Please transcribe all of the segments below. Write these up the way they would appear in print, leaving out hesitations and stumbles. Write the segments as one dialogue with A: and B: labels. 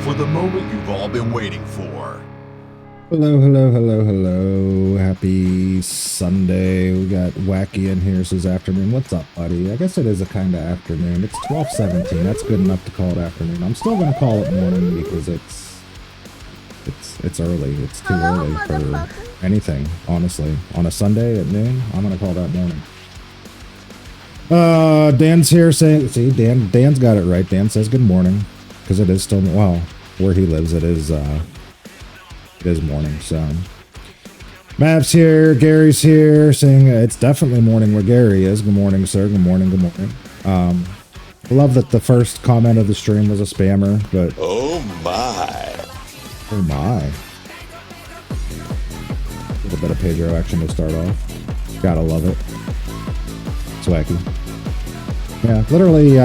A: for the moment you've all been waiting for.
B: Hello, hello, hello, hello. Happy Sunday. We got Wacky in here, says afternoon. What's up, buddy? I guess it is a kind of afternoon. It's 12:17. That's good enough to call it afternoon. I'm still going to call it morning because it's early. It's too early for anything, honestly. On a Sunday at noon, I'm going to call that morning. Dan's here saying, see, Dan's got it right. Dan says good morning because it is still, well, where he lives, it is morning, so. Mav's here, Gary's here, saying it's definitely morning where Gary is. Good morning, sir. Good morning, good morning. I love that the first comment of the stream was a spammer, but...
A: Oh my.
B: Oh my. A little bit of Pedro action to start off. Gotta love it. It's wacky. Yeah, literally,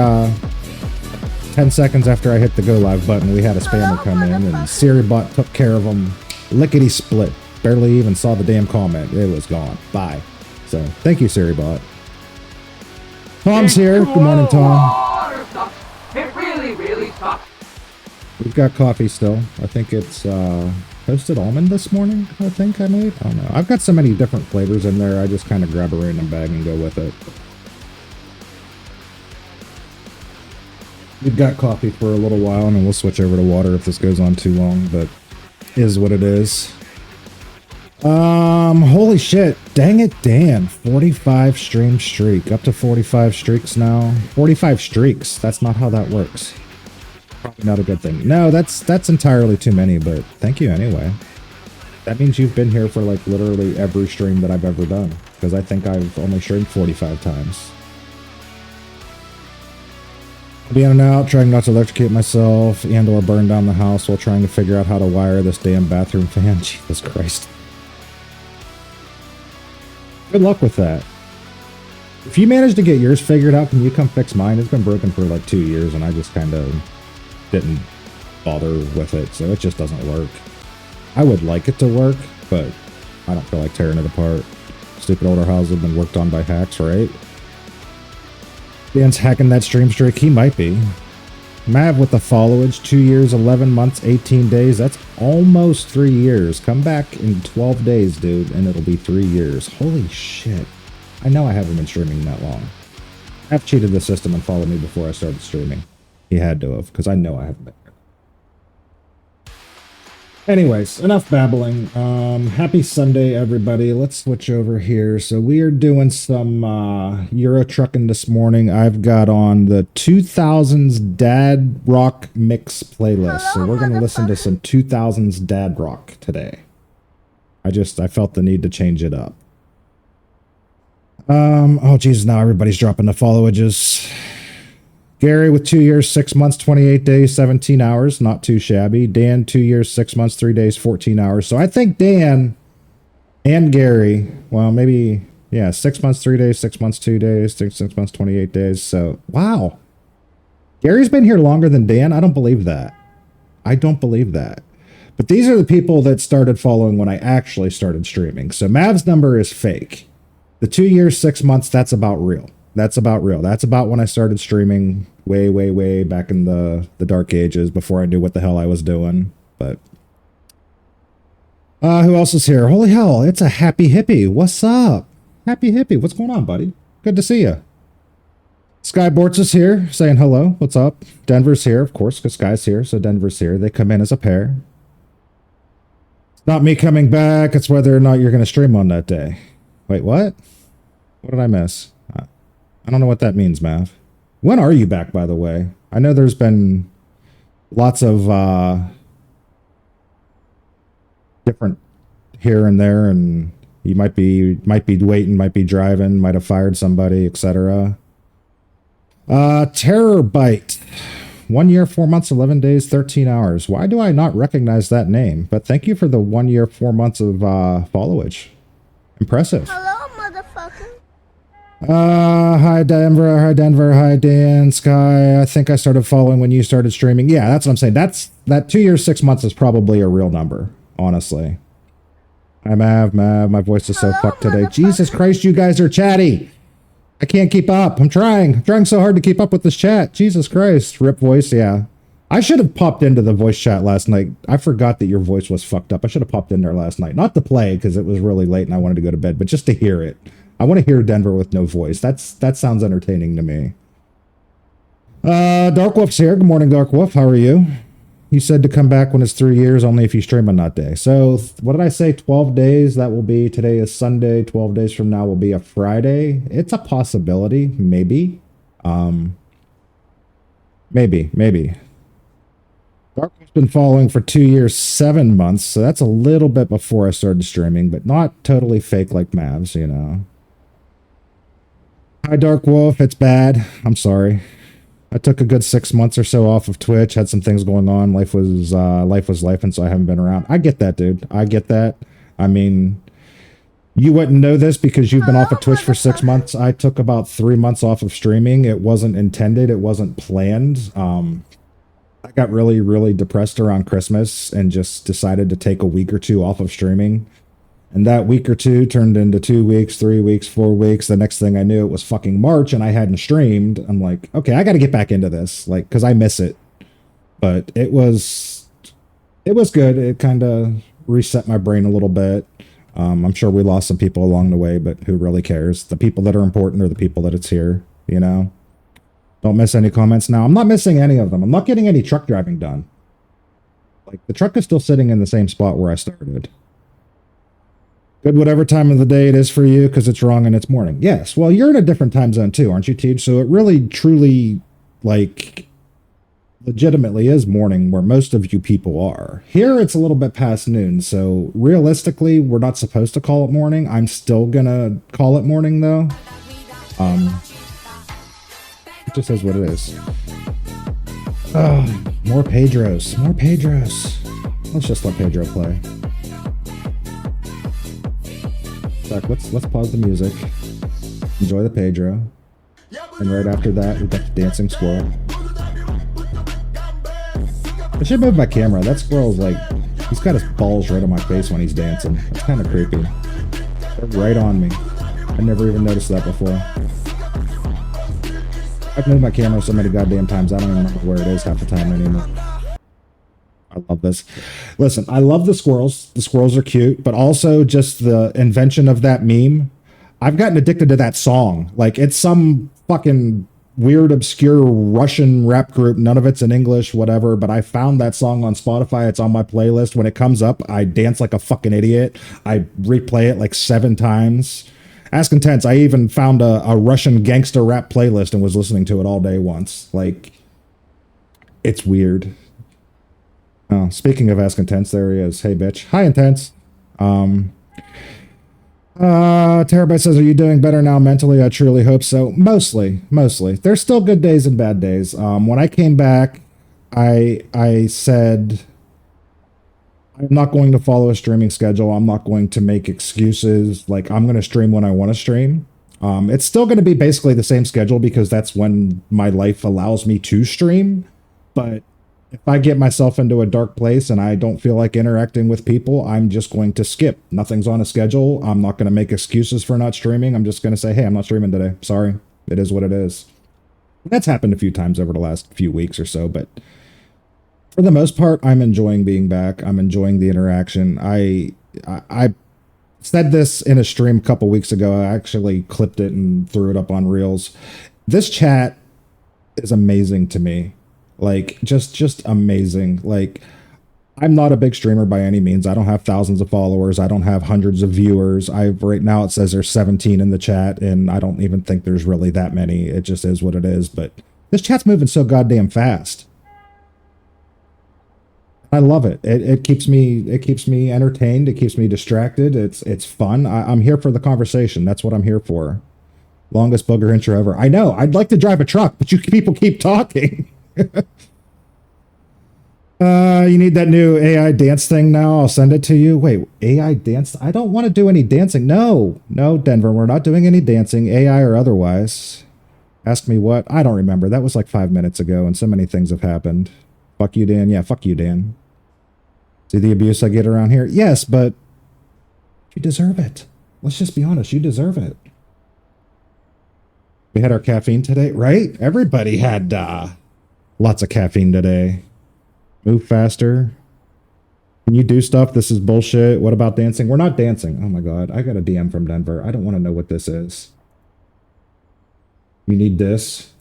B: 10 seconds after I hit the go live button, we had a spammer come in, and SiriBot took care of him. Lickety split. Barely even saw the damn comment. It was gone. Bye. So, thank you, SiriBot. Tom's here. Good morning, Tom.
C: It really sucks.
B: We've got coffee still. I think it's toasted almond this morning, I think I made. I don't know. I've got so many different flavors in there, I just kind of grab a random bag and go with it. We've got coffee for a little while, and then we'll switch over to water if this goes on too long, but is what it is. Holy shit. Dang it, Dan. 45 stream streak. Up to 45 streaks now. 45 streaks. That's not how that works. Probably not a good thing. No, that's entirely too many, but thank you anyway. That means you've been here for like literally every stream that I've ever done, because I think I've only streamed 45 times. Be in and out, trying not to electrocute myself and or burn down the house while trying to figure out how to wire this damn bathroom fan. Jesus Christ. Good luck with that. If you manage to get yours figured out, can you come fix mine? It's been broken for like 2 years and I just kind of didn't bother with it, so it just doesn't work. I would like it to work, but I don't feel like tearing it apart. Stupid older houses have been worked on by hacks, right? Dan's hacking that stream streak. He might be. Mav with the followage. 2 years, 11 months, 18 days. That's almost 3 years. Come back in 12 days, dude, and it'll be 3 years. Holy shit. I know I haven't been streaming that long. Mav cheated the system and followed me before I started streaming. He had to have, because I know I haven't been. Anyways, enough babbling. Happy Sunday, everybody. Let's switch over here. So we are doing some Euro trucking this morning. I've got on the 2000s Dad Rock Mix playlist. So we're going to listen to some 2000s Dad Rock today. I felt the need to change it up. Oh, Jesus, now everybody's dropping the followages. Gary with 2 years, 6 months, 28 days, 17 hours. Not too shabby. Dan, 2 years, 6 months, 3 days, 14 hours. So I think Dan and Gary, well, maybe, yeah, 6 months, 3 days, 6 months, 2 days, 6 months, 28 days. So, wow. Gary's been here longer than Dan. I don't believe that. I don't believe that. But these are the people that started following when I actually started streaming. So Mav's number is fake. The 2 years, 6 months, that's about real. That's about real. That's about when I started streaming way back in the dark ages before I knew what the hell I was doing. But who else is here? Holy hell, it's a Happy Hippie. What's up? Happy Hippie. What's going on, buddy? Good to see you. Skyborts is here saying hello. What's up? Denver's here, of course, because Sky's here, so Denver's here. They come in as a pair. It's not me coming back. It's whether or not you're going to stream on that day. Wait, what? What did I miss? I don't know what that means, Mav. When are you back, by the way? I know there's been lots of different here and there, and you might be waiting, might be driving, might have fired somebody, etc. Terror Bite. 1 year, 4 months, 11 days, 13 hours. Why do I not recognize that name? But thank you for the 1 year, 4 months of followage. Impressive.
D: Hello, motherfucker.
B: Hi Denver, hi Dan, Sky. I think I started following when you started streaming. Yeah, that's what I'm saying. That 2 years, 6 months is probably a real number, honestly. Hi Mav, my voice is so fucked today. Jesus Christ, you guys are chatty. I can't keep up. I'm trying so hard to keep up with this chat. Jesus Christ. Rip voice, yeah. I should have popped into the voice chat last night. I forgot that your voice was fucked up. I should have popped in there last night. Not to play, because it was really late and I wanted to go to bed, but just to hear it. I want to hear Denver with no voice. That sounds entertaining to me. Dark Wolf's here. Good morning, Dark Wolf. How are you? You said to come back when it's 3 years, only if you stream on that day. So, what did I say? 12 days? That will be, today is Sunday. 12 days from now will be a Friday. It's a possibility. Maybe. Maybe. Dark Wolf's been following for 2 years, 7 months. So, that's a little bit before I started streaming, but not totally fake like Mavs, you know. Hi, Dark Wolf. It's bad. I'm sorry. I took a good 6 months or so off of Twitch, had some things going on. Life was life, and so I haven't been around. I get that, dude. I get that. I mean, you wouldn't know this because you've been off of Twitch for 6 months. I took about 3 months off of streaming. It wasn't intended. It wasn't planned. I got really, really depressed around Christmas and just decided to take a week or two off of streaming. And that week or two turned into 2 weeks, 3 weeks, 4 weeks. The next thing I knew, it was fucking March and I hadn't streamed. I'm like, okay, I got to get back into this, like, because I miss it. But it was good. It kind of reset my brain a little bit. I'm sure we lost some people along the way, but who really cares? The people that are important are the people that it's here, you know? Don't miss any comments now. I'm not missing any of them. I'm not getting any truck driving done. Like, the truck is still sitting in the same spot where I started. Good whatever time of the day it is for you, because it's wrong and it's morning. Yes, well, you're in a different time zone too, aren't you, Tej? So it really, truly, like, legitimately is morning where most of you people are. Here, it's a little bit past noon, so realistically, we're not supposed to call it morning. I'm still gonna call it morning, though. It just is what it is. Oh, more Pedros. More Pedros. Let's just let Pedro play. Let's pause the music. Enjoy the Pedro. And right after that, we've got the dancing squirrel. I should move my camera. That squirrel's like, he's got his balls right on my face when he's dancing. That's kind of creepy. They're right on me. I never even noticed that before. I've moved my camera so many goddamn times, I don't even remember where it is half the time anymore. I love this. Listen, I love the squirrels. The squirrels are cute, but also just the invention of that meme. I've gotten addicted to that song. Like, it's some fucking weird, obscure Russian rap group. None of it's in English, whatever, but I found that song on Spotify. It's on my playlist. When it comes up, I dance like a fucking idiot. I replay it like 7 times. Ask Intense, I even found a Russian gangster rap playlist and was listening to it all day once. Like, it's weird. Oh, speaking of Ask Intense, there he is. Hey, bitch. Hi, Intense. Terabyte says, are you doing better now mentally? I truly hope so. Mostly. There's still good days and bad days. When I came back, I said, I'm not going to follow a streaming schedule. I'm not going to make excuses. Like, I'm going to stream when I want to stream. It's still going to be basically the same schedule because that's when my life allows me to stream. But if I get myself into a dark place and I don't feel like interacting with people, I'm just going to skip. Nothing's on a schedule. I'm not going to make excuses for not streaming. I'm just going to say, hey, I'm not streaming today. Sorry. It is what it is. That's happened a few times over the last few weeks or so, but for the most part, I'm enjoying being back. I'm enjoying the interaction. I said this in a stream a couple weeks ago. I actually clipped it and threw it up on Reels. This chat is amazing to me. Like, just amazing. Like, I'm not a big streamer by any means. I don't have thousands of followers. I don't have hundreds of viewers. Right now it says there's 17 in the chat, and I don't even think there's really that many. It just is what it is. But this chat's moving so goddamn fast. I love it. It keeps me entertained. It keeps me distracted. It's fun. I'm here for the conversation. That's what I'm here for. Longest booger intro ever. I know. I'd like to drive a truck, but you people keep talking. You need that new AI dance thing now. I'll send it to you. Wait, AI dance? I don't want to do any dancing. No, Denver, we're not doing any dancing, AI or otherwise. Ask me what? I don't remember. That was like 5 minutes ago, and so many things have happened. Fuck you, Dan. Yeah, fuck you, Dan. See the abuse I get around here? Yes, but you deserve it. Let's just be honest. You deserve it. We had our caffeine today, right? Everybody had lots of caffeine today. Move faster. Can you do stuff? This is bullshit. What about dancing? We're not dancing. Oh my god. I got a DM from Denver. I don't want to know what this is. You need this.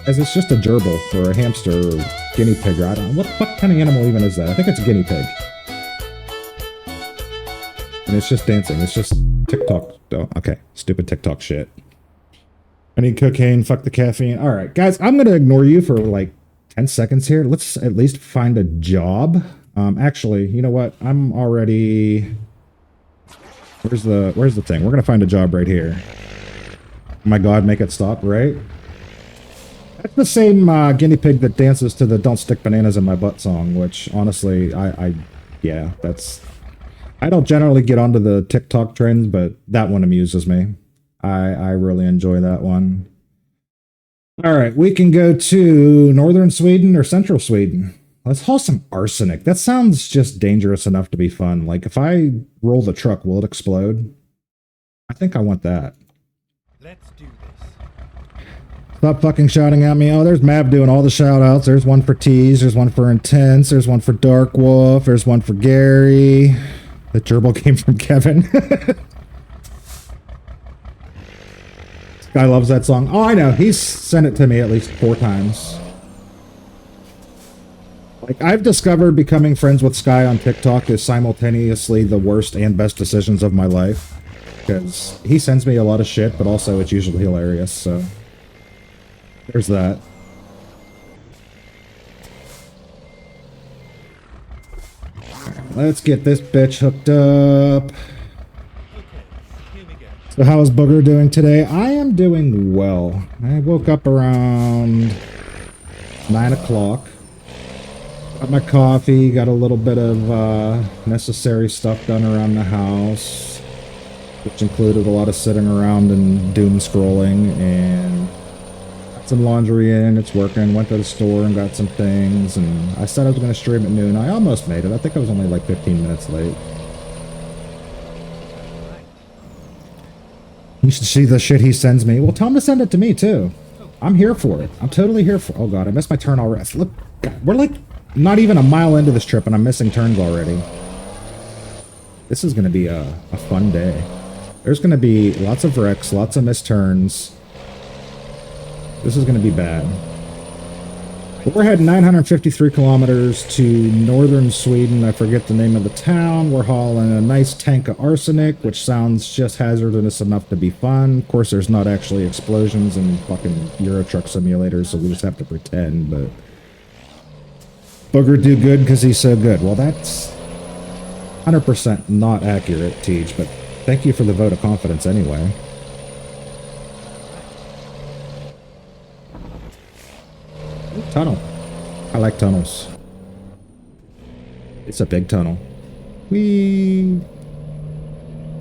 B: As it's just a gerbil or a hamster or guinea pig. Or I don't know. What kind of animal even is that? I think it's a guinea pig. And it's just dancing. It's just TikTok. Oh, okay. Stupid TikTok shit. I need cocaine. Fuck the caffeine. All right, guys, I'm going to ignore you for like 10 seconds here. Let's at least find a job. Actually, you know what? I'm already... Where's the thing? We're going to find a job right here. Oh my god, make it stop, right? That's the same guinea pig that dances to the Don't Stick Bananas in My Butt song, which honestly, yeah, that's... I don't generally get onto the TikTok trends, but that one amuses me. I really enjoy that one. All right, we can go to northern Sweden or central Sweden. Let's haul some arsenic. That sounds just dangerous enough to be fun. Like, if I roll the truck, will it explode? I think I want that.
D: Let's do this.
B: Stop fucking shouting at me. Oh, there's Mab doing all the shout outs. There's one for Tease. There's one for Intense. There's one for Dark Wolf. There's one for Gary. The gerbil came from Kevin. Guy loves that song. Oh, I know. He's sent it to me at least 4 times. Like, I've discovered becoming friends with Sky on TikTok is simultaneously the worst and best decisions of my life. Because he sends me a lot of shit, but also it's usually hilarious, so... There's that. Right, let's get this bitch hooked up. So how is Booger doing today? I am doing well. I woke up around 9 o'clock. Got my coffee, got a little bit of necessary stuff done around the house, which included a lot of sitting around and doom scrolling, and got some laundry in, it's working. Went to the store and got some things, and I said I was going to stream at noon. I almost made it. I think I was only like 15 minutes late. You should see the shit he sends me. Well, tell him to send it to me, too. I'm here for it. I'm totally here for it. Oh, God, I missed my turn already. Look, God, we're like not even a mile into this trip, and I'm missing turns already. This is going to be a fun day. There's going to be lots of wrecks, lots of missed turns. This is going to be bad. But we're heading 953 kilometers to northern Sweden. I forget the name of the town. We're hauling a nice tank of arsenic, which sounds just hazardous enough to be fun. Of course, there's not actually explosions in fucking Euro Truck Simulator, so we just have to pretend, but... Booger do good because he's so good. Well, that's 100% not accurate, Teej, but thank you for the vote of confidence anyway. Tunnel. I like tunnels. It's a big tunnel. Whee!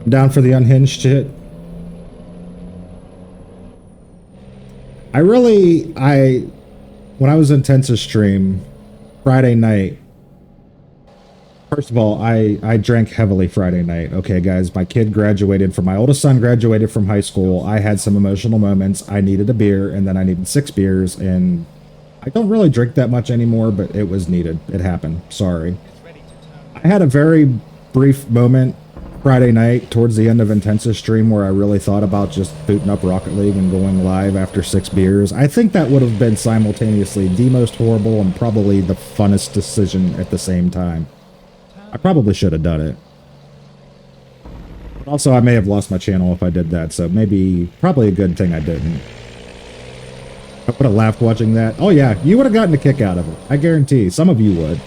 B: I'm down for the unhinged shit. When I was in Tensa's stream Friday night, first of all, I drank heavily Friday night. Okay, guys, my oldest son graduated from high school. I had some emotional moments. I needed a beer, and then I needed 6 beers, and I don't really drink that much anymore, but it was needed. It happened. Sorry. I had a very brief moment Friday night towards the end of Intensive stream where I really thought about just booting up Rocket League and going live after 6 beers. I think that would have been simultaneously the most horrible and probably the funnest decision at the same time. I probably should have done it. But also, I may have lost my channel if I did that, so probably a good thing I didn't. I would have laughed watching that. Oh yeah, you would have gotten a kick out of it. I guarantee. Some of you would.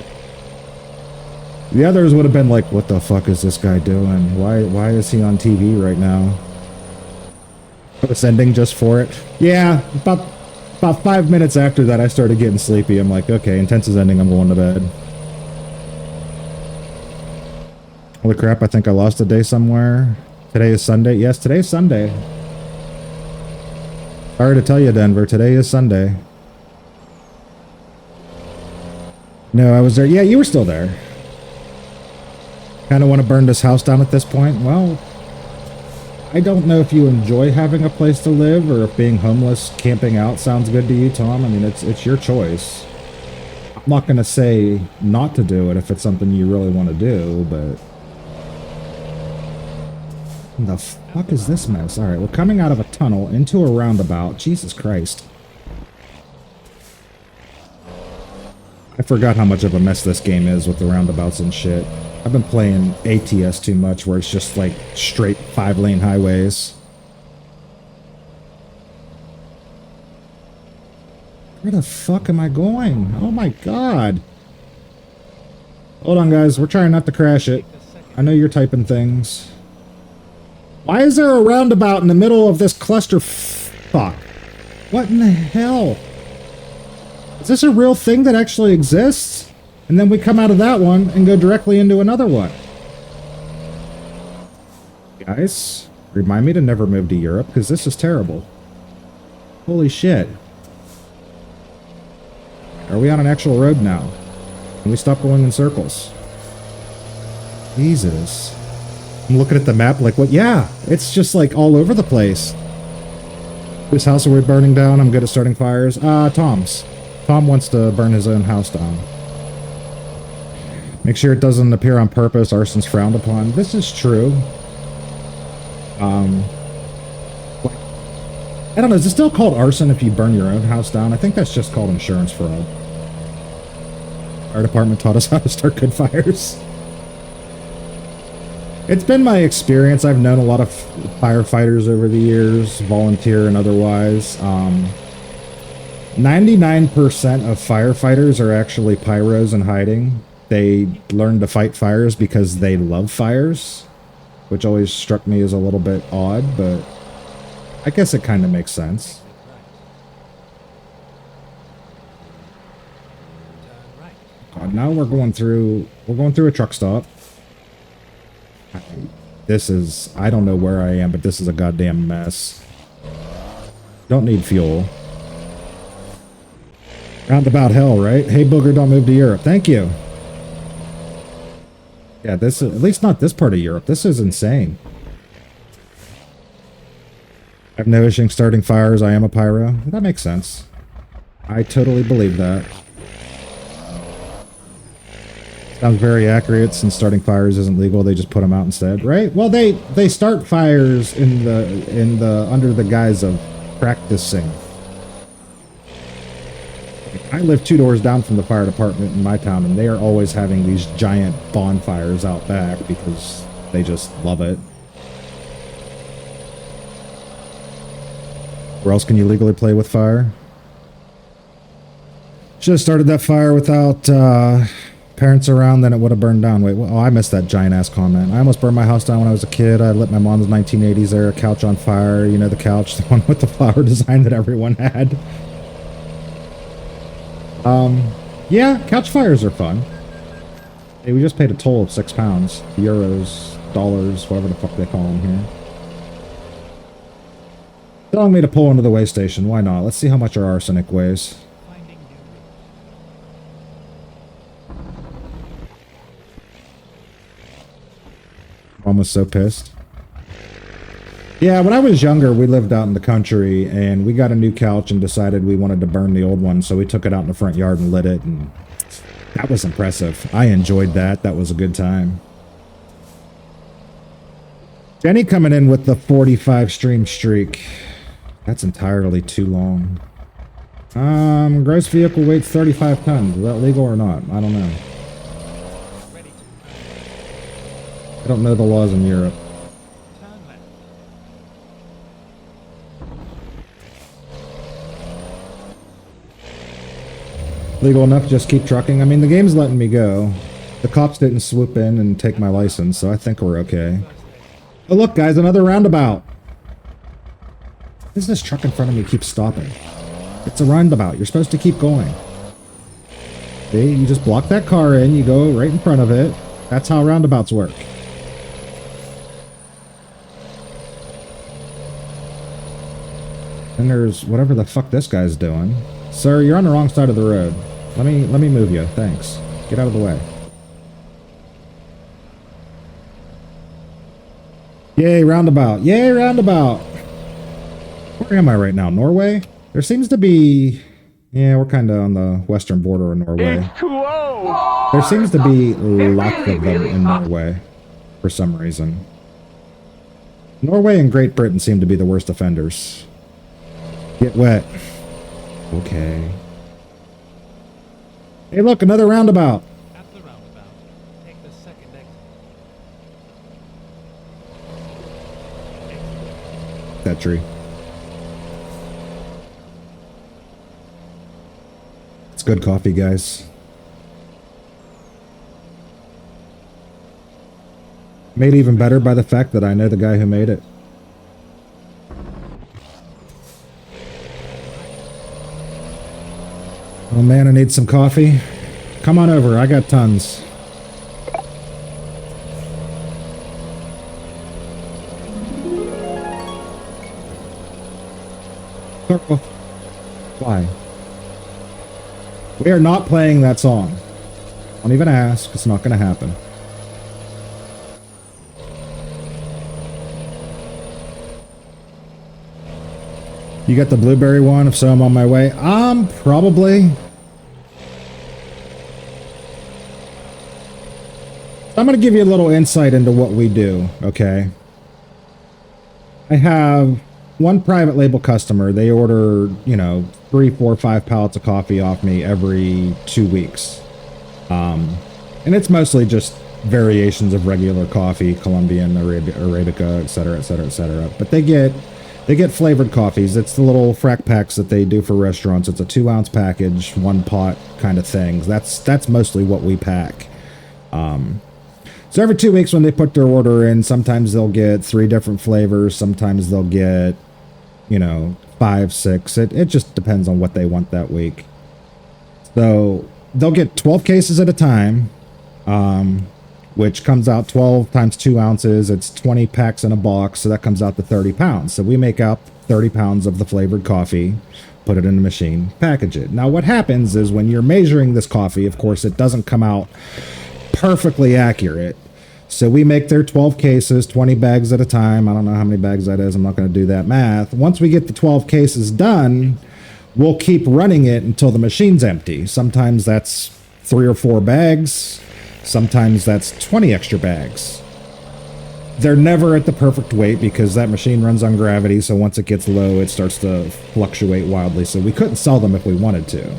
B: The others would have been like, what the fuck is this guy doing? Why is he on TV right now? It's ending just for it. Yeah, about 5 minutes after that, I started getting sleepy. I'm like, okay, Intense is ending. I'm going to bed. Holy crap, I think I lost a day somewhere. Today is Sunday. Yes, today is Sunday. Sorry to tell you, Denver, today is Sunday. No, I was there. Yeah, you were still there. Kind of want to burn this house down at this point. Well, I don't know if you enjoy having a place to live or if being homeless, camping out sounds good to you, Tom. I mean, it's your choice. I'm not going to say not to do it if it's something you really want to do, but... What the fuck is this mess? Alright, we're coming out of a tunnel into a roundabout. Jesus Christ. I forgot how much of a mess this game is with the roundabouts and shit. I've been playing ATS too much where it's just like straight 5-lane highways. Where the fuck am I going? Oh my god. Hold on guys, we're trying not to crash it. I know you're typing things. Why is there a roundabout in the middle of this cluster fuck? What in the hell? Is this a real thing that actually exists? And then we come out of that one and go directly into another one. Guys, remind me to never move to Europe, because this is terrible. Holy shit. Are we on an actual road now? Can we stop going in circles? Jesus. I'm looking at the map like, what? Yeah, it's just like all over the place. Whose house are we burning down? I'm good at starting fires. Tom's. Tom wants to burn his own house down. Make sure it doesn't appear on purpose. Arson's frowned upon. This is true. I don't know. Is it still called arson if you burn your own house down? I think that's just called insurance fraud. Our department taught us how to start good fires. It's been my experience. I've known a lot of firefighters over the years, volunteer and otherwise. 99% of firefighters are actually pyros in hiding. They learn to fight fires because they love fires, which always struck me as a little bit odd, but I guess it kind of makes sense. God, now we're going through a truck stop. This is, I don't know where I am, but this is a goddamn mess. Don't need fuel. Roundabout hell, right? Hey, Booger, don't move to Europe. Thank you. Yeah, this is, at least not this part of Europe. This is insane. I have no issue starting fires. I am a pyro. That makes sense. I totally believe that. Sounds very accurate. Since starting fires isn't legal, they just put them out instead, right? Well, they start fires in the under the guise of practicing. I live 2 doors down from the fire department in my town, and they are always having these giant bonfires out back because they just love it. Where else can you legally play with fire? Should have started that fire without parents around, then it would have burned down. Wait, oh, I missed that giant-ass comment. I almost burned my house down when I was a kid. I lit my mom's 1980s era couch on fire. You know, the couch, the one with the flower design that everyone had. Yeah, couch fires are fun. Hey, we just paid a toll of £6. Euros, dollars, whatever the fuck they call them here. Telling me to pull into the way station. Why not? Let's see how much our arsenic weighs. Mom was so pissed. Yeah, when I was younger, we lived out in the country, and we got a new couch and decided we wanted to burn the old one, so we took it out in the front yard and lit it, and that was impressive. I enjoyed that. That was a good time. Jenny coming in with the 45 stream streak. That's entirely too long. Gross vehicle weight 35 tons. Is that legal or not? I don't know. I don't know the laws in Europe. Legal enough to just keep trucking? I mean, the game's letting me go. The cops didn't swoop in and take my license, so I think we're okay. Oh, look, guys, another roundabout. Why does this truck in front of me keep stopping? It's a roundabout. You're supposed to keep going. See, you just block that car in, you go right in front of it. That's how roundabouts work. And there's whatever the fuck this guy's doing. Sir, you're on the wrong side of the road. Let me move you. Thanks. Get out of the way. Yay, roundabout. Yay, roundabout. Where am I right now? Norway? There seems to be... Yeah, we're kind of on the western border of Norway. There seems to be lots of them in Norway for some reason. Norway and Great Britain seem to be the worst offenders. Get wet. Okay. Hey, look, another roundabout.
D: At the roundabout, take the second exit.
B: That tree. It's good coffee, guys. Made even better by the fact that I know the guy who made it. Oh man, I need some coffee. Come on over, I got tons. Circle. Why? We are not playing that song. Don't even ask, it's not gonna happen. You got the blueberry one? If so, I'm on my way. Probably. I'm going to give you a little insight into what we do, okay? I have one private label customer. They order, you know, 3, 4, 5 pallets of coffee off me every 2 weeks. And it's mostly just variations of regular coffee, Colombian, Arabica, etc., etc., etc. But they get flavored coffees. It's the little frac packs that they do for restaurants. It's a 2-ounce package, 1 pot kind of things. That's mostly what we pack. So every 2 weeks when they put their order in, sometimes they'll get 3 different flavors. Sometimes they'll get, you know, 5, 6. It just depends on what they want that week. So they'll get 12 cases at a time, which comes out 12 times 2 ounces. It's 20 packs in a box, so that comes out to 30 pounds. So we make up 30 pounds of the flavored coffee, put it in the machine, package it. Now what happens is when you're measuring this coffee, of course, it doesn't come out perfectly accurate. So we make their 12 cases, 20 bags at a time. I don't know how many bags that is. I'm not going to do that math. Once we get the 12 cases done, we'll keep running it until the machine's empty. Sometimes that's 3 or 4 bags. Sometimes that's 20 extra bags. They're never at the perfect weight because that machine runs on gravity, so once it gets low, it starts to fluctuate wildly. So we couldn't sell them if we wanted to.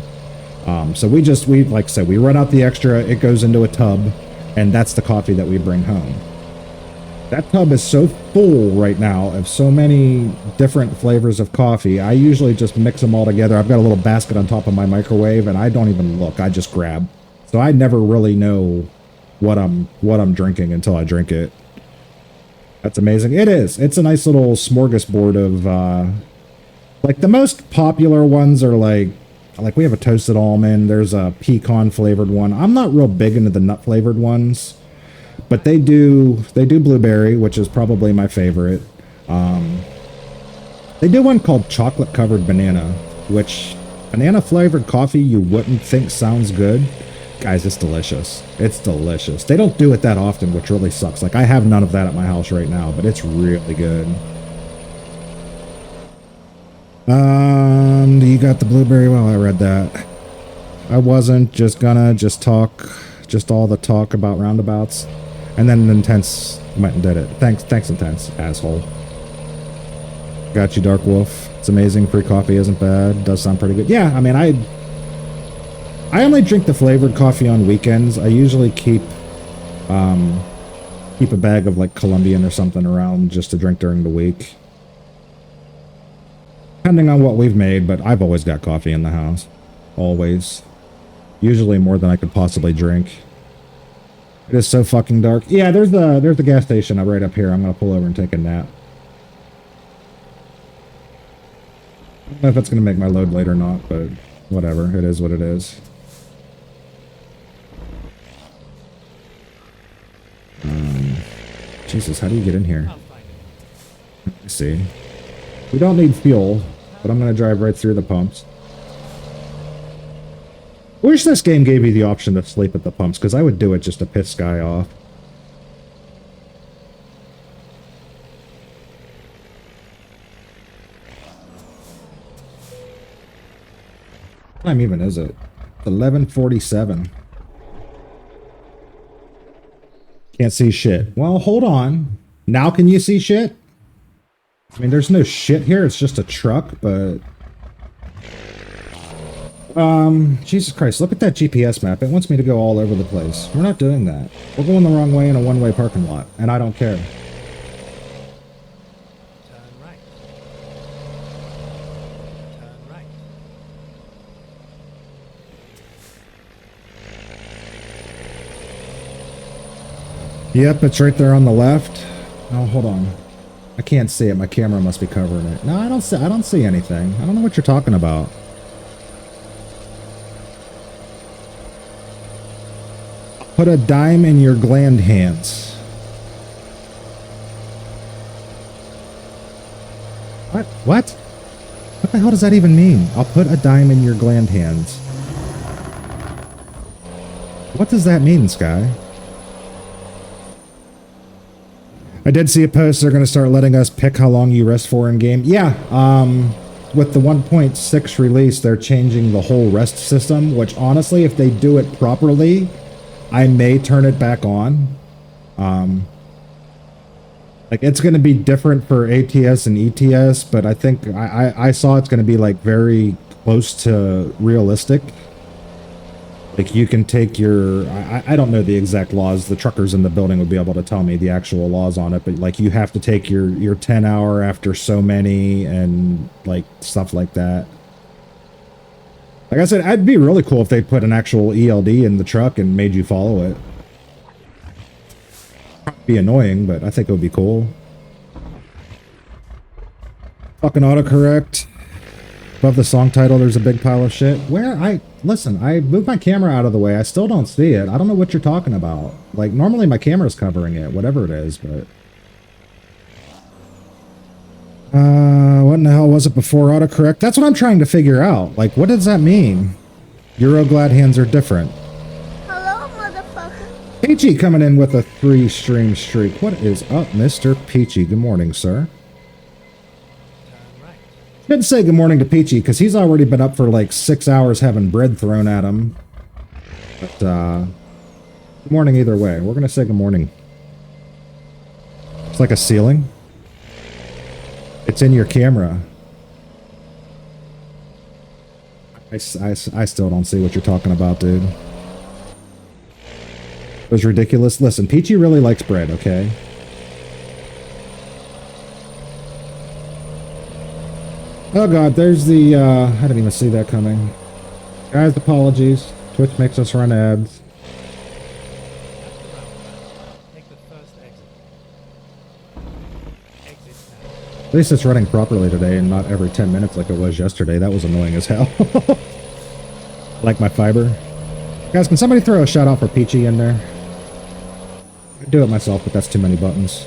B: So we like I said, we run out the extra, it goes into a tub, and that's the coffee that we bring home. That tub is so full right now of so many different flavors of coffee. I usually just mix them all together. I've got a little basket on top of my microwave, and I don't even look. I just grab. So I never really know what I'm drinking until I drink it. That's amazing. It is. It's a nice little smorgasbord of like the most popular ones are like we have a toasted almond, there's a pecan flavored one. I'm not real big into the nut flavored ones, but they do blueberry, which is probably my favorite. They do one called chocolate covered banana, which banana flavored coffee you wouldn't think sounds good. Guys, it's delicious. It's delicious. They don't do it that often, which really sucks. Like, I have none of that at my house right now, but it's really good. You got the blueberry? Well, I read that. I wasn't just gonna talk all the talk about roundabouts. And then Intense went and did it. Thanks, Intense, asshole. Got you, Dark Wolf. It's amazing. Free coffee isn't bad. Does sound pretty good. Yeah, I mean, I only drink the flavored coffee on weekends. I usually keep a bag of like Colombian or something around just to drink during the week. Depending on what we've made, but I've always got coffee in the house. Always. Usually more than I could possibly drink. It is so fucking dark. Yeah, there's the gas station right up here. I'm gonna pull over and take a nap. I don't know if it's gonna make my load late or not, but whatever. It is what it is. Jesus, how do you get in here? Let me see. We don't need fuel, but I'm going to drive right through the pumps. I wish this game gave you the option to sleep at the pumps, because I would do it just to piss Sky off. What time even is it? 11:47. Can't see shit. Well, hold on. Now can you see shit? I mean, there's no shit here. It's just a truck, but... Jesus Christ, look at that GPS map. It wants me to go all over the place. We're not doing that. We're going the wrong way in a one-way parking lot, and I don't care.
D: Turn right. Turn right.
B: Yep, it's right there on the left. Oh, hold on. I can't see it. My camera must be covering it. No, I don't see anything. I don't know what you're talking about. Put a dime in your gland hands. What? What? What the hell does that even mean? I'll put a dime in your gland hands. What does that mean, Sky? I did see a post. They're going to start letting us pick how long you rest for in game. Yeah, with the 1.6 release, they're changing the whole rest system, which honestly, if they do it properly, I may turn it back on. Like, it's going to be different for ATS and ETS, but I think I saw it's going to be like very close to realistic. Like, you can take your, I don't know the exact laws. The truckers in the building would be able to tell me the actual laws on it, but like, you have to take your 10 hour after so many and like stuff like that. Like I said, it'd be really cool if they put an actual ELD in the truck and made you follow it. Be annoying, but I think it would be cool. Fucking autocorrect. Above the song title, there's a big pile of shit. Listen, I moved my camera out of the way. I still don't see it. I don't know what you're talking about. Like, normally my camera's covering it, whatever it is, but... what in the hell was it before autocorrect? That's what I'm trying to figure out. Like, what does that mean? Euroglad hands are different.
E: Hello, motherfucker.
B: Peachy coming in with a 3-stream streak. What is up, Mr. Peachy? Good morning, sir. Didn't say good morning to Peachy because he's already been up for like 6 hours having bread thrown at him. But good morning either way. We're gonna say good morning. It's like a ceiling. It's in your camera. I still don't see what you're talking about, dude. It was ridiculous. Listen, Peachy really likes bread, okay? Oh god, there's the, I didn't even see that coming. Guys, apologies. Twitch makes us run ads.
D: Take the first exit. Exit now.
B: At least it's running properly today and not every 10 minutes like it was yesterday. That was annoying as hell. Like my fiber. Guys, can somebody throw a shout out for Peachy in there? I'd do it myself, but that's too many buttons.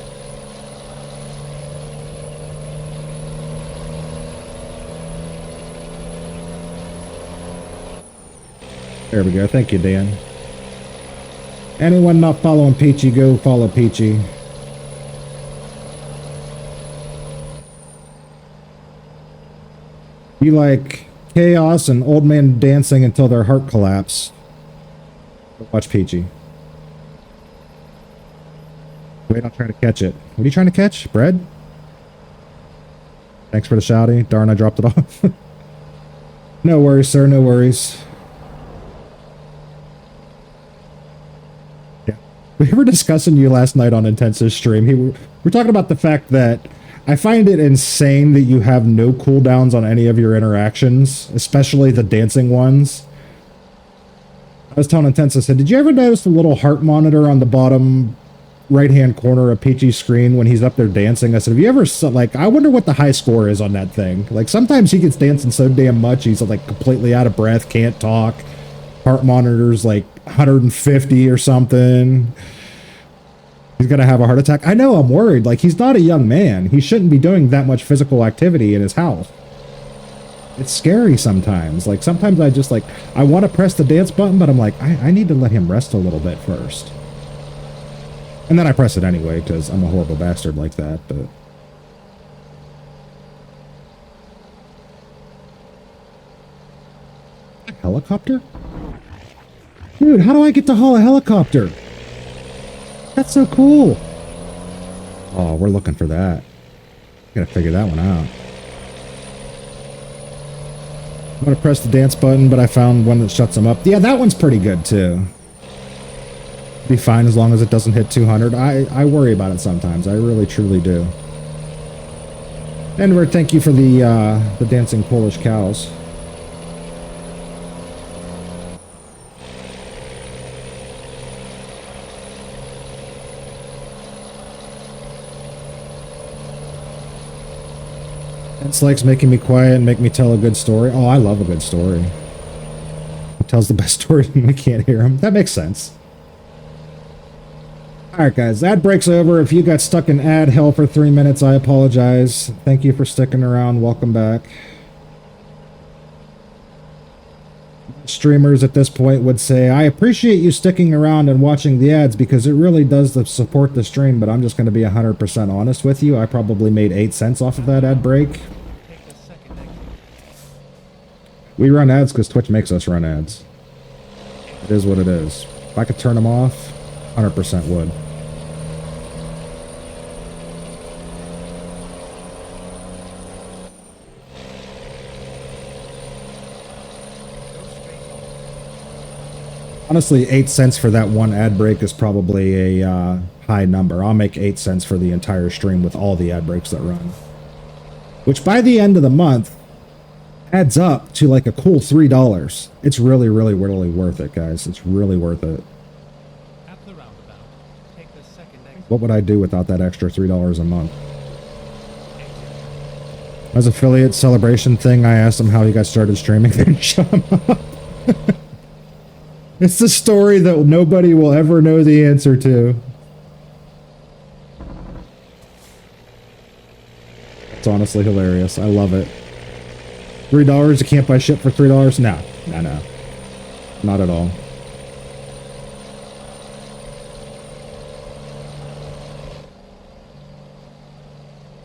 B: There we go. Thank you, Dan. Anyone not following Peachy, go follow Peachy. You like chaos and old man dancing until their heart collapse. Watch Peachy. Wait, I'll try to catch it. What are you trying to catch? Bread? Thanks for the shouty. Darn, I dropped it off. No worries, sir. No worries. We were discussing you last night on Intensive stream. We're talking about the fact that I find it insane that you have no cooldowns on any of your interactions, especially the dancing ones. I was telling Intensive, I said, did you ever notice the little heart monitor on the bottom right-hand corner of Peachy's screen when he's up there dancing? I said, have you ever, like, I wonder what the high score is on that thing. Like, sometimes he gets dancing so damn much, he's, like, completely out of breath, can't talk. Heart monitor's, like, 150 or something. He's gonna have a heart attack. I know, I'm worried. Like, he's not a young man. He shouldn't be doing that much physical activity in his house. It's scary sometimes. Like, sometimes I just, like, I want to press the dance button, but I'm like, I need to let him rest a little bit first. And then I press it anyway, because I'm a horrible bastard like that, but... Helicopter? Dude, how do I get to haul a helicopter? That's so cool. Oh, we're looking for that. Gotta figure that one out. I'm gonna press the dance button, but I found one that shuts them up. Yeah, that one's pretty good too. Be fine as long as it doesn't hit 200. I worry about it sometimes. I really truly do. Denver, thank you for the dancing Polish cows. It's like making me quiet and make me tell a good story. Oh, I love a good story. Who tells the best story when we can't hear him? That makes sense. Alright guys, ad break's over. If you got stuck in ad hell for 3 minutes, I apologize. Thank you for sticking around. Welcome back. Streamers at this point would say, I appreciate you sticking around and watching the ads because it really does support the stream, but I'm just going to be 100% honest with you. I probably made 8 cents off of that ad break. We run ads because Twitch makes us run ads. It is what it is. If I could turn them off, 100% would. Honestly, 8 cents for that one ad break is probably a high number. I'll make 8 cents for the entire stream with all the ad breaks that run. Which by the end of the month adds up to like a cool $3. It's really, really, really worth it, guys. It's really worth it.
D: At the roundabout, take the second exit.
B: What would I do without that extra $3 a month? As affiliate celebration thing, I asked him how he got started streaming. They shut him up. It's the story that nobody will ever know the answer to. It's honestly hilarious. I love it. $3? You can't buy shit for $3? No. No. Not at all.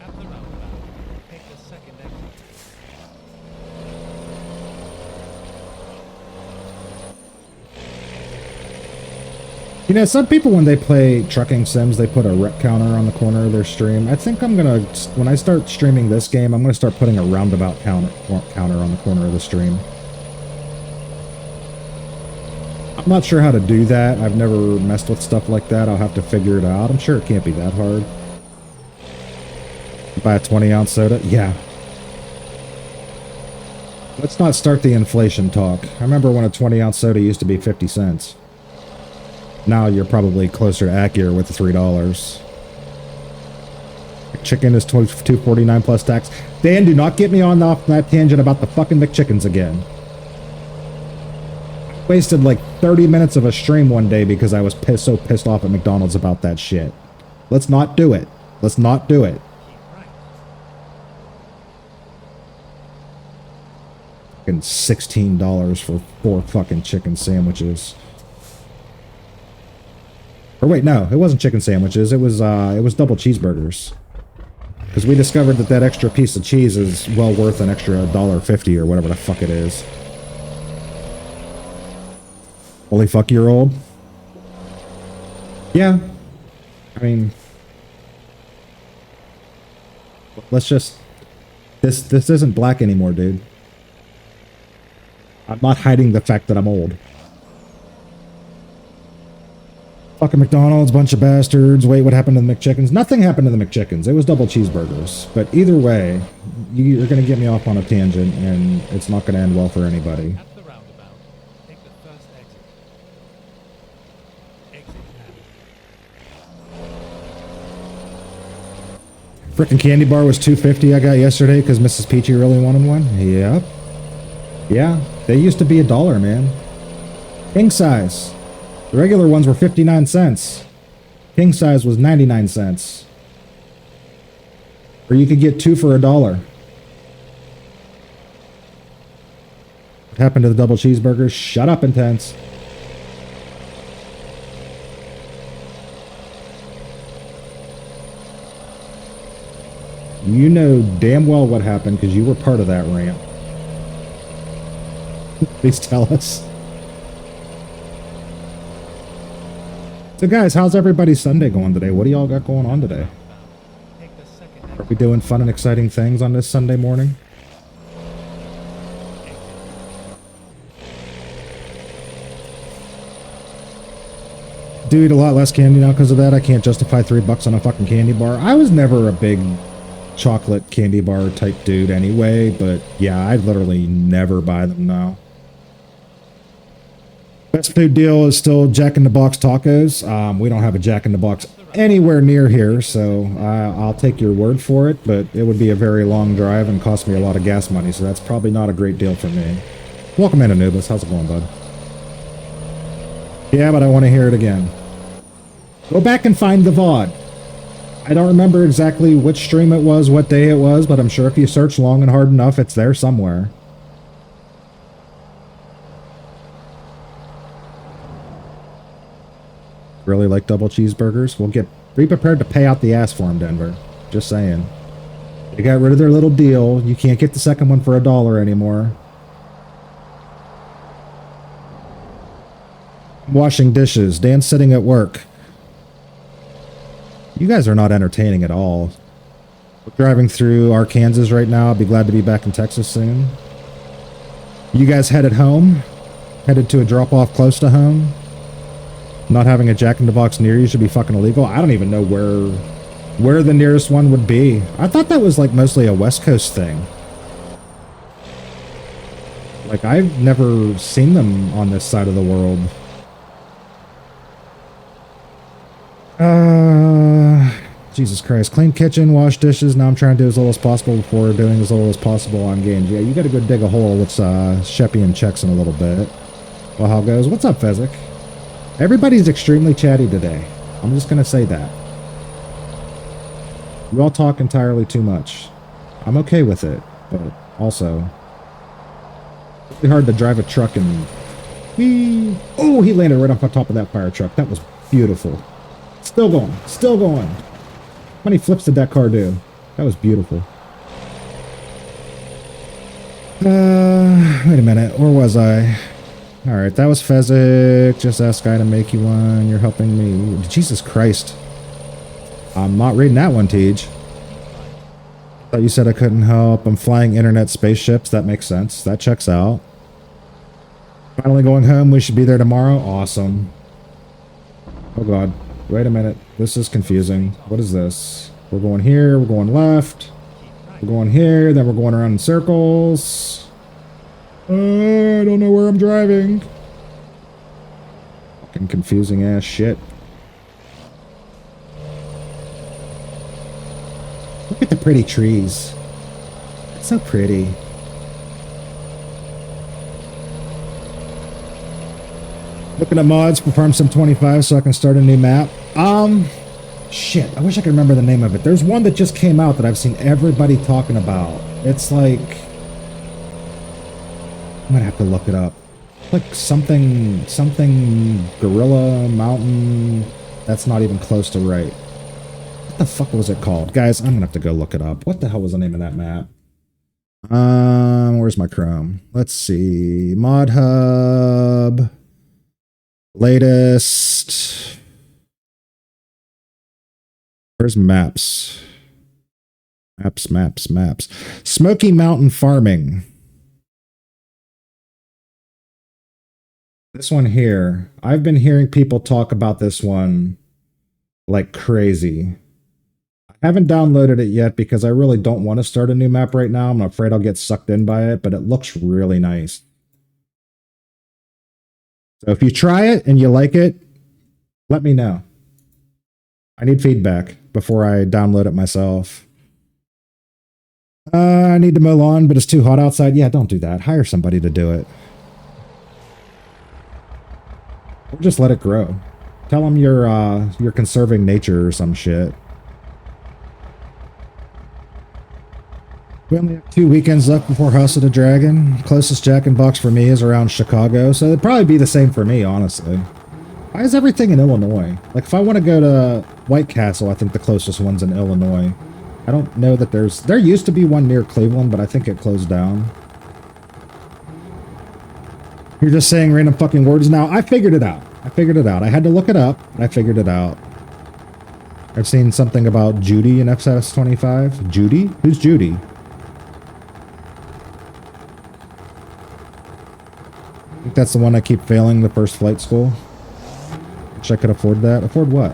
D: At the roundabout, take the second exit.
B: You know, some people when they play trucking sims, they put a rep counter on the corner of their stream. I think I'm gonna, when I start streaming this game, I'm gonna start putting a roundabout counter on the corner of the stream. I'm not sure how to do that. I've never messed with stuff like that. I'll have to figure it out. I'm sure it can't be that hard. Buy a 20-ounce soda? Yeah. Let's not start the inflation talk. I remember when a 20-ounce soda used to be 50 cents. Now you're probably closer to accurate with the $3. Chicken is $2.49 plus tax. Dan, do not get me on off that tangent about the fucking McChickens again. I wasted like 30 minutes of a stream one day because I was so pissed off at McDonald's about that shit. Let's not do it. Let's not do it. Fucking $16 for 4 fucking chicken sandwiches. Or wait, no, it wasn't chicken sandwiches. It was double cheeseburgers. Because we discovered that extra piece of cheese is well worth an extra $1.50 or whatever the fuck it is. Holy fuck, you're old. Yeah. I mean, let's just, this isn't black anymore, dude. I'm not hiding the fact that I'm old. Fucking McDonald's, bunch of bastards. Wait, what happened to the McChickens? Nothing happened to the McChickens. It was double cheeseburgers. But either way, you're going to get me off on a tangent, and it's not going to end well for anybody.
D: At the roundabout, take the first exit. Exit now.
B: Frickin' candy bar was $2.50 I got yesterday because Mrs. Peachy really wanted one. Yep. Yeah, they used to be $1, man. King size. The regular ones were 59 cents. King size was 99 cents. Or you could get 2 for $1. What happened to the double cheeseburgers? Shut up, Intense. You know damn well what happened because you were part of that rant. Please tell us. So guys, how's everybody's Sunday going today? What do y'all got going on today?
D: Take the second
B: Are we doing fun and exciting things on this Sunday morning? Do eat a lot less candy now because of that. I can't justify $3 on a fucking candy bar. I was never a big chocolate candy bar type dude anyway, but yeah, I literally never buy them now. Best food deal is still Jack in the Box tacos. We don't have a Jack in the Box anywhere near here, so I'll take your word for it, but it would be a very long drive and cost me a lot of gas money, so that's probably not a great deal for me. Welcome in, Anubis. How's it going, bud? Yeah, but I want to hear it again. Go back and find the VOD. I don't remember exactly which stream it was, what day it was, but I'm sure if you search long and hard enough, it's there somewhere. Really like double cheeseburgers? We'll be prepared to pay out the ass for them, Denver. Just saying. They got rid of their little deal. You can't get the second one for $1 anymore. Washing dishes. Dan's sitting at work. You guys are not entertaining at all. We're driving through Arkansas right now. I'll be glad to be back in Texas soon. You guys headed home? Headed to a drop-off close to home? Not having a Jack in the Box near you should be fucking illegal. I don't even know where the nearest one would be. I thought that was like mostly a West Coast thing. Like I've never seen them on this side of the world. Jesus Christ. Clean kitchen, wash dishes. Now I'm trying to do as little as possible before doing as little as possible on games. Yeah, you gotta go dig a hole with Sheppy and checks in a little bit. Well, how goes? What's up, Fezzik? Everybody's extremely chatty today. I'm just gonna say that. You all talk entirely too much. I'm okay with it, but also it's really hard to drive a truck and oh, he landed right off the top of that fire truck. That was beautiful. Still going, still going. How many flips did that car do? That was beautiful. Wait a minute, where was I? Alright, that was Fezzik. Just ask Guy to make you one. You're helping me. Jesus Christ. I'm not reading that one, Tej. Thought you said I couldn't help. I'm flying internet spaceships. That makes sense. That checks out. Finally going home. We should be there tomorrow. Awesome. Oh god. Wait a minute. This is confusing. What is this? We're going here. We're going left. We're going here. Then we're going around in circles. I don't know where I'm driving. Fucking confusing ass shit. Look at the pretty trees. It's so pretty. Looking at mods for Farm Sim 25 so I can start a new map. Shit, I wish I could remember the name of it. There's one that just came out that I've seen everybody talking about. It's like... I'm gonna have to look it up. Like something Gorilla Mountain. That's not even close to right. What the fuck was it called? Guys, I'm gonna have to go look it up. What the hell was the name of that map? Where's my Chrome? Let's see. Mod Hub. Latest. Where's maps? Maps. Smoky Mountain Farming. This one here. I've been hearing people talk about this one like crazy. I haven't downloaded it yet because I really don't want to start a new map right now. I'm afraid I'll get sucked in by it, but it looks really nice. So if you try it and you like it, let me know. I need feedback before I download it myself. I need to mow lawn, but it's too hot outside. Yeah, don't do that. Hire somebody to do it. Or just let it grow. Tell them you're conserving nature or some shit. We only have 2 weekends left before House of the Dragon. Closest Jack in the Box for me is around Chicago, so it'd probably be the same for me, honestly. Why is everything in Illinois? Like, if I want to go to White Castle, I think the closest one's in Illinois. I don't know that there used to be one near Cleveland, but I think it closed down. You're just saying random fucking words now. I figured it out. I figured it out. I had to look it up, but I figured it out. I've seen something about Judy in FS25. Judy? Who's Judy? I think that's the one I keep failing the first flight school. Wish I could afford that. Afford what?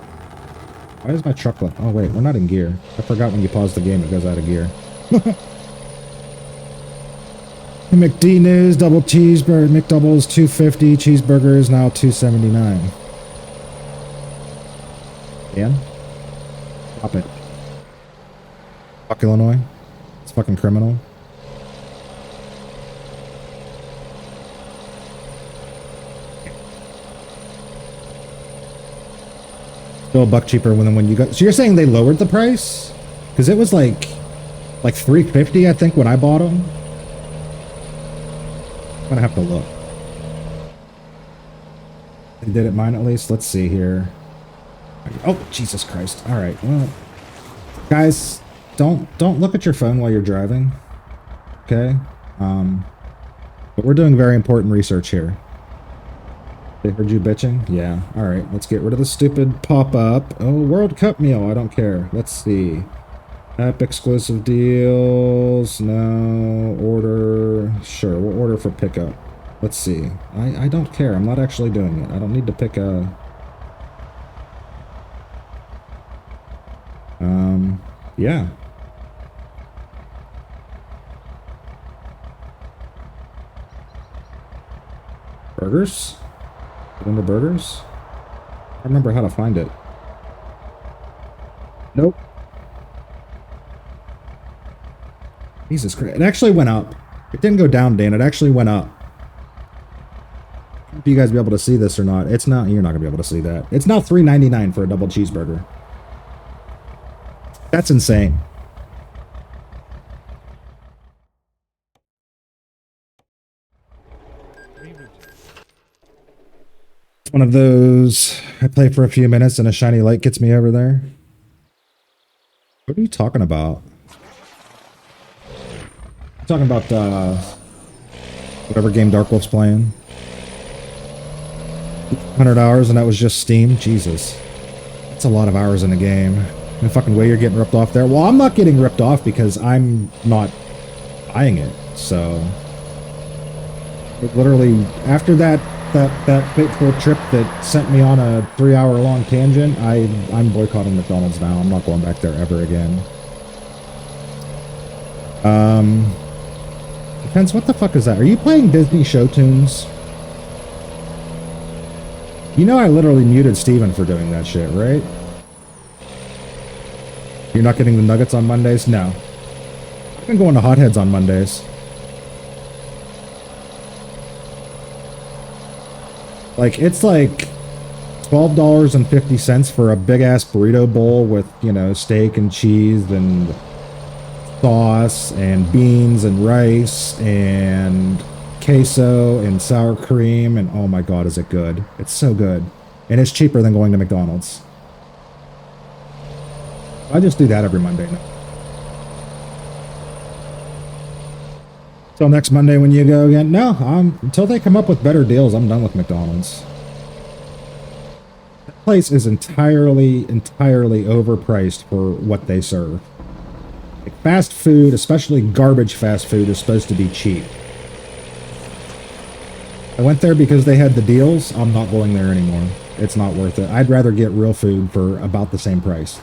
B: Why is my truck left? Oh wait, we're not in gear. I forgot when you pause the game it goes out of gear. McD news, double cheeseburger, McDoubles 250, cheeseburger is now 279. Dan? Stop it. Fuck Illinois. It's fucking criminal. Still $1 cheaper than when you got. So you're saying they lowered the price? Because it was like $350, I think, when I bought them. I'm gonna have to look. They did it mine at least. Let's see here. Oh, Jesus Christ! All right, well, guys, don't look at your phone while you're driving. Okay. But we're doing very important research here. They heard you bitching? Yeah. All right, let's get rid of the stupid pop-up. Oh, World Cup meal. I don't care. Let's see. App exclusive deals. No. Order. Sure, we'll order for pickup. Let's see. I don't care. I'm not actually doing it. I don't need to pick a... yeah. Burgers? Under burgers? I don't remember how to find it. Nope. Jesus Christ. It actually went up. It didn't go down, Dan. It actually went up. Do you guys be able to see this or not? It's not. You're not going to be able to see that. It's now $3.99 for a double cheeseburger. That's insane. One of those, I play for a few minutes and a shiny light gets me over there. What are you talking about? I'm talking about whatever game Dark Wolf's playing. 100 hours and that was just Steam? Jesus. That's a lot of hours in a game. No fucking way you're getting ripped off there. Well, I'm not getting ripped off because I'm not buying it, so... It literally, after that fateful trip that sent me on a 3-hour-long tangent, I'm boycotting McDonald's now. I'm not going back there ever again. Depends, what the fuck is that? Are you playing Disney show tunes? You know I literally muted Steven for doing that shit, right? You're not getting the nuggets on Mondays? No. I've been going to Hotheads on Mondays. Like, it's like $12.50 for a big-ass burrito bowl with, you know, steak and cheese and sauce and beans and rice and queso and sour cream, and oh my god, is it good. It's so good. And it's cheaper than going to McDonald's. I just do that every Monday now. Till next Monday when you go again. No, until they come up with better deals, I'm done with McDonald's. That place is entirely overpriced for what they serve. Like, fast food, especially garbage fast food, is supposed to be cheap. I went there because they had the deals. I'm not going there anymore. It's not worth it. I'd rather get real food for about the same price.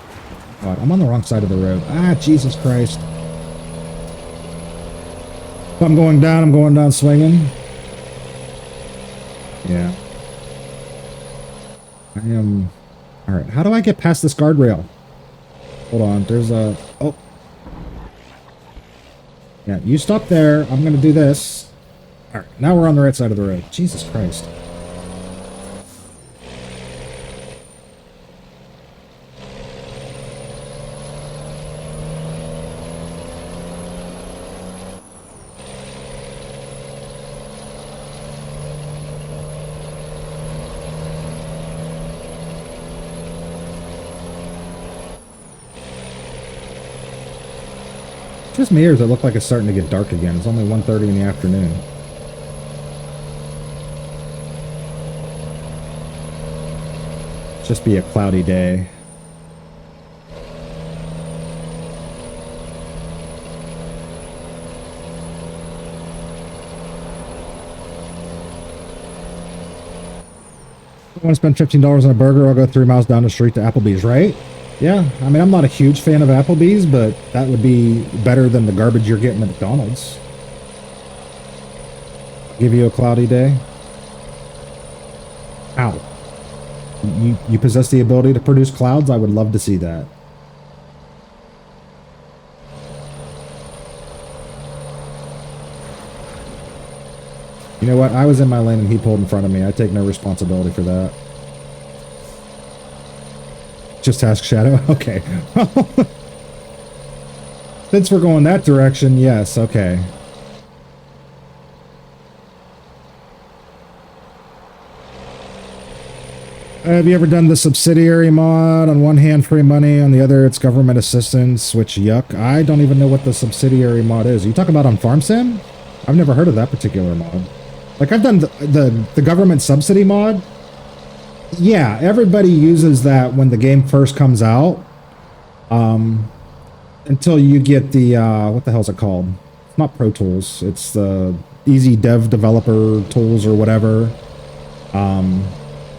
B: God, I'm on the wrong side of the road. Ah, Jesus Christ. If I'm going down swinging. Yeah. I am... Alright, how do I get past this guardrail? Hold on, there's a... Oh. Yeah, you stop there. I'm gonna do this. Alright, now we're on the right side of the road. Jesus Christ. Just me, or does it look like it's starting to get dark again? It's only 1:30 in the afternoon. Just be a cloudy day. I want to spend $15 on a burger, I'll go 3 miles down the street to Applebee's, right? Yeah, I mean, I'm not a huge fan of Applebee's, but that would be better than the garbage you're getting at McDonald's. Give you a cloudy day. Ow. You possess the ability to produce clouds? I would love to see that. You know what? I was in my lane and he pulled in front of me. I take no responsibility for that. Just ask Shadow? Okay. Since we're going that direction, yes, okay. Have you ever done the subsidiary mod? On one hand, free money. On the other, it's government assistance, which yuck. I don't even know what the subsidiary mod is. Are you talking about on Farm Sim? I've never heard of that particular mod. Like, I've done the government subsidy mod. Yeah, everybody uses that when the game first comes out. Until you get the, what the hell's it called? It's not Pro Tools. It's the Easy Dev Developer Tools or whatever.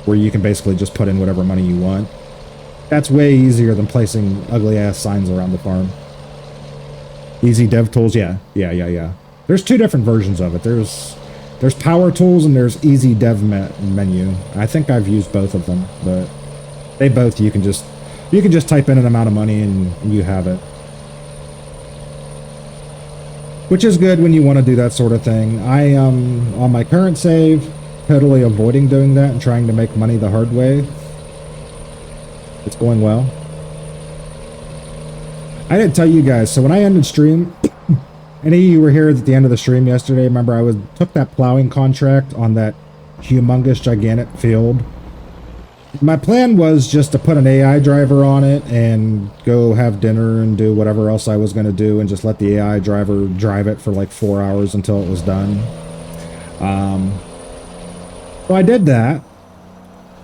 B: Where you can basically just put in whatever money you want. That's way easier than placing ugly-ass signs around the farm. Easy Dev Tools, yeah. There's 2 different versions of it. There's Power Tools and there's Easy Dev menu. I think I've used both of them, but they both, you can just type in an amount of money and you have it. Which is good when you want to do that sort of thing. I, on my current save, totally avoiding doing that and trying to make money the hard way. It's going well. I didn't tell you guys, so when I ended stream, any of you were here at the end of the stream yesterday, remember I took that plowing contract on that humongous, gigantic field. My plan was just to put an AI driver on it and go have dinner and do whatever else I was going to do and just let the AI driver drive it for like 4 hours until it was done. So I did that,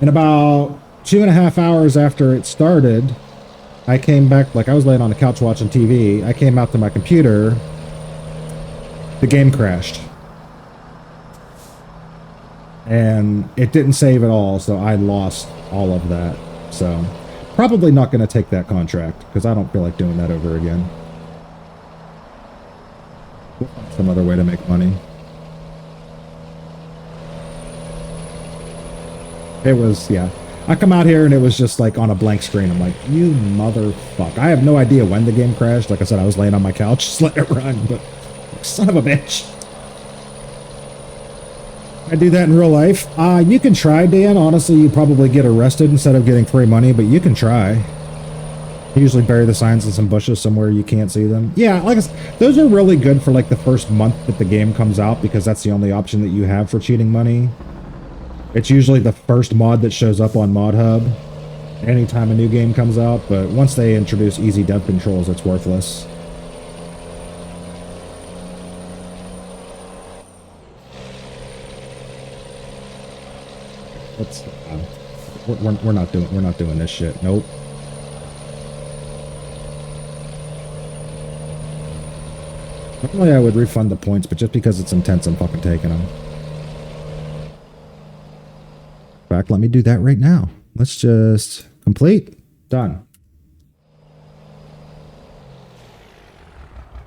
B: and about 2.5 hours after it started, I came back, like I was laying on the couch watching TV, I came out to my computer, the game crashed. And it didn't save at all, so I lost all of that. So, probably not going to take that contract, because I don't feel like doing that over again. Some other way to make money. It was, yeah. I come out here and it was just like on a blank screen. I'm like, you motherfucker. I have no idea when the game crashed. Like I said, I was laying on my couch, just let it run, but son of a bitch. I do that in real life. You can try, Dan. Honestly, you probably get arrested instead of getting free money, but you can try. Usually bury the signs in some bushes somewhere you can't see them. Yeah, like I said, those are really good for like the first month that the game comes out because that's the only option that you have for cheating money. It's usually the first mod that shows up on Mod Hub anytime a new game comes out, but once they introduce easy dev controls, it's worthless. Let's, we're not doing this shit. Nope. Normally I would refund the points, but just because it's intense, I'm fucking taking them. In fact, let me do that right now. Let's just complete. Done.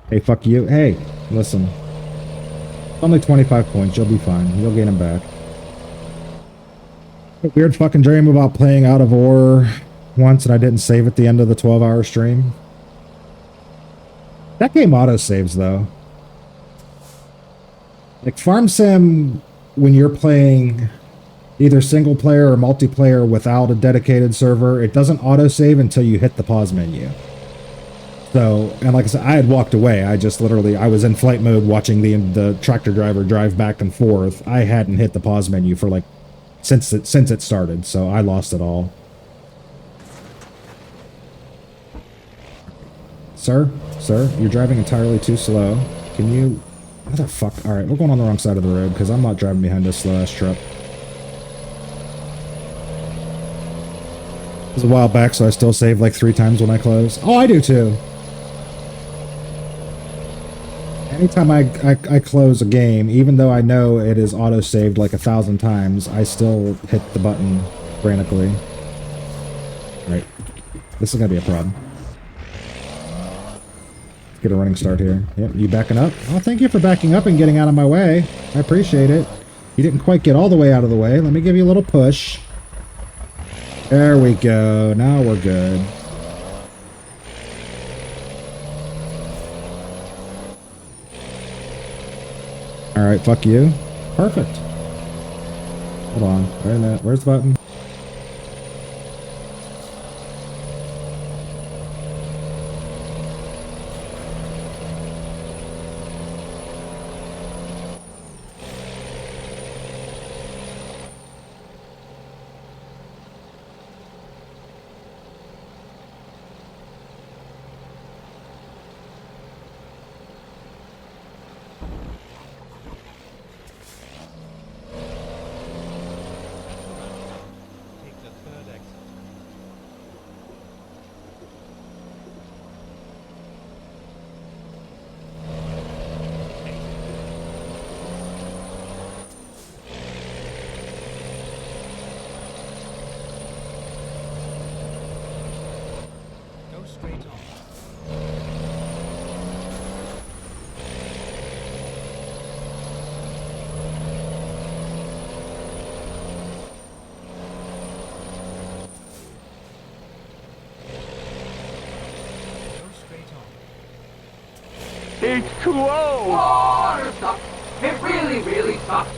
B: Hey, fuck you. Hey, listen. It's only 25 points. You'll be fine. You'll gain them back. A weird fucking dream about playing Out of Ore once and I didn't save at the end of the 12-hour stream. That game auto-saves, though. Like, Farm Sim, when you're playing either single player or multiplayer without a dedicated server, it doesn't auto-save until you hit the pause menu. So, and like I said, I had walked away. I just literally, I was in flight mode watching the tractor driver drive back and forth. I hadn't hit the pause menu for like, since it started, so I lost it all. Sir, you're driving entirely too slow. Can you, motherfucker. All right, we're going on the wrong side of the road because I'm not driving behind this slow-ass truck. It was a while back, so I still save like 3 times when I close. Oh, I do too. Anytime I close a game, even though I know it is auto-saved like 1,000 times, I still hit the button frantically. Right. This is gonna be a problem. Let's get a running start here. Yep, you backing up? Oh, thank you for backing up and getting out of my way. I appreciate it. You didn't quite get all the way out of the way. Let me give you a little push. There we go. Now we're good. Alright, fuck you. Perfect. Hold on. Wait a minute. Where's the button?
D: Take the third exit. Go straight on. Go straight on.
C: H2O! Water sucks. It really, really sucks.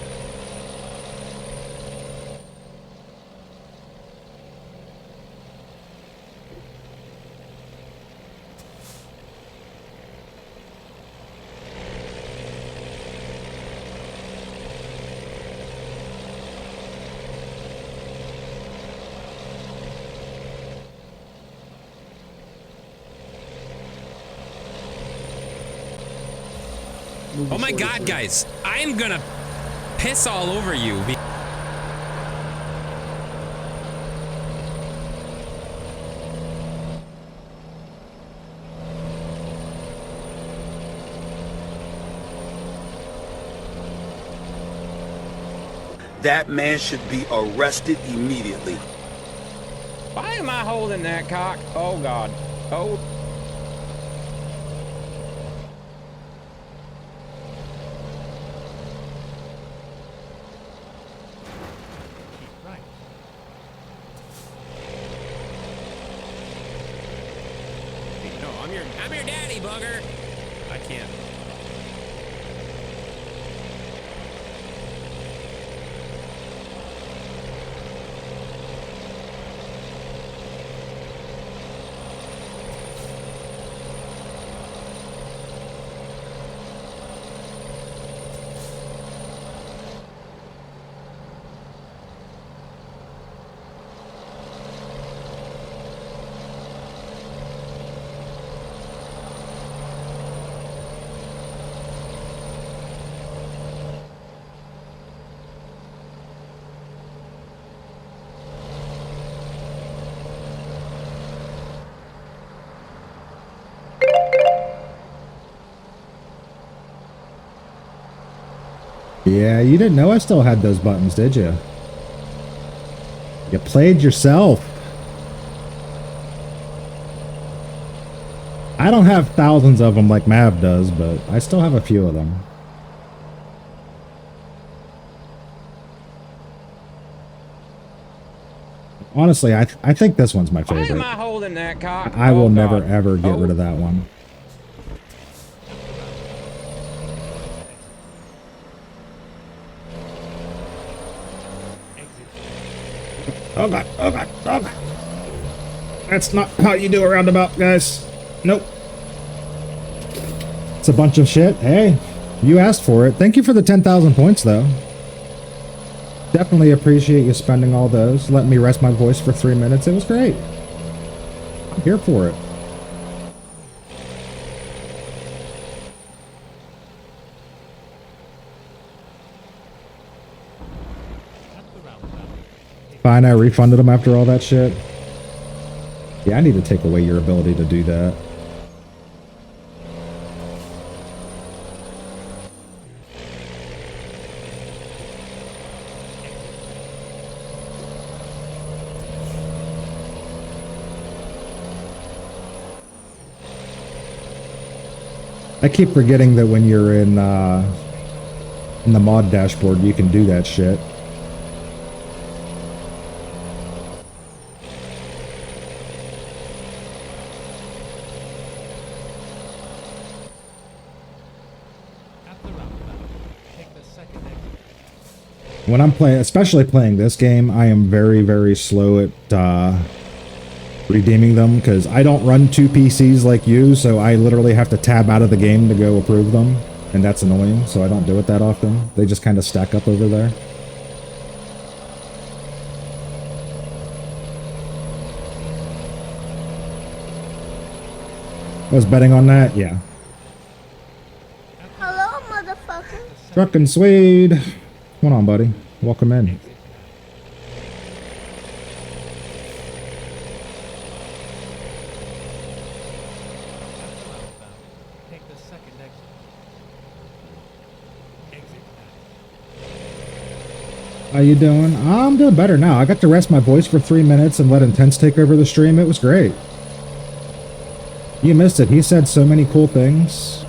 F: Oh my god, guys. I'm gonna piss all over you.
G: That man should be arrested immediately.
F: Why am I holding that cock? Oh god. Oh.
D: Keep right.
F: No, I'm your daddy, bugger. I can't.
B: Yeah, you didn't know I still had those buttons, did you? You played yourself. I don't have thousands of them like Mav does, but I still have a few of them. Honestly, I think this one's my
F: Why am
B: favorite.
F: I holding that cock?
B: I will
F: Oh,
B: never
F: God.
B: ever get
F: Oh.
B: rid of that one. Oh god, oh god, oh god. That's not how you do a roundabout, guys. Nope. It's a bunch of shit. Hey, you asked for it. Thank you for the 10,000 points, though. Definitely appreciate you spending all those. Letting me rest my voice for 3 minutes. It was great. I'm here for it.
D: At the roundabout.
B: Fine, I refunded them after all that shit. Yeah, I need to take away your ability to do that. I keep forgetting that when you're in the mod dashboard, you can do that shit.
D: At the roundabout, take the second exit.
B: When I'm playing, especially playing this game, I am very, very slow at redeeming them because I don't run two PCs like you, so I literally have to tab out of the game to go approve them, and that's annoying, so I don't do it that often. They just kind of stack up over there. I was betting on that, yeah.
E: Hello, motherfucker.
B: Truckin' Swede. Come on, buddy. Welcome in.
D: Take the second exit. Exit now.
B: How you doing? I'm doing better now. I got to rest my voice for 3 minutes and let Intense take over the stream. It was great. You missed it. He said so many cool things.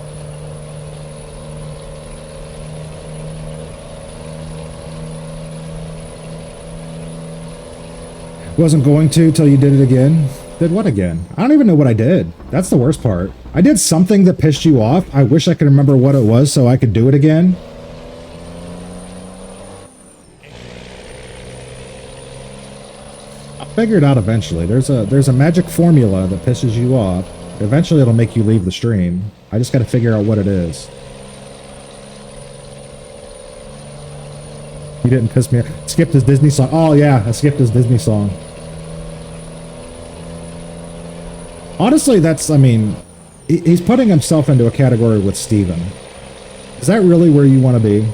B: Wasn't going to till you did it again. Did what again? I don't even know what I did. That's the worst part. I did something that pissed you off. I wish I could remember what it was so I could do it again. I'll figure it out eventually. There's a magic formula that pisses you off. Eventually it'll make you leave the stream. I just gotta figure out what it is. You didn't piss me off. Skipped his Disney song. Oh yeah, I skipped his Disney song. Honestly, that's, I mean, he's putting himself into a category with Steven. Is that really where you want to be?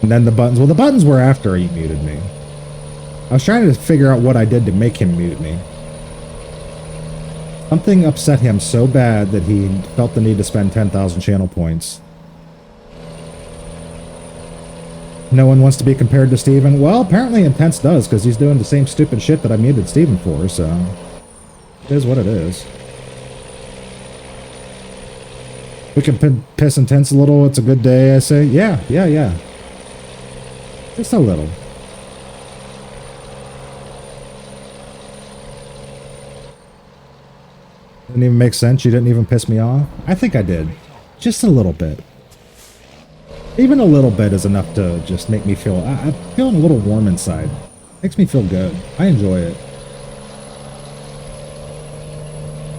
B: And then the buttons. Well, the buttons were after he muted me. I was trying to figure out what I did to make him mute me. Something upset him so bad that he felt the need to spend 10,000 channel points. No one wants to be compared to Steven? Well, apparently Intense does, because he's doing the same stupid shit that I muted Steven for, so... It is what it is. We can piss Intense a little, it's a good day, I say. Yeah. Just a little. Didn't even make sense, you didn't even piss me off? I think I did. Just a little bit. Even a little bit is enough to just make me feel... I'm feeling a little warm inside. Makes me feel good. I enjoy it.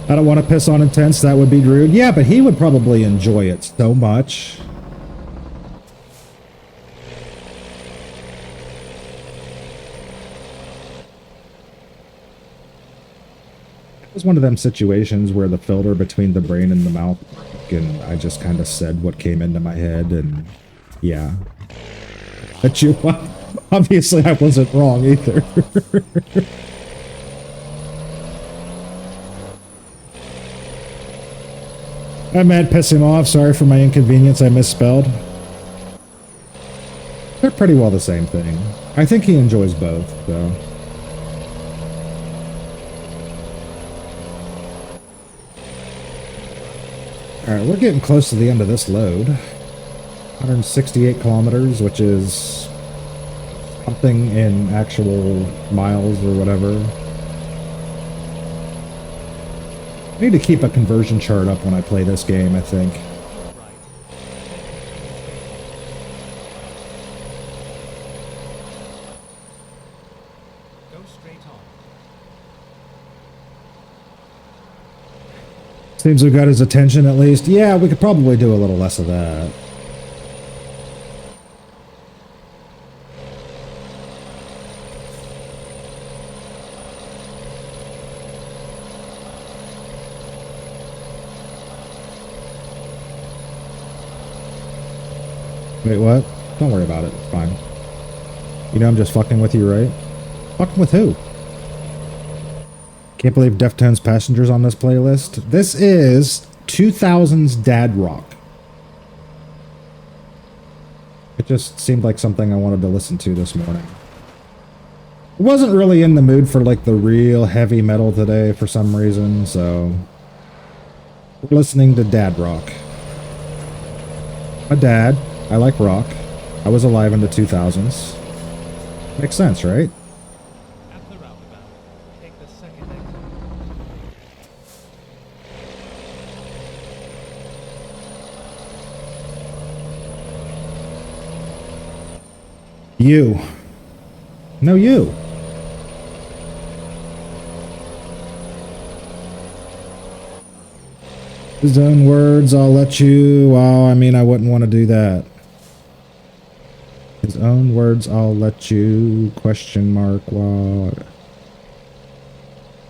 B: I don't want to piss on Intense, that would be rude. Yeah, but he would probably enjoy it so much. It was one of them situations where the filter between the brain and the mouth, and I just kind of said what came into my head, and yeah. But you, obviously I wasn't wrong either. I meant piss him off, sorry for my inconvenience, I misspelled. They're pretty well the same thing. I think he enjoys both, though. Alright, we're getting close to the end of this load. 168 kilometers, which is something in actual miles or whatever. I need to keep a conversion chart up when I play this game, I think.
D: Go straight on.
B: Seems we've got his attention at least. Yeah, we could probably do a little less of that. Wait, what? Don't worry about it. It's fine. You know I'm just fucking with you, right? Fucking with who? Can't believe Deftones Passengers on this playlist. This is 2000s dad rock. It just seemed like something I wanted to listen to this morning. I wasn't really in the mood for like the real heavy metal today for some reason, so we're listening to dad rock. My dad, I like rock. I was alive in the 2000s. Makes sense, right?
D: At the roundabout, take the second exit.
B: You. No, you. His own words, I'll let you. Well, I mean, I wouldn't want to do that. His own words, I'll let you. Question mark. Wow.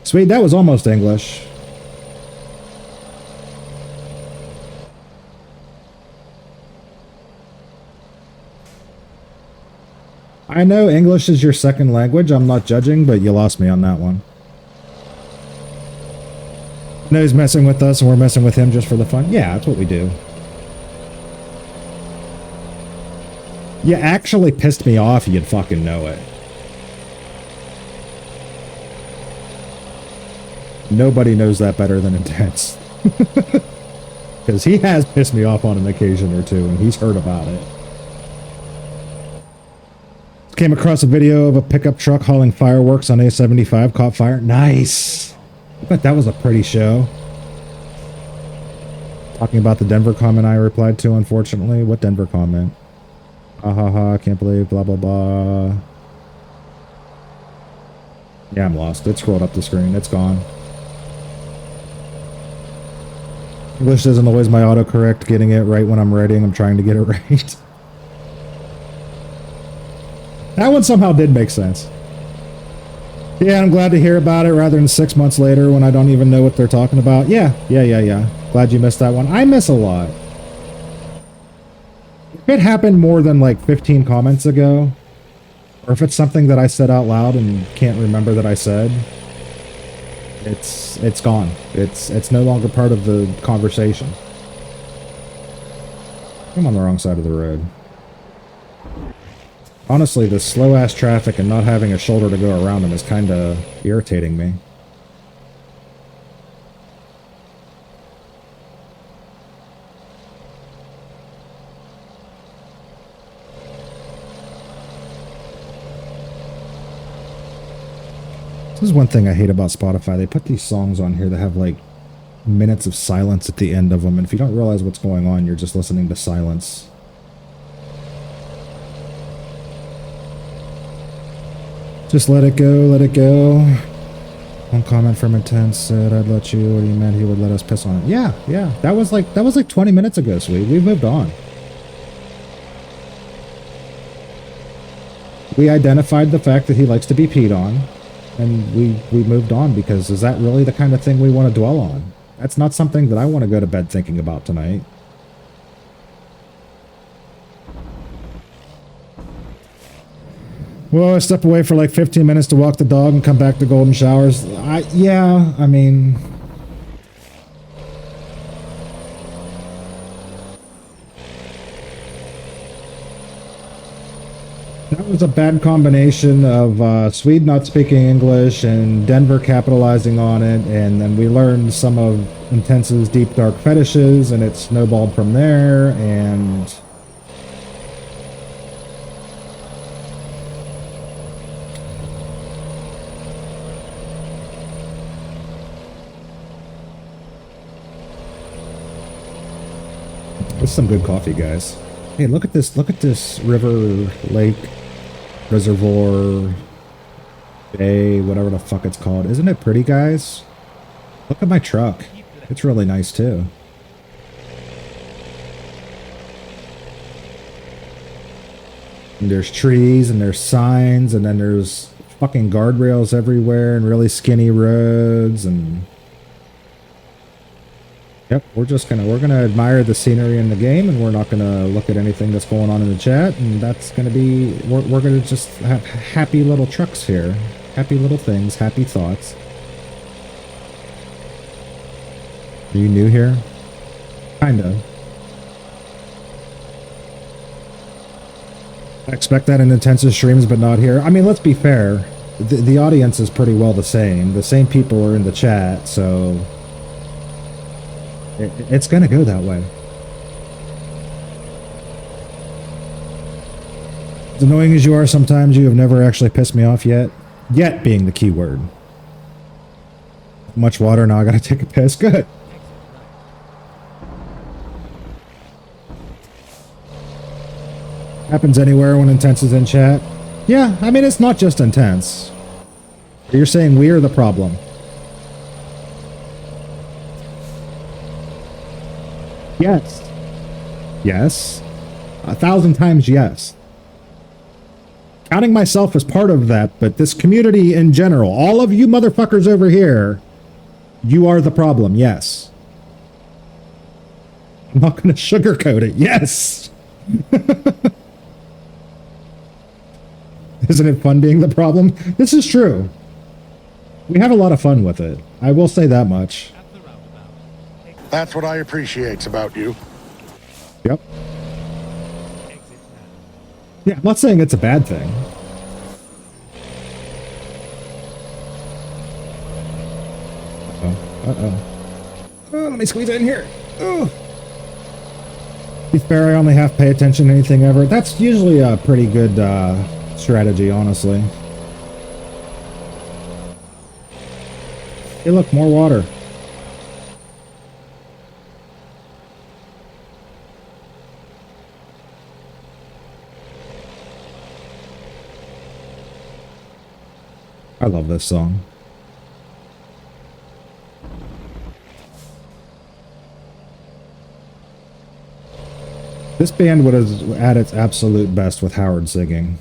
B: Sweet, that was almost English. I know English is your second language. I'm not judging, but you lost me on that one. I know he's messing with us and we're messing with him just for the fun. Yeah, that's what we do. You actually pissed me off, you'd fucking know it. Nobody knows that better than Intense. Because he has pissed me off on an occasion or two, and he's heard about it. Came across a video of a pickup truck hauling fireworks on A75, caught fire. Nice! I bet that was a pretty show. Talking about the Denver comment I replied to, unfortunately. What Denver comment? Ha ha ha, can't believe, blah blah blah. Yeah, I'm lost. It scrolled up the screen. It's gone. English isn't always my autocorrect getting it right when I'm writing. I'm trying to get it right. That one somehow did make sense. Yeah, I'm glad to hear about it rather than 6 months later when I don't even know what they're talking about. Yeah. Glad you missed that one. I miss a lot. If it happened more than like 15 comments ago, or if it's something that I said out loud and can't remember that I said, it's gone. It's no longer part of the conversation. I'm on the wrong side of the road. Honestly, the slow-ass traffic and not having a shoulder to go around them is kind of irritating me. This is one thing I hate about Spotify. They put these songs on here that have, like, minutes of silence at the end of them, and if you don't realize what's going on, you're just listening to silence. Just let it go, let it go. One comment from Intense said, I'd let you. What do you meant? He would let us piss on it. Yeah. That was like 20 minutes ago, sweet. We've moved on. We identified the fact that he likes to be peed on, and we moved on because is that really the kind of thing we want to dwell on? That's not something that I want to go to bed thinking about tonight. Well, I step away for like 15 minutes to walk the dog and come back to golden showers. Yeah, I mean... That was a bad combination of Swede not speaking English and Denver capitalizing on it, and then we learned some of Intense's deep dark fetishes, and it snowballed from there, and... This is some good coffee, guys. Hey, look at this river, lake, reservoir, bay, whatever the fuck it's called. Isn't it pretty, guys? Look at my truck. It's really nice, too. And there's trees, and there's signs, and then there's fucking guardrails everywhere, and really skinny roads, and... Yep, we're gonna admire the scenery in the game, and we're not gonna look at anything that's going on in the chat, and that's gonna be we're gonna just have happy little trucks here, happy little things, happy thoughts. Are you new here? Kinda. I expect that in intensive streams, but not here. I mean, let's be fair. The audience is pretty well the same. The same people are in the chat, so it's going to go that way. As annoying as you are sometimes, you have never actually pissed me off yet. Yet being the key word. Much water, now I gotta take a piss. Good. Happens anywhere when Intense is in chat. Yeah, I mean, it's not just Intense. You're saying we're the problem. Yes. Yes. 1,000 times yes. Counting myself as part of that, but this community in general, all of you motherfuckers over here, you are the problem, yes. I'm not going to sugarcoat it, yes. Isn't it fun being the problem? This is true. We have a lot of fun with it. I will say that much.
H: That's what I appreciate about you.
B: Yep. Yeah, I'm not saying it's a bad thing. Oh, let me squeeze it in here. Oh. To be fair, I only half pay attention to anything ever. That's usually a pretty good strategy, honestly. Hey, look, more water. I love this song. This band was at its absolute best with Howard singing.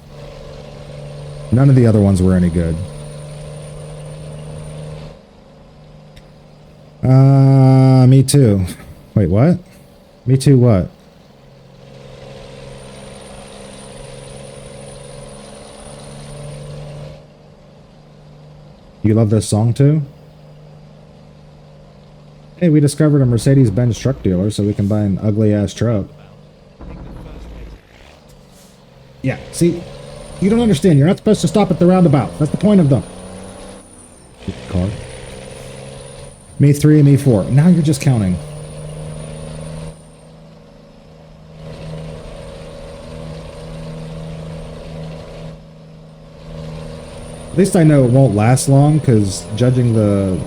B: None of the other ones were any good. Me too. Wait, what? Me too what? You love this song too? Hey, we discovered a Mercedes-Benz truck dealer so we can buy an ugly-ass truck. Yeah, see? You don't understand. You're not supposed to stop at the roundabout. That's the point of them. Car. Me 3 and me 4. Now you're just counting. At least I know it won't last long, because judging the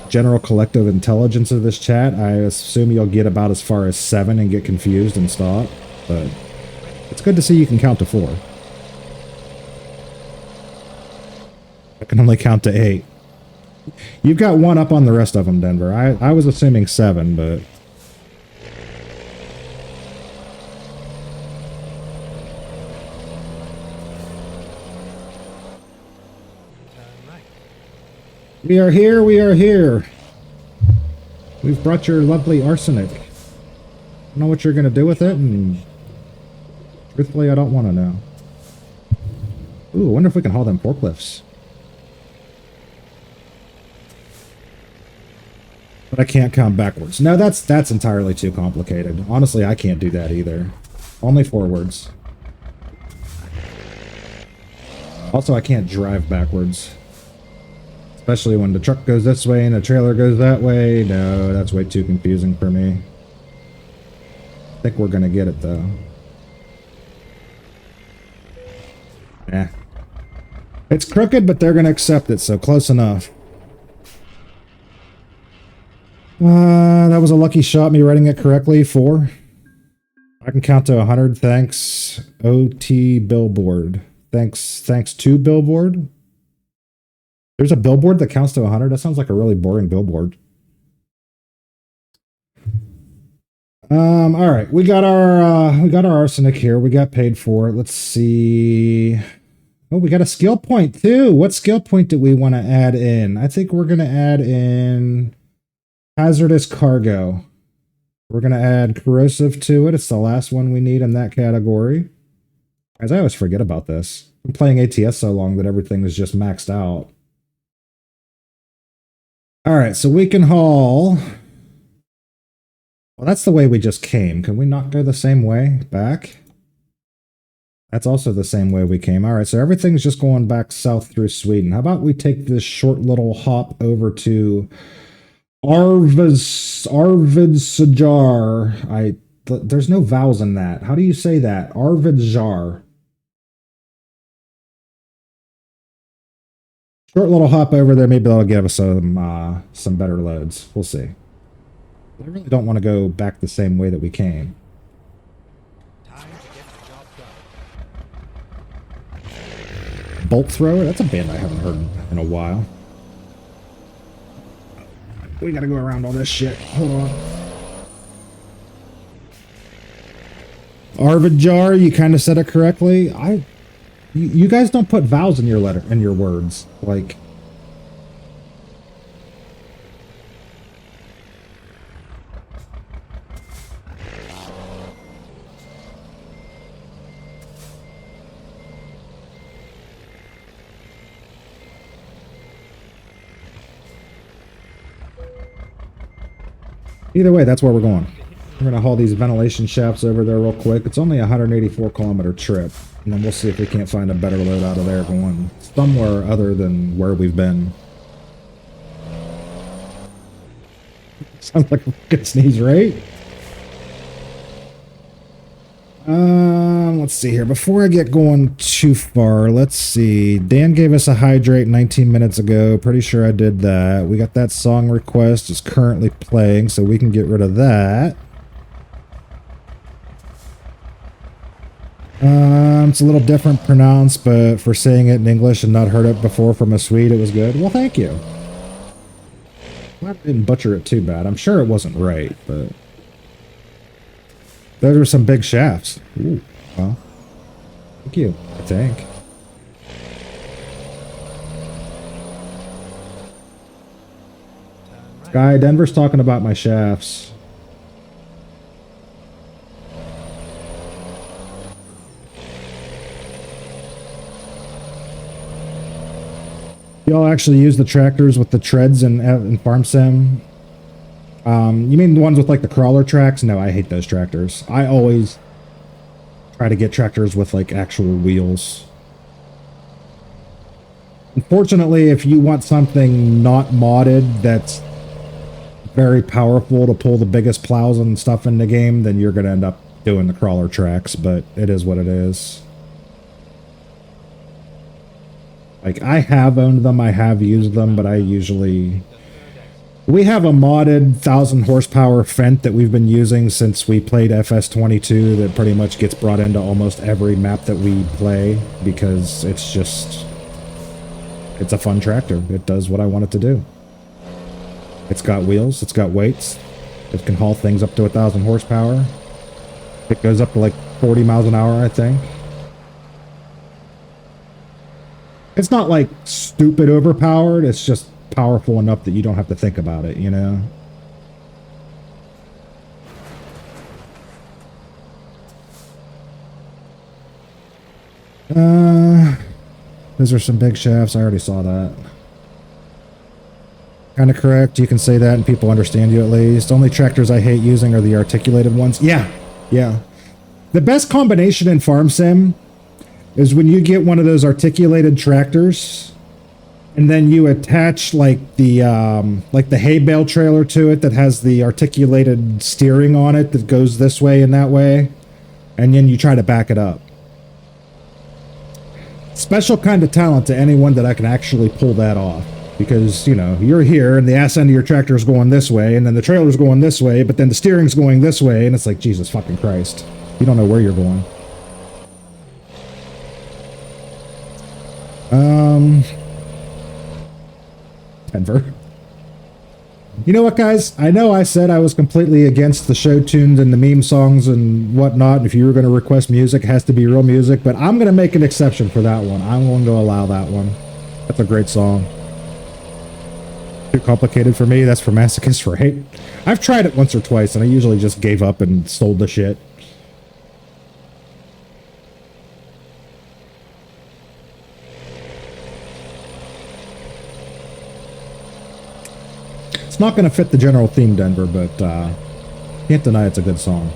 B: general collective intelligence of this chat, I assume you'll get about as far as 7 and get confused and stop. But it's good to see you can count to 4. I can only count to 8. You've got 1 up on the rest of them, Denver. I was assuming 7, but... We are here, we are here. We've brought your lovely arsenic. I don't know what you're going to do with it, and... truthfully, I don't want to know. Ooh, I wonder if we can haul them forklifts. But I can't count backwards. No, that's entirely too complicated. Honestly, I can't do that either. Only forwards. Also, I can't drive backwards. Especially when the truck goes this way and the trailer goes that way. No, that's way too confusing for me. I think we're gonna get it, though. Eh. It's crooked, but they're gonna accept it, so close enough. That was a lucky shot, me writing it correctly. 4. I can count to 100. Thanks, OT Billboard. Thanks to Billboard. There's a billboard that counts to 100. That sounds like a really boring billboard. All right, we got our arsenic here. We got paid for it. Let's see. Oh, we got a skill point too. What skill point do we want to add in? I think we're gonna add in. Hazardous cargo. We're going to add corrosive to it. It's the last one we need in that category. Guys, I always forget about this. I'm playing ATS so long that everything is just maxed out. All right, so we can haul. Well, that's the way we just came. Can we not go the same way back? That's also the same way we came. All right, so everything's just going back south through Sweden. How about we take this short little hop over to Arvidsjaur. There's no vowels in that. How do you say that? Arvidsjaur. Short little hop over there. Maybe that'll give us some better loads. We'll see. I really don't want to go back the same way that we came.
D: Time to get the job done.
B: Bolt Thrower? That's a band I haven't heard in a while. We gotta go around all this shit. Hold on. Arvidsjaur, you kind of said it correctly. You guys don't put vowels in your words. Like, either way, that's where we're going. We're going to haul these ventilation shafts over there real quick. It's only a 184-kilometer trip. And then we'll see if we can't find a better load out of there going somewhere other than where we've been. Sounds like a good sneeze, right? Let's see here. Before I get going too far, let's see. Dan gave us a hydrate 19 minutes ago. Pretty sure I did that. We got that song request. It's currently playing, so we can get rid of that. It's a little different pronounced, but for saying it in English and not heard it before from a Swede, it was good. Well, thank you. I didn't butcher it too bad. I'm sure it wasn't right, but those are some big shafts. Ooh, well, thank you, I think. Guy, Denver's talking about my shafts. Y'all actually use the tractors with the treads in Farm Sim? You mean the ones with like the crawler tracks? No, I hate those tractors. I always try to get tractors with like actual wheels. Unfortunately, if you want something not modded that's very powerful to pull the biggest plows and stuff in the game, then you're going to end up doing the crawler tracks, but it is what it is. Like, I have owned them, I have used them, but I usually... We have a modded 1,000 horsepower Fendt that we've been using since we played FS22 that pretty much gets brought into almost every map that we play because it's just... It's a fun tractor. It does what I want it to do. It's got wheels, it's got weights, it can haul things up to 1,000 horsepower. It goes up to like 40 miles an hour, I think. It's not like stupid overpowered, it's just powerful enough that you don't have to think about it, you know? Those are some big shafts, I already saw that. Kind of correct, you can say that and people understand you at least. Only tractors I hate using are the articulated ones. Yeah. The best combination in Farm Sim is when you get one of those articulated tractors and then you attach like the hay bale trailer to it that has the articulated steering on it that goes this way and that way, and then you try to back it up. Special kind of talent to anyone that I can actually pull that off, because, you know, you're here and the ass end of your tractor is going this way and then the trailer's going this way, but then the steering's going this way, and it's like, Jesus fucking Christ, you don't know where you're going. Denver. You know what, guys? I know I said I was completely against the show tunes and the meme songs and whatnot. If you were going to request music, it has to be real music, but I'm going to make an exception for that one. I'm going to allow that one. That's a great song. Too complicated for me. That's for masochists, right? I've tried it once or twice, and I usually just gave up and sold the shit. It's not going to fit the general theme, Denver, but can't deny it's a good song.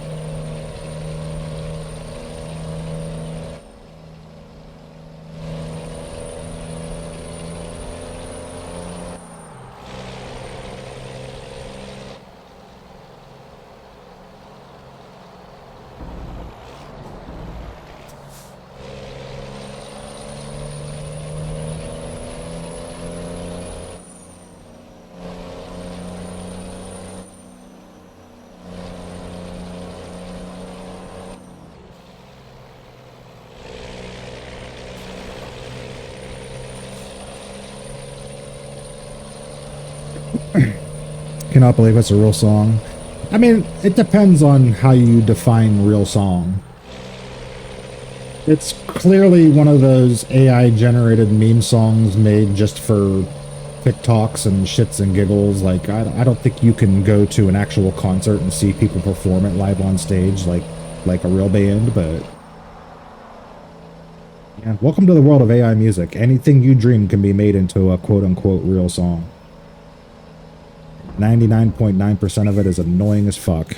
B: Cannot believe it's a real song. I mean, it depends on how you define real song. It's clearly one of those AI generated meme songs made just for TikToks and shits and giggles. Like, I don't think you can go to an actual concert and see people perform it live on stage like a real band, but yeah, welcome to the world of AI music. Anything you dream can be made into a quote-unquote real song. 99.9% of it is annoying as fuck.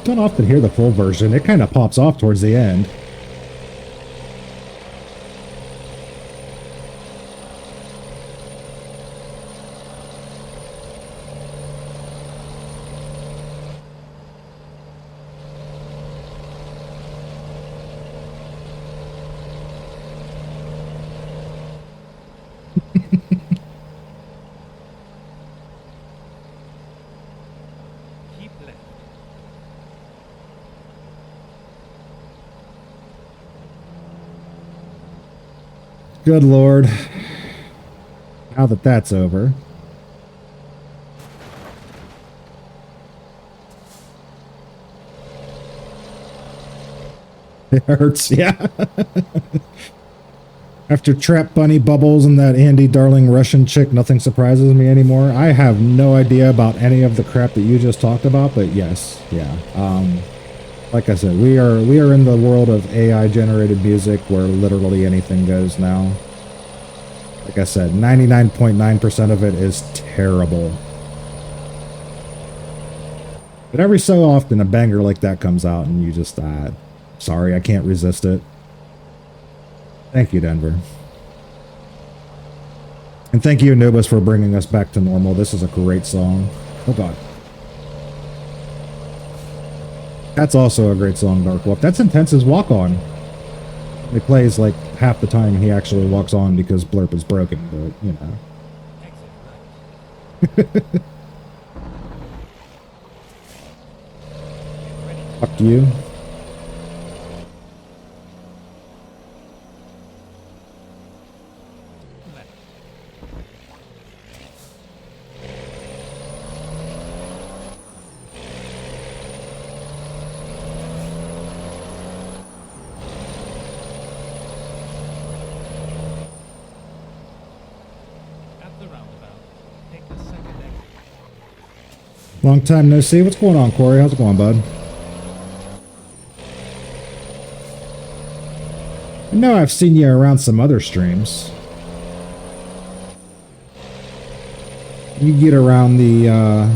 B: Don't often hear the full version. It kind of pops off towards the end.
D: Keep left.
B: Good Lord. Now that that's over. It hurts, yeah. After Trap Bunny Bubbles and that Andy Darling Russian chick, nothing surprises me anymore. I have no idea about any of the crap that you just talked about, but yes, yeah. Like I said, we are in the world of AI generated music where literally anything goes now. Like I said, 99.9% of it is terrible. But every so often a banger like that comes out and you just, sorry, I can't resist it. Thank you, Denver. And thank you, Anubis, for bringing us back to normal. This is a great song. Oh, God. That's also a great song, Dark Wolf. That's Intense's Walk On. He plays like half the time he actually walks on because Blurp is broken, but, you know.
D: Exit right.
B: Fuck you.
D: Left. At the roundabout, take the second exit.
B: Long time no see. What's going on, Corey? How's it going, bud? I know I've seen you around some other streams. You get around the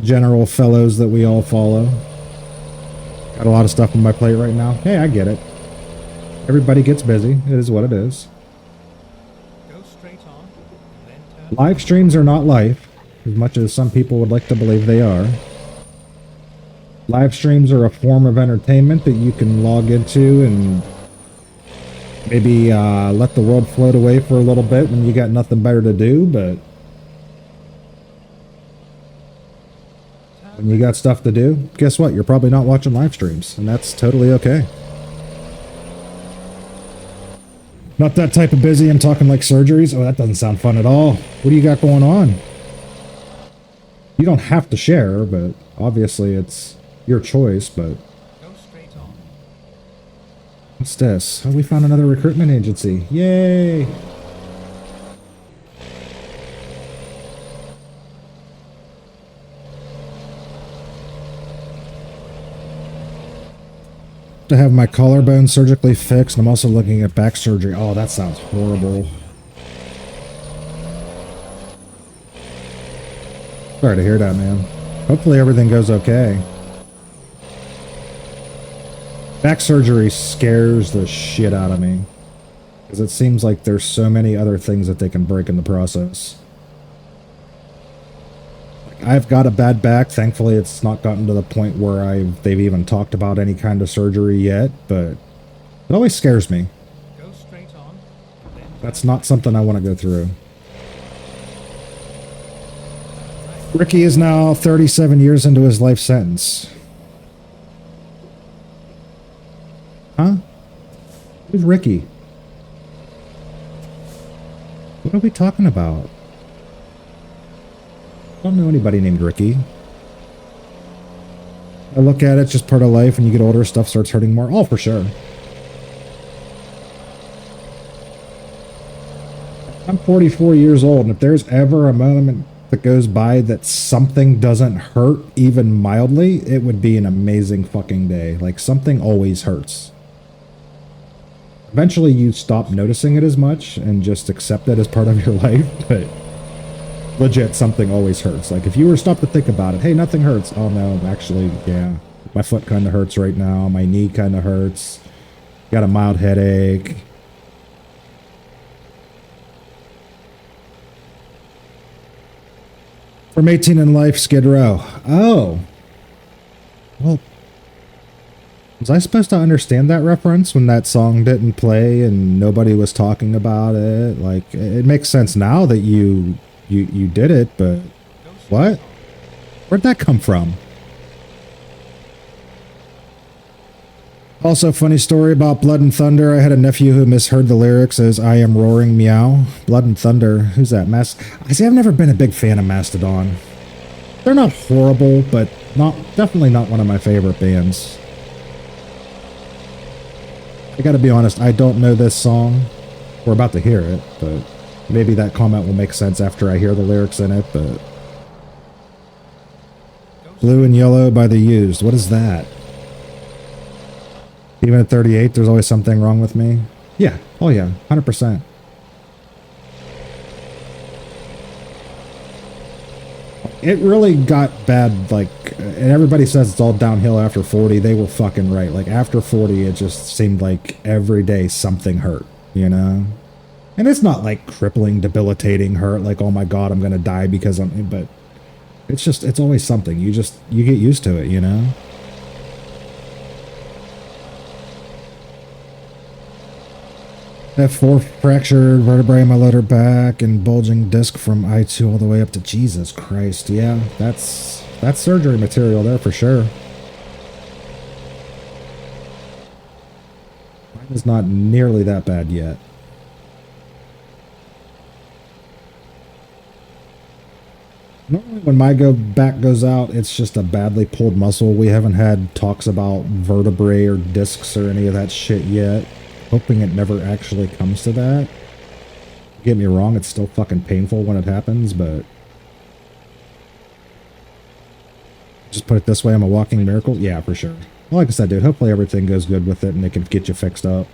B: general fellows that we all follow. Got a lot of stuff on my plate right now. Hey, I get it. Everybody gets busy. It is what it is.
D: Go straight on, then turn.
B: Live streams are not life, as much as some people would like to believe they are. Live streams are a form of entertainment that you can log into and maybe let the world float away for a little bit when you got nothing better to do, but when you got stuff to do, guess what? You're probably not watching live streams, and that's totally okay. Not that type of busy. I'm talking like surgeries. Oh, that doesn't sound fun at all. What do you got going on? You don't have to share, but obviously it's your choice, but...
D: Go straight on.
B: What's this? Oh, we found another recruitment agency. Yay! To have my collarbone surgically fixed, and I'm also looking at back surgery. Oh, that sounds horrible. Sorry to hear that, man. Hopefully everything goes okay. Back surgery scares the shit out of me, because it seems like there's so many other things that they can break in the process. I've got a bad back. Thankfully, it's not gotten to the point where they've even talked about any kind of surgery yet, but it always scares me.
D: Go straight on.
B: That's not something I want to go through. Ricky is now 37 years into his life sentence. Huh? Who's Ricky? What are we talking about? I don't know anybody named Ricky. I look at it, it's just part of life. When you get older, stuff starts hurting more. Oh, for sure. I'm 44 years old, and if there's ever a moment that goes by that something doesn't hurt even mildly, it would be an amazing fucking day. Like, something always hurts. Eventually, you stop noticing it as much and just accept it as part of your life, but... legit, something always hurts. Like, if you were to stop to think about it, hey, nothing hurts. Oh, no, actually, yeah. My foot kind of hurts right now. My knee kind of hurts. Got a mild headache. From 18 in Life, Skid Row. Oh. Well, was I supposed to understand that reference when that song didn't play and nobody was talking about it? Like, it makes sense now that you did it, but what? Where'd that come from? Also, funny story about Blood and Thunder. I had a nephew who misheard the lyrics as I am roaring meow. Blood and Thunder. Who's that? I see, I've never been a big fan of Mastodon. They're not horrible, but definitely not one of my favorite bands. I gotta be honest, I don't know this song. We're about to hear it, but maybe that comment will make sense after I hear the lyrics in it, but... Blue and Yellow by The Used. What is that? Even at 38, there's always something wrong with me? Yeah. Oh yeah. 100%. It really got bad, like... and everybody says it's all downhill after 40. They were fucking right. Like, after 40, it just seemed like every day something hurt, you know? And it's not like crippling, debilitating hurt, like, oh my god, I'm gonna die because but it's just, it's always something. You get used to it, you know? I have 4 fractured vertebrae in my lower back and bulging disc from I2 all the way up to Jesus Christ. Yeah, that's surgery material there for sure. Mine is not nearly that bad yet. Normally when my back goes out, it's just a badly pulled muscle. We haven't had talks about vertebrae or discs or any of that shit yet. Hoping it never actually comes to that. Don't get me wrong, it's still fucking painful when it happens, but... just put it this way, I'm a walking miracle? Yeah, for sure. Well, like I said, dude, hopefully everything goes good with it and they can get you fixed up.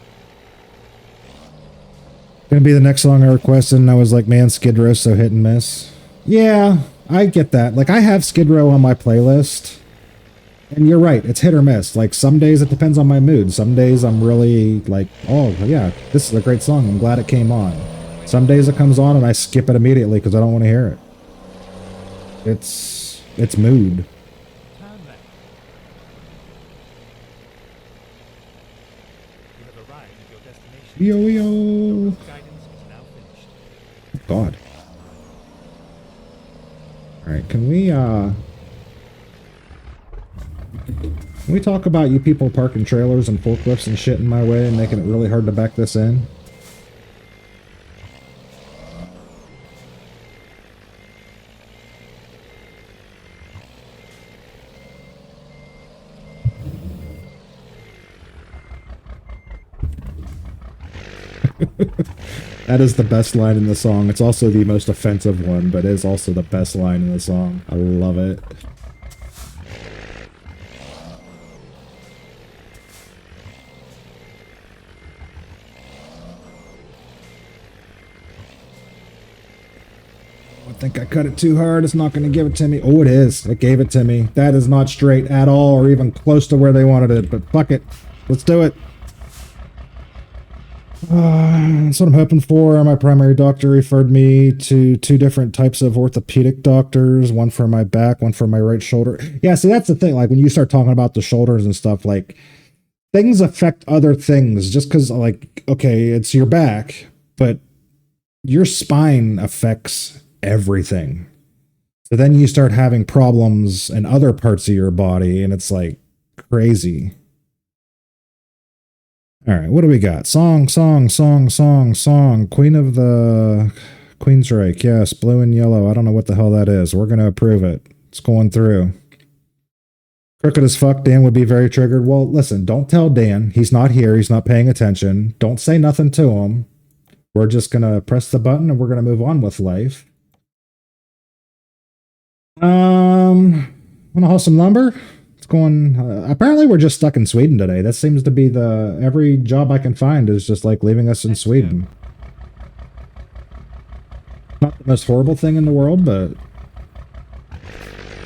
B: Gonna be the next song I requested, and I was like, man, Skid Row's so hit and miss. Yeah, I get that. Like, I have Skid Row on my playlist. And you're right, it's hit or miss. Like, some days it depends on my mood. Some days I'm really like, oh, yeah, this is a great song. I'm glad it came on. Some days it comes on and I skip it immediately because I don't want to hear it. It's mood.
D: Turn left.
B: Yo yo.
D: Guidance is now finished.
B: God. All right, can we talk about you people parking trailers and forklifts and shit in my way and making it really hard to back this in? That is the best line in the song. It's also the most offensive one, but it is also the best line in the song. I love it. I think I cut it too hard. It's not going to give it to me. Oh, it is. It gave it to me. That is not straight at all or even close to where they wanted it, but fuck it. Let's do it. That's what I'm hoping for. My primary doctor referred me to 2 different types of orthopedic doctors, one for my back, one for my right shoulder. Yeah, see, that's the thing. Like, when you start talking about the shoulders and stuff, like, things affect other things just because, like, okay, it's your back, but your spine affects everything. So then you start having problems in other parts of your body, and it's, like, crazy. All right, what do we got? Song. Queen of the Queensryche. Yes, blue and yellow. I don't know what the hell that is. We're going to approve it. It's going through. Crooked as fuck. Dan would be very triggered. Well, listen, don't tell Dan. He's not here. He's not paying attention. Don't say nothing to him. We're just going to press the button and we're going to move on with life. Want to haul some lumber? It's going, apparently we're just stuck in Sweden today. That seems to be every job I can find is just like leaving us in Sweden. Not the most horrible thing in the world, but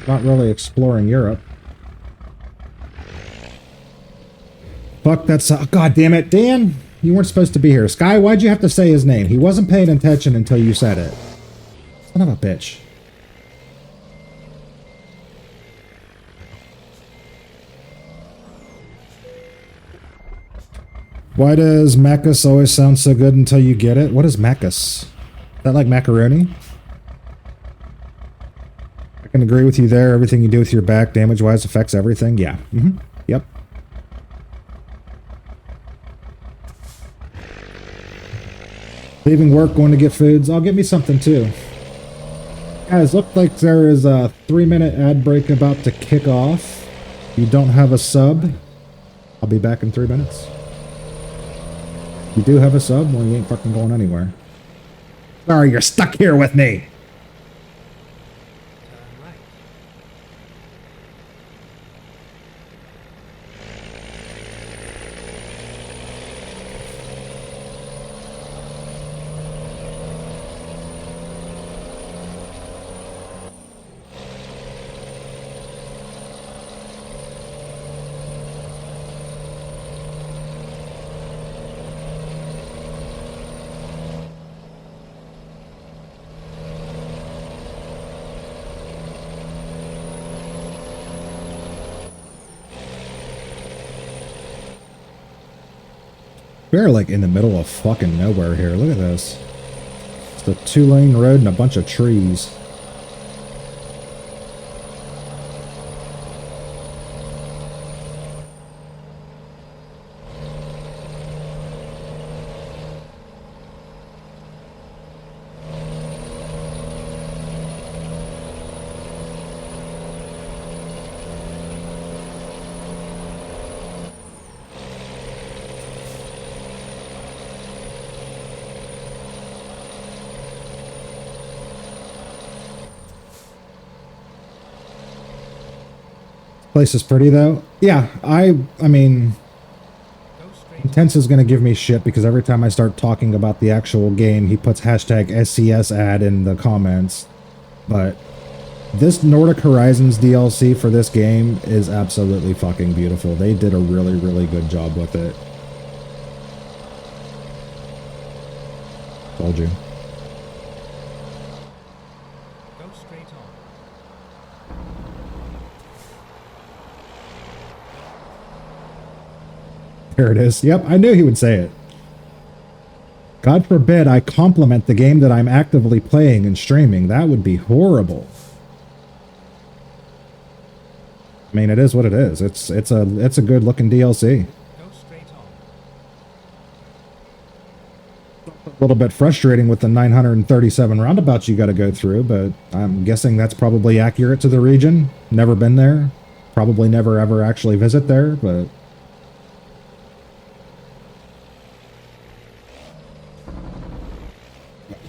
B: not really exploring Europe. Fuck, that's, God damn it, Dan, you weren't supposed to be here. Sky, why'd you have to say his name? He wasn't paying attention until you said it. Son of a bitch. Why does Macus always sound so good until you get it? What is Macus? Is that like macaroni? I can agree with you there. Everything you do with your back, damage-wise, affects everything. Yeah. Yep. Leaving work, going to get foods. I'll get me something too. Guys, look like there is a 3-minute ad break about to kick off. If you don't have a sub, I'll be back in 3 minutes. You do have a sub? Well, you ain't fucking going anywhere. Sorry, you're stuck here with me. We're like in the middle of fucking nowhere here. Look at this. It's a 2-lane road and a bunch of trees. Place is pretty though. Yeah, I mean, Intense is going to give me shit because every time I start talking about the actual game, he puts hashtag SCS ad in the comments. But this Nordic Horizons DLC for this game is absolutely fucking beautiful. They did a really, really good job with it. Told you.
D: Go straight on.
B: There it is. Yep, I knew he would say it. God forbid I compliment the game that I'm actively playing and streaming. That would be horrible. I mean, it is what it is. It's a good looking DLC.
D: Go straight on.
B: A little bit frustrating with the 937 roundabouts you got to go through, but I'm guessing that's probably accurate to the region. Never been there. Probably never ever actually visit there, but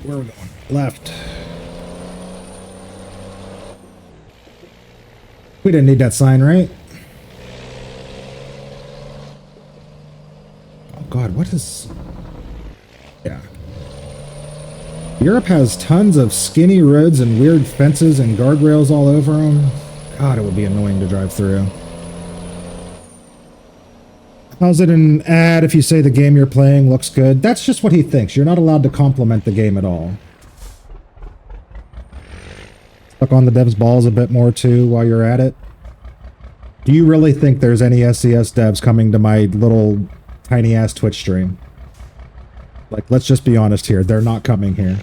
B: where are we going? Left. We didn't need that sign, right? Oh God, what is... Yeah. Europe has tons of skinny roads and weird fences and guardrails all over them. God, it would be annoying to drive through. How's it an ad if you say the game you're playing looks good? That's just what he thinks. You're not allowed to compliment the game at all. Stuck on the devs' balls a bit more too while you're at it. Do you really think there's any SCS devs coming to my little tiny ass Twitch stream? Like, let's just be honest here. They're not coming here.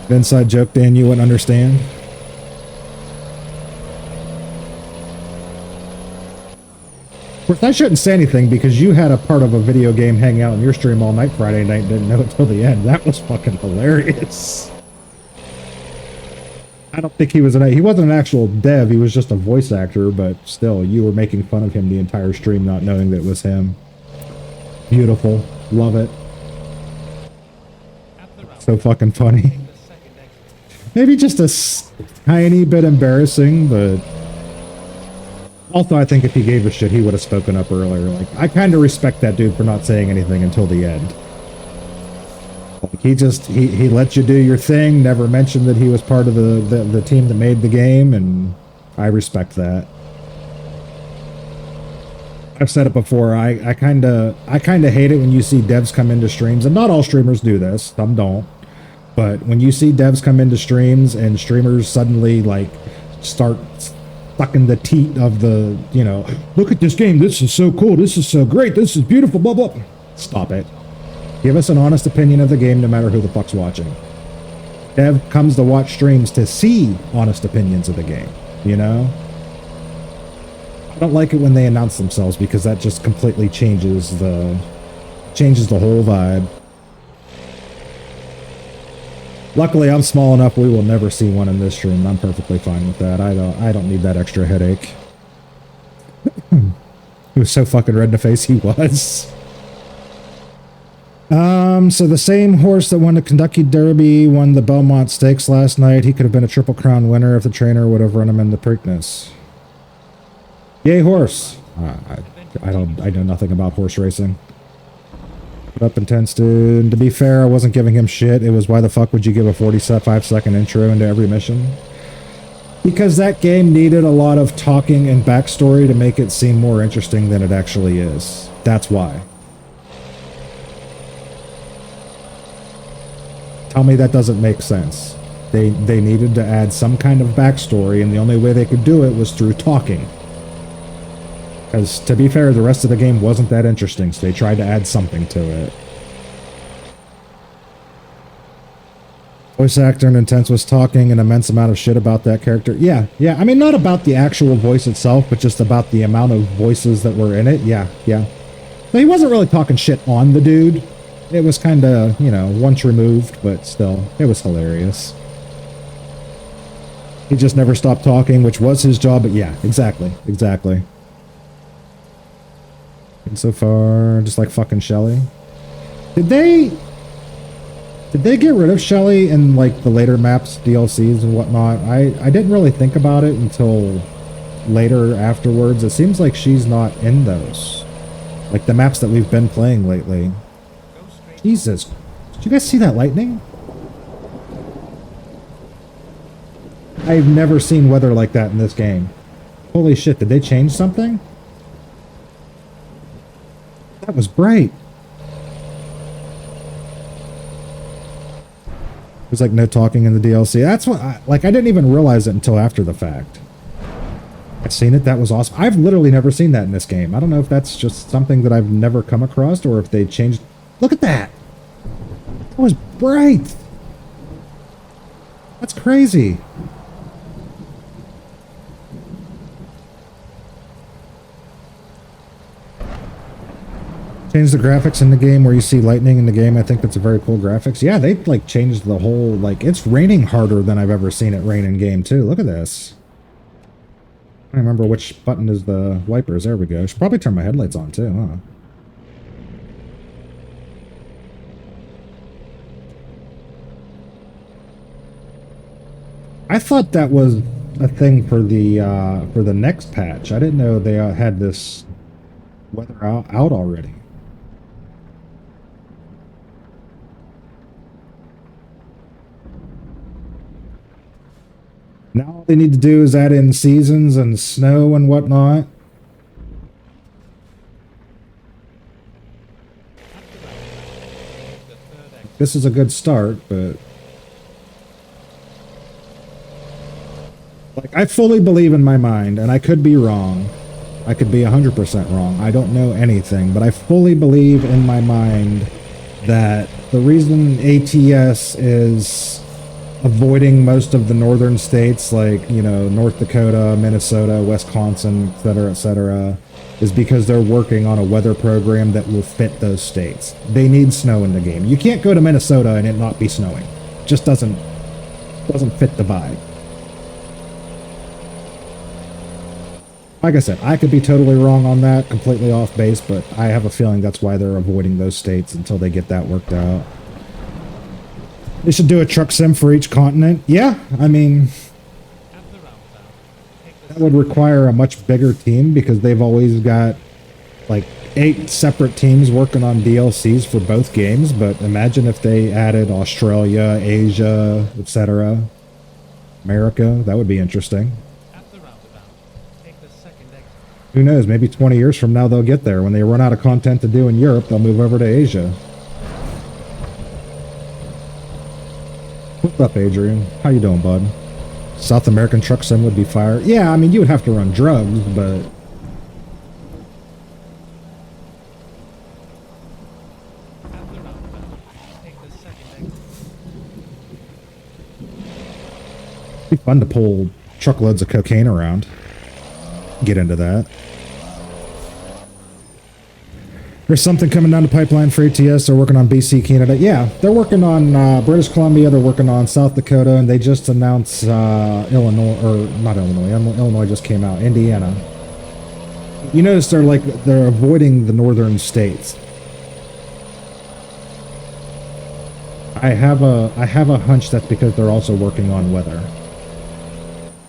B: An inside joke, Dan, you wouldn't understand. Of course, I shouldn't say anything because you had a part of a video game hanging out in your stream all night Friday night and didn't know it till the end. That was fucking hilarious. I don't think he wasn't an actual dev, he was just a voice actor, but still, you were making fun of him the entire stream not knowing that it was him. Beautiful. Love it. So fucking funny. Maybe just a tiny bit embarrassing, but also I think if he gave a shit, he would have spoken up earlier. Like, I kind of respect that dude for not saying anything until the end. Like, he let you do your thing, never mentioned that he was part of the team that made the game, and I respect that. I've said it before, I kind of hate it when you see devs come into streams, and not all streamers do this, some don't. But when you see devs come into streams and streamers suddenly like start sucking the teat of the, you know, look at this game, this is so cool, this is so great, this is beautiful, blah, blah. Stop it. Give us an honest opinion of the game no matter who the fuck's watching. Dev comes to watch streams to see honest opinions of the game, you know? I don't like it when they announce themselves because that just completely changes the whole vibe. Luckily, I'm small enough we will never see one in this stream. I'm perfectly fine with that. I don't need that extra headache. He was so fucking red in the face, he was. So the same horse that won the Kentucky Derby won the Belmont Stakes last night. He could have been a Triple Crown winner if the trainer would have run him in the Preakness. Yay, horse. I know nothing about horse racing. Put up intense, dude. To be fair, I wasn't giving him shit. It was why the fuck would you give a 45-second intro into every mission? Because that game needed a lot of talking and backstory to make it seem more interesting than it actually is. That's why. Tell me that doesn't make sense. They needed to add some kind of backstory, and the only way they could do it was through talking. Because, to be fair, the rest of the game wasn't that interesting, so they tried to add something to it. Voice actor in Intense was talking an immense amount of shit about that character. Yeah. I mean, not about the actual voice itself, but just about the amount of voices that were in it. Yeah. So he wasn't really talking shit on the dude. It was kind of, you know, once removed, but still, it was hilarious. He just never stopped talking, which was his job, but yeah, exactly. And so far, just like fucking Shelly. Did they get rid of Shelly in like the later maps, DLCs and whatnot? I didn't really think about it until later afterwards. It seems like she's not in those. Like the maps that we've been playing lately. Jesus. Did you guys see that lightning? I've never seen weather like that in this game. Holy shit, did they change something? That was bright. There's like no talking in the DLC. That's what I didn't even realize it until after the fact. I've seen it. That was awesome. I've literally never seen that in this game. I don't know if that's just something that I've never come across or if they changed. Look at that. That was bright. That's crazy. Change the graphics in the game where you see lightning in the game. I think that's a very cool graphics. Yeah, they like changed the whole, like, it's raining harder than I've ever seen it rain in game too. Look at this. I don't remember which button is the wipers. There we go. I should probably turn my headlights on too, huh? I thought that was a thing for the next patch. I didn't know they had this weather out already. Now all they need to do is add in seasons and snow and whatnot. This is a good start, but like, I fully believe in my mind, and I could be wrong. I could be 100% wrong. I don't know anything, but I fully believe in my mind that the reason ATS is avoiding most of the northern states, like, you know, North Dakota, Minnesota, Wisconsin, etc., is because they're working on a weather program that will fit those states. They need snow in the game. You can't go to Minnesota and it not be snowing. It just doesn't fit the vibe. Like I said, I could be totally wrong on that, completely off base, but I have a feeling that's why they're avoiding those states until they get that worked out. They should do a truck sim for each continent. Yeah, I mean, that would require a much bigger team because they've always got like 8 separate teams working on DLCs for both games. But imagine if they added Australia, Asia, etc., America. That would be interesting. Who knows? Maybe 20 years from now they'll get there. When they run out of content to do in Europe, they'll move over to Asia. What's up, Adrian? How you doing, bud? South American truck sim would be fire. Yeah, I mean, you would have to run drugs, but it'd be fun to pull truckloads of cocaine around. Get into that. There's something coming down the pipeline for ATS. They're working on BC, Canada. Yeah, they're working on British Columbia. They're working on South Dakota, and they just announced Illinois, or not Illinois. Illinois just came out. Indiana. You notice they're avoiding the northern states. I have a hunch that's because they're also working on weather.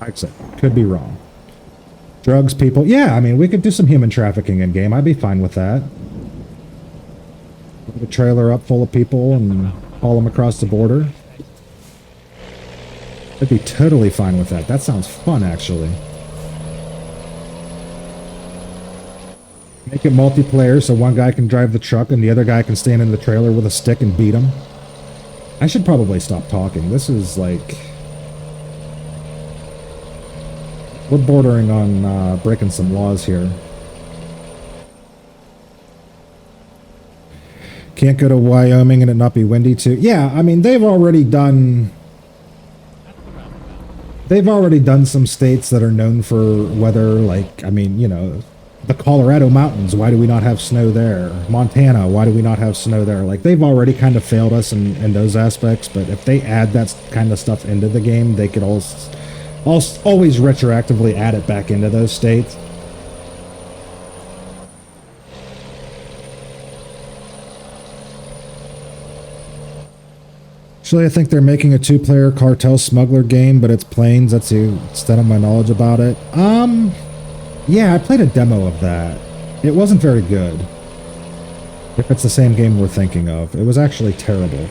B: Like I said, could be wrong. Drugs, people. Yeah, I mean, we could do some human trafficking in game. I'd be fine with that. Put a trailer up full of people and haul them across the border. I'd be totally fine with that. That sounds fun, actually. Make it multiplayer so one guy can drive the truck and the other guy can stand in the trailer with a stick and beat him. I should probably stop talking. This is like... We're bordering on breaking some laws here. Can't go to Wyoming and it not be windy too. Yeah, I mean, they've already done some states that are known for weather. Like, I mean, you know, the Colorado mountains. Why do we not have snow there? Montana. Why do we not have snow there? Like, they've already kind of failed us in those aspects. But if they add that kind of stuff into the game, they could always retroactively add it back into those states. Actually, I think they're making a 2-player cartel smuggler game, but it's planes. That's the extent of my knowledge about it. Yeah, I played a demo of that. It wasn't very good. If it's the same game we're thinking of. It was actually terrible.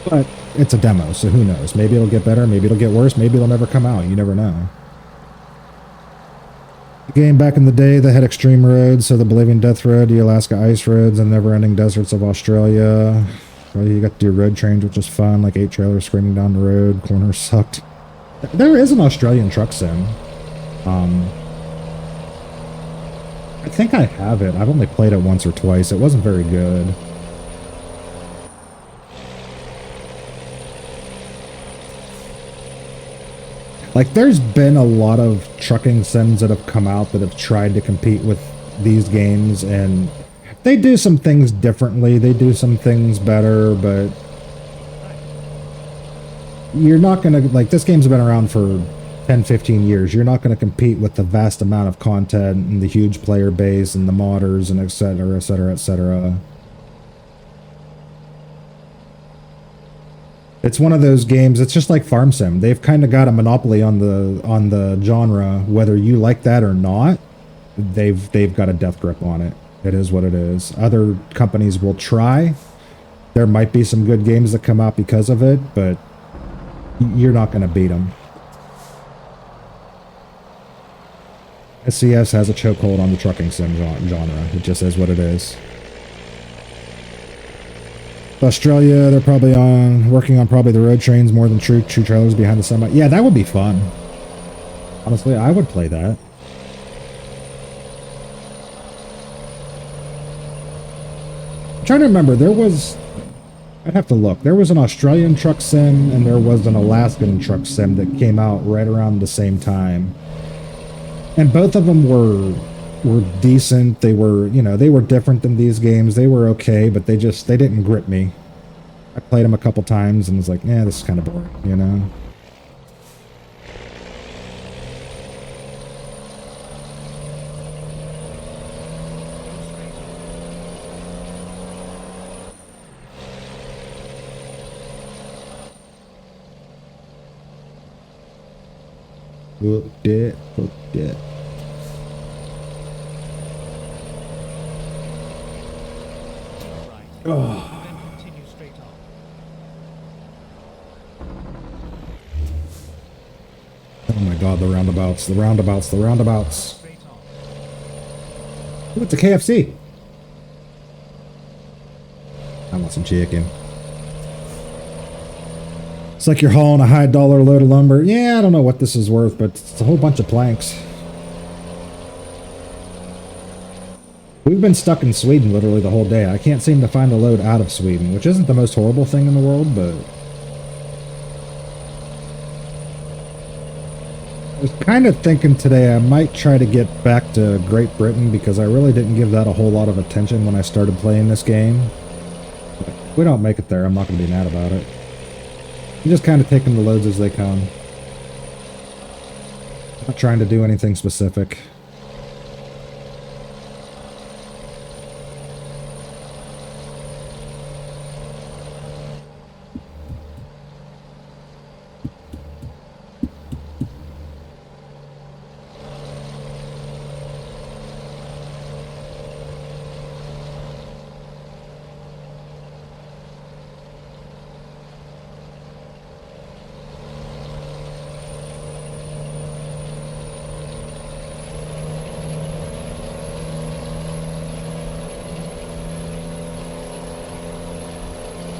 B: But it's a demo, so who knows? Maybe it'll get better, maybe it'll get worse, maybe it'll never come out. You never know. The game back in the day, they had extreme roads, so the Bolivian Death Road, the Alaska Ice Roads, and never-ending deserts of Australia. Well, you got to do road trains, which is fun, like 8 trailers screaming down the road, corners sucked. There is an Australian truck sim. I think I have it. I've only played it once or twice. It wasn't very good. Like, there's been a lot of trucking sims that have come out that have tried to compete with these games, and they do some things differently. They do some things better, but you're not going to, like, this game's been around for 10, 15 years. You're not going to compete with the vast amount of content and the huge player base and the modders and et cetera, et cetera, et cetera. It's one of those games. It's just like Farm Sim. They've kind of got a monopoly on the genre, whether you like that or not. They've got a death grip on it. It is what it is. Other companies will try. There might be some good games that come out because of it, but you're not going to beat them. SCS has a chokehold on the trucking sim genre. It just is what it is. Australia, they're probably working on probably the road trains more than true trailers behind the semi. Yeah, that would be fun. Honestly, I would play that. I'm trying to remember. I'd have to look. There was an Australian truck sim and there was an Alaskan truck sim that came out right around the same time. And both of them were decent. They were, they were different than these games. They were okay, but they didn't grip me. I played them a couple times and was like, yeah, this is kind of boring, Hooked it.
D: Oh. Then continue straight on.
B: Oh my god, the roundabouts.
D: Straight on.
B: Ooh, it's a KFC. I want some chicken. It's like you're hauling a high dollar load of lumber. Yeah, I don't know what this is worth, but it's a whole bunch of planks. We've been stuck in Sweden literally the whole day. I can't seem to find a load out of Sweden, which isn't the most horrible thing in the world, but I was kind of thinking today I might try to get back to Great Britain because I really didn't give that a whole lot of attention when I started playing this game. But if we don't make it there, I'm not going to be mad about it. I'm just kind of taking the loads as they come. Not trying to do anything specific.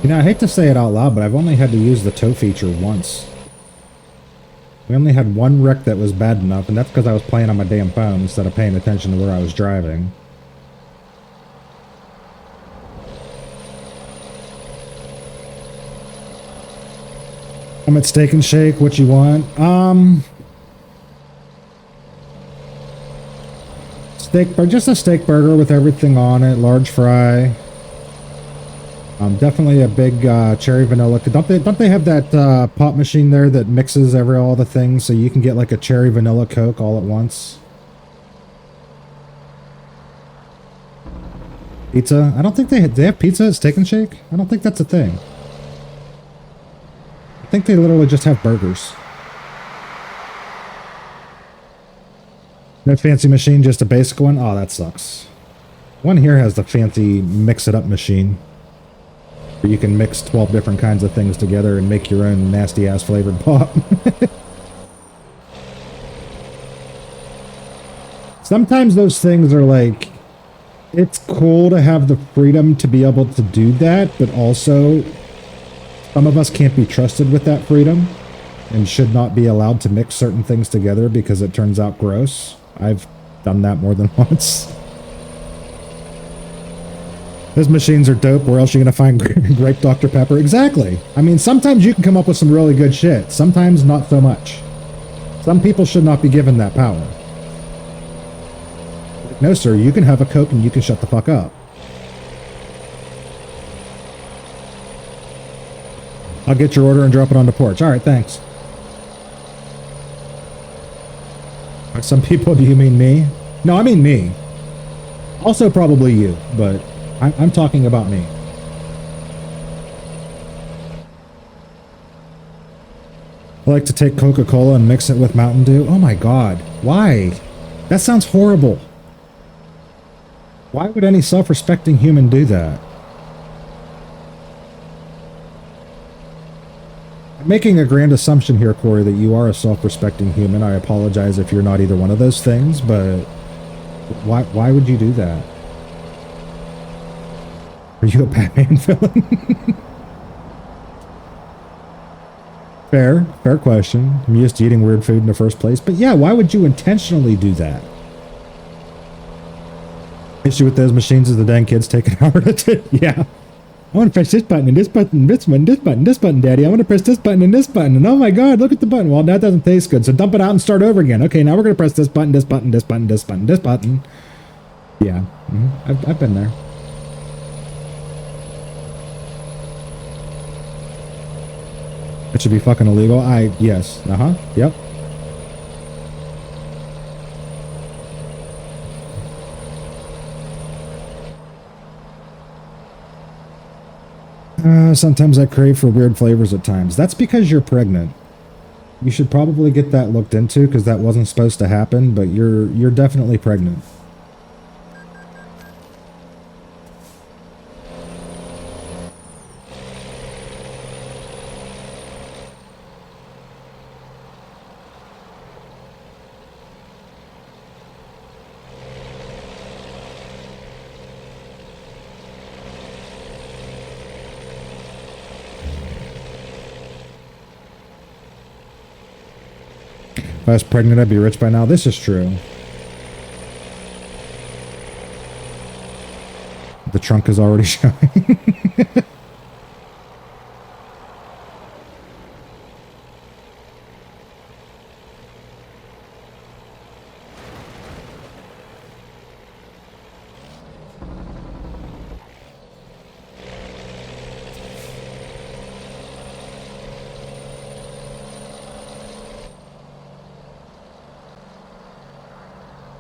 B: I hate to say it out loud, but I've only had to use the tow feature once. We only had one wreck that was bad enough, and that's because I was playing on my damn phone instead of paying attention to where I was driving. I'm at Steak and Shake. What you want? Just a steak burger with everything on it, large fry. Definitely a big cherry vanilla. Don't they have that pop machine there that mixes all the things so you can get like a cherry vanilla Coke all at once? Pizza? I don't think they have pizza at Steak and Shake. I don't think that's a thing. I think they literally just have burgers. No fancy machine, just a basic one. Oh, that sucks. One here has the fancy mix-it-up machine. You can mix 12 different kinds of things together and make your own nasty-ass flavored pop. Sometimes those things are like, it's cool to have the freedom to be able to do that, but also some of us can't be trusted with that freedom and should not be allowed to mix certain things together because it turns out gross. I've done that more than once. Those machines are dope. Where else are you going to find grape Dr. Pepper? Exactly. I mean, sometimes you can come up with some really good shit. Sometimes not so much. Some people should not be given that power. No, sir, you can have a Coke and you can shut the fuck up. I'll get your order and drop it on the porch. All right, thanks. By some people, do you mean me? No, I mean me. Also probably you, but I'm talking about me. I like to take Coca-Cola and mix it with Mountain Dew. Oh my God. Why? That sounds horrible. Why would any self-respecting human do that? I'm making a grand assumption here, Corey, that you are a self-respecting human. I apologize if you're not either one of those things, but why would you do that? Are you a Batman villain? Fair question. I'm used to eating weird food in the first place. But yeah, why would you intentionally do that? Issue with those machines is the dang kids take an hour to yeah. I want to press this button and this button, this one, this button, Daddy. I want to press this button and this button. And oh my God, look at the button. Well, that doesn't taste good. So dump it out and start over again. Okay, now we're going to press this button, this button, this button, this button, this button. Yeah, I've been there. It should be fucking illegal. Yes. Yep. Sometimes I crave for weird flavors at times. That's because you're pregnant. You should probably get that looked into because that wasn't supposed to happen, but you're definitely pregnant. If I was pregnant, I'd be rich by now. This is true. The trunk is already showing.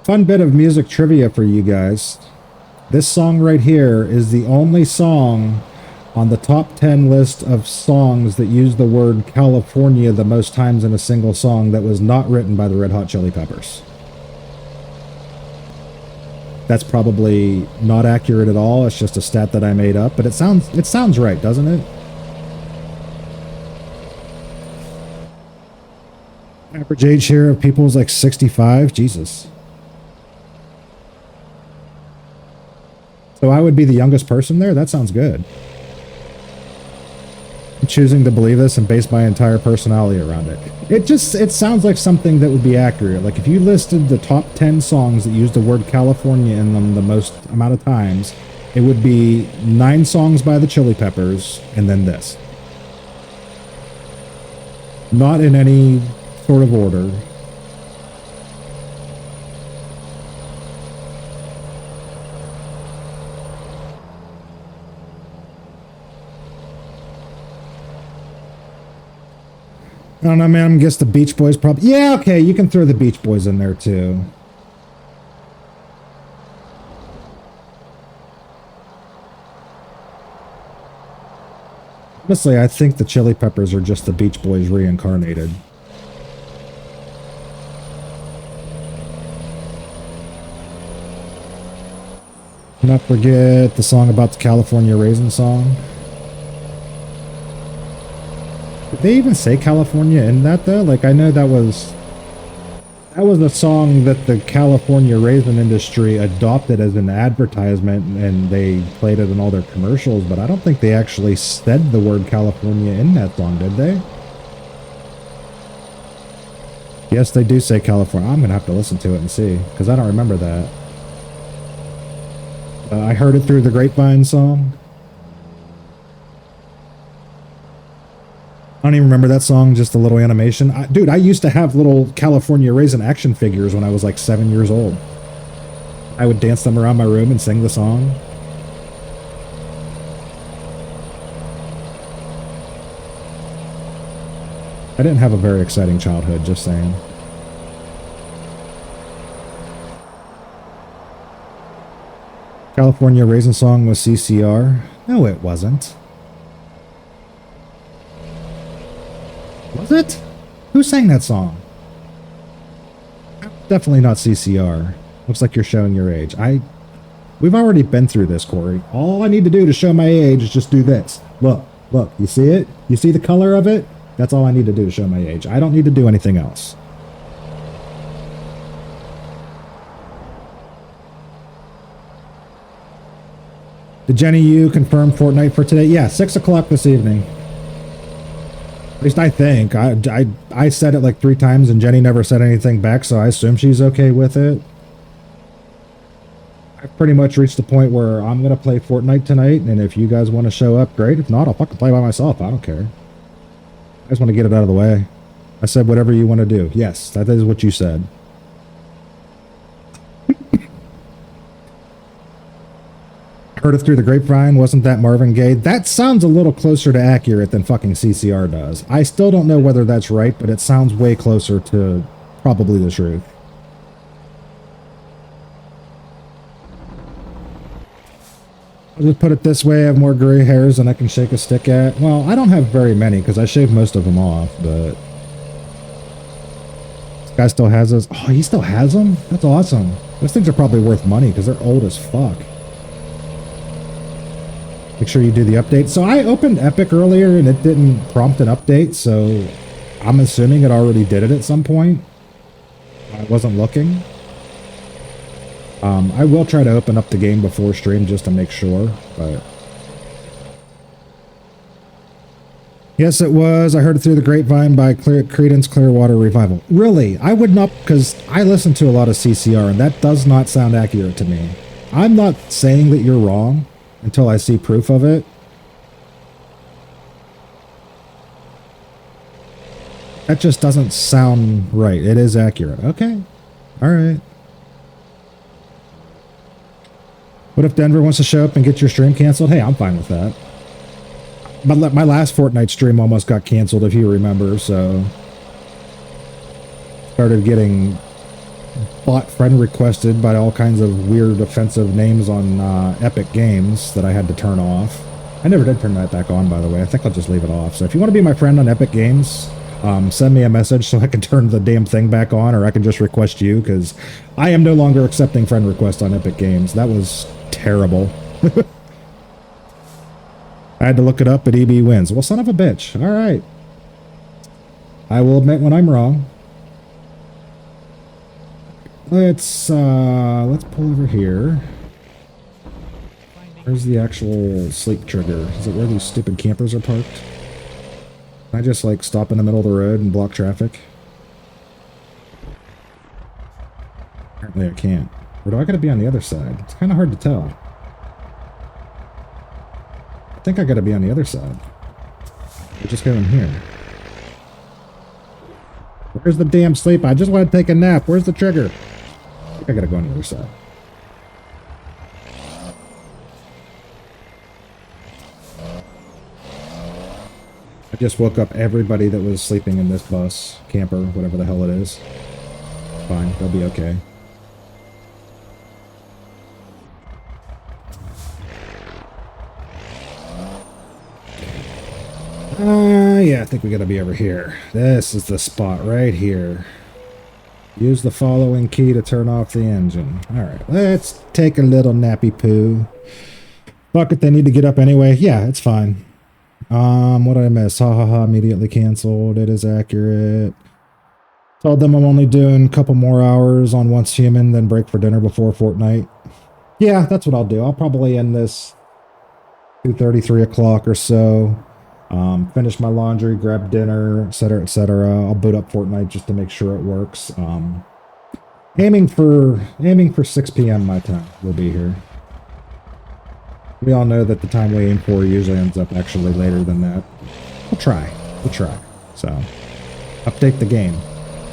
B: Fun bit of music trivia for you guys. This song right here is the only song on the top 10 list of songs that use the word California the most times in a single song that was not written by the Red Hot Chili Peppers. That's probably not accurate at all. It's just a stat that I made up, but it sounds right, doesn't it? Average age here of people is like 65. Jesus. So I would be the youngest person there? That sounds good. I'm choosing to believe this and base my entire personality around it. It sounds like something that would be accurate. Like if you listed the top 10 songs that use the word California in them the most amount of times, it would be 9 songs by the Chili Peppers and then this. Not in any sort of order. I don't know, man. I guess the Beach Boys probably... Yeah, okay, you can throw the Beach Boys in there, too. Honestly, I think the Chili Peppers are just the Beach Boys reincarnated. Not forget the song about the California Raisin song. Did they even say California in that though? Like I know that was a song that the California raisin industry adopted as an advertisement and they played it in all their commercials, but I don't think they actually said the word California in that song, did they? Yes, they do say California. I'm gonna have to listen to it and see, because I don't remember that. I heard it through the grapevine song. I don't even remember that song, just a little animation. Dude, I used to have little California Raisin action figures when I was like 7 years old. I would dance them around my room and sing the song. I didn't have a very exciting childhood, just saying. California Raisin song was CCR. No, it wasn't. Was it? Who sang that song? Definitely not CCR. Looks like you're showing your age. We've already been through this, Corey. All I need to do to show my age is just do this. Look, you see it? You see the color of it? That's all I need to do to show my age. I don't need to do anything else. Did Jenny Yu confirm Fortnite for today? Yeah, 6 o'clock this evening. At least I think. I said it like 3 times and Jenny never said anything back, so I assume she's okay with it. I've pretty much reached the point where I'm going to play Fortnite tonight, and if you guys want to show up, great. If not, I'll fucking play by myself. I don't care. I just want to get it out of the way. I said whatever you want to do. Yes, that is what you said. Heard it through the grapevine. Wasn't that Marvin Gaye? That sounds a little closer to accurate than fucking CCR does. I still don't know whether that's right, but it sounds way closer to probably the truth. I'll just put it this way, I have more gray hairs than I can shake a stick at. Well, I don't have very many because I shaved most of them off, but... This guy still has those. Oh, he still has them? That's awesome. Those things are probably worth money because they're old as fuck. Make sure you do the update. So I opened Epic earlier and it didn't prompt an update, so I'm assuming it already did it at some point. I wasn't looking. I will try to open up the game before stream just to make sure, but... Yes, it was. I heard it through the grapevine by Creedence Clearwater Revival. Really? I would not, because I listen to a lot of CCR, and that does not sound accurate to me. I'm not saying that you're wrong until I see proof of it. That just doesn't sound right. It is accurate. Okay. All right. What if Denver wants to show up and get your stream canceled? Hey, I'm fine with that. But my last Fortnite stream almost got canceled, if you remember, so... Started getting bot friend requested by all kinds of weird offensive names on Epic Games that I had to turn off. I never did turn that back on, by the way. I think I'll just leave it off. So if you want to be my friend on Epic Games, send me a message so I can turn the damn thing back on, or I can just request you, because I am no longer accepting friend requests on Epic Games. That was terrible. I had to look it up, but EB wins. Well, son of a bitch. All right. I will admit when I'm wrong. Let's pull over here. Where's the actual sleep trigger? Is it where these stupid campers are parked? Can I just, like, stop in the middle of the road and block traffic? Apparently I can't. Or do I gotta be on the other side? It's kind of hard to tell. I think I gotta be on the other side. We'll just go in here. Where's the damn sleep? I just want to take a nap. Where's the trigger? I think I gotta go on the other side. I just woke up everybody that was sleeping in this bus, camper, whatever the hell it is. Fine, they'll be okay. Yeah, I think we gotta be over here. This is the spot right here. Use the following key to turn off the engine. Alright, let's take a little nappy poo. Fuck it, they need to get up anyway. Yeah, it's fine. What did I miss? Ha ha ha, immediately canceled. It is accurate. Told them I'm only doing a couple more hours on Once Human, then break for dinner before Fortnite. Yeah, that's what I'll do. I'll probably end this 2:30, 3 o'clock or so. Finish my laundry, grab dinner, etc., etc. I'll boot up Fortnite just to make sure it works. Aiming for 6 p.m. my time. We'll be here. We all know that the time we aim for usually ends up actually later than that. We'll try. We'll try. So, update the game.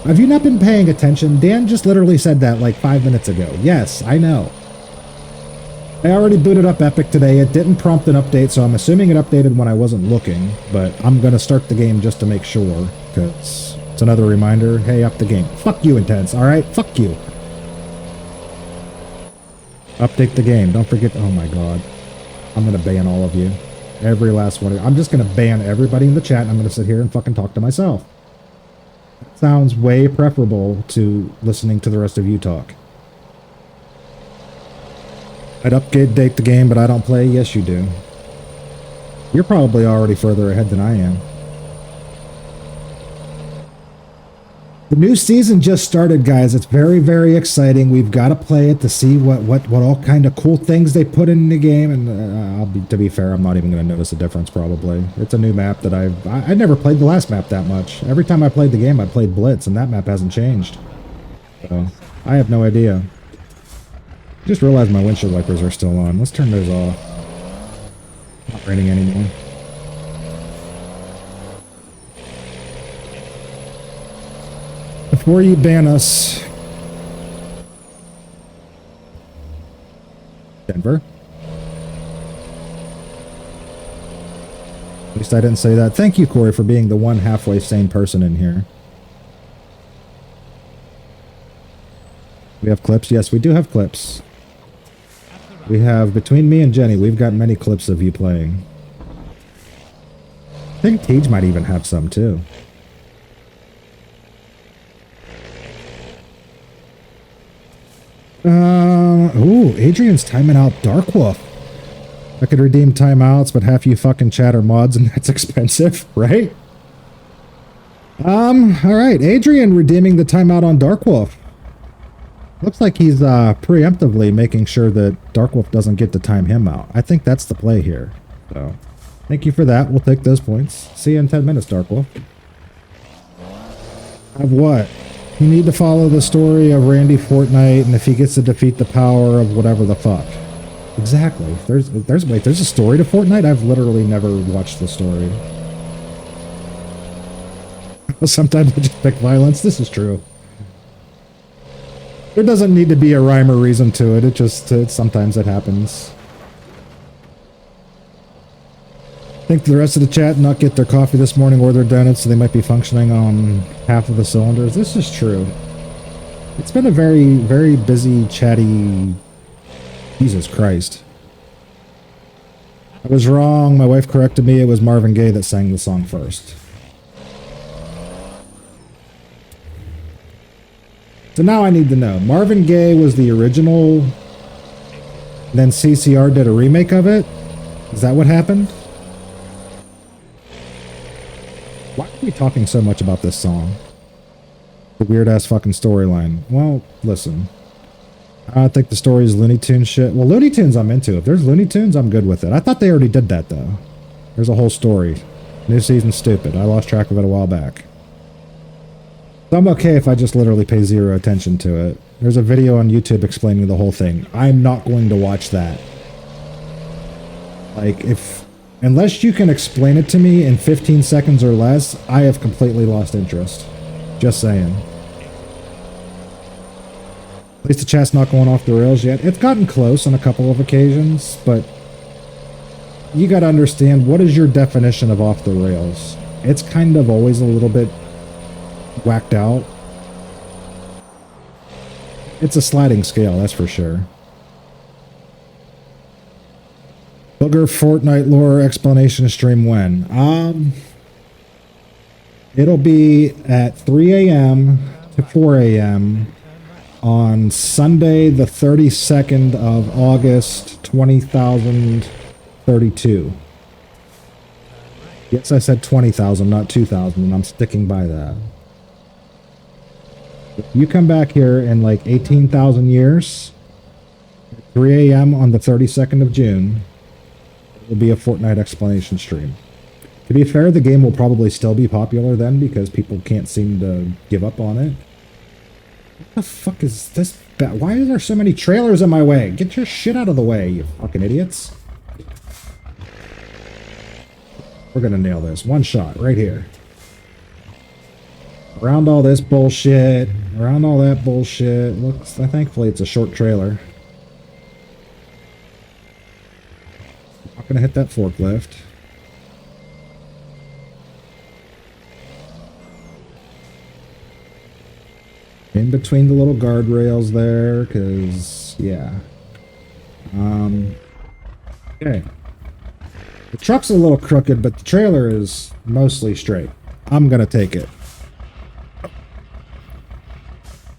B: Have you not been paying attention? Dan just literally said that like 5 minutes ago. Yes, I know. I already booted up Epic today. It didn't prompt an update, so I'm assuming it updated when I wasn't looking. But I'm going to start the game just to make sure, because it's another reminder. Hey, up the game. Fuck you, Intense, alright? Fuck you. Update the game. Don't forget. Oh my god. I'm going to ban all of you. Every last one. I'm just going to ban everybody in the chat, and I'm going to sit here and fucking talk to myself. That sounds way preferable to listening to the rest of you talk. I'd update the game, but I don't play. Yes, you do. You're probably already further ahead than I am. The new season just started, guys. It's very, very exciting. We've got to play it to see what all kind of cool things they put in the game. And to be fair, I'm not even going to notice a difference, probably. It's a new map that I never played the last map that much. Every time I played the game, I played Blitz, and that map hasn't changed. So, I have no idea. Just realized my windshield wipers are still on. Let's turn those off. Not raining anymore. Before you ban us, Denver. At least I didn't say that. Thank you, Corey, for being the one halfway sane person in here. We have clips? Yes, we do have clips. We have, between me and Jenny, we've got many clips of you playing. I think Tej might even have some, too. Ooh, Adrian's timing out Dark Wolf. I could redeem timeouts, but half you fucking chat are mods, and that's expensive, right? Alright, Adrian redeeming the timeout on Dark Wolf. Looks like he's preemptively making sure that Darkwolf doesn't get to time him out. I think that's the play here. So, thank you for that. We'll take those points. See you in 10 minutes, Darkwolf. Have what? You need to follow the story of Randy Fortnite, and if he gets to defeat the power of whatever the fuck. Exactly. There's a story to Fortnite? I've literally never watched the story. Sometimes I just pick violence. This is true. There doesn't need to be a rhyme or reason to it. Sometimes it happens. I think the rest of the chat not get their coffee this morning or their donuts, so they might be functioning on half of the cylinders. This is true. It's been a very, very busy, chatty... Jesus Christ. I was wrong. My wife corrected me. It was Marvin Gaye that sang the song first. So now I need to know. Marvin Gaye was the original, then CCR did a remake of it? Is that what happened? Why are we talking so much about this song? The weird-ass fucking storyline. Well, listen. I think the story is Looney Tunes shit. Well, Looney Tunes I'm into. If there's Looney Tunes, I'm good with it. I thought they already did that, though. There's a whole story. New season's stupid. I lost track of it a while back. So I'm okay if I just literally pay zero attention to it. There's a video on YouTube explaining the whole thing. I'm not going to watch that. Like, unless you can explain it to me in 15 seconds or less, I have completely lost interest. Just saying. At least the chat's not going off the rails yet. It's gotten close on a couple of occasions, but you gotta understand, what is your definition of off the rails? It's kind of always a little bit whacked out. It's a sliding scale, that's for sure. Booger Fortnite lore explanation stream when? It'll be at 3 a.m. to 4 a.m. on Sunday, the 32nd of August, 2032. Yes, I said 20,000, not 2,000, and I'm sticking by that. If you come back here in like 18,000 years, 3 a.m. on the 32nd of June, it will be a Fortnite explanation stream. To be fair, the game will probably still be popular then because people can't seem to give up on it. What the fuck is this? Why are there so many trailers in my way? Get your shit out of the way, you fucking idiots. We're gonna nail this. One shot, right here. Around all this bullshit. Around all that bullshit. Looks, thankfully it's a short trailer. Not gonna hit that forklift. In between the little guardrails there, because, yeah. Okay. The truck's a little crooked, but the trailer is mostly straight. I'm gonna take it.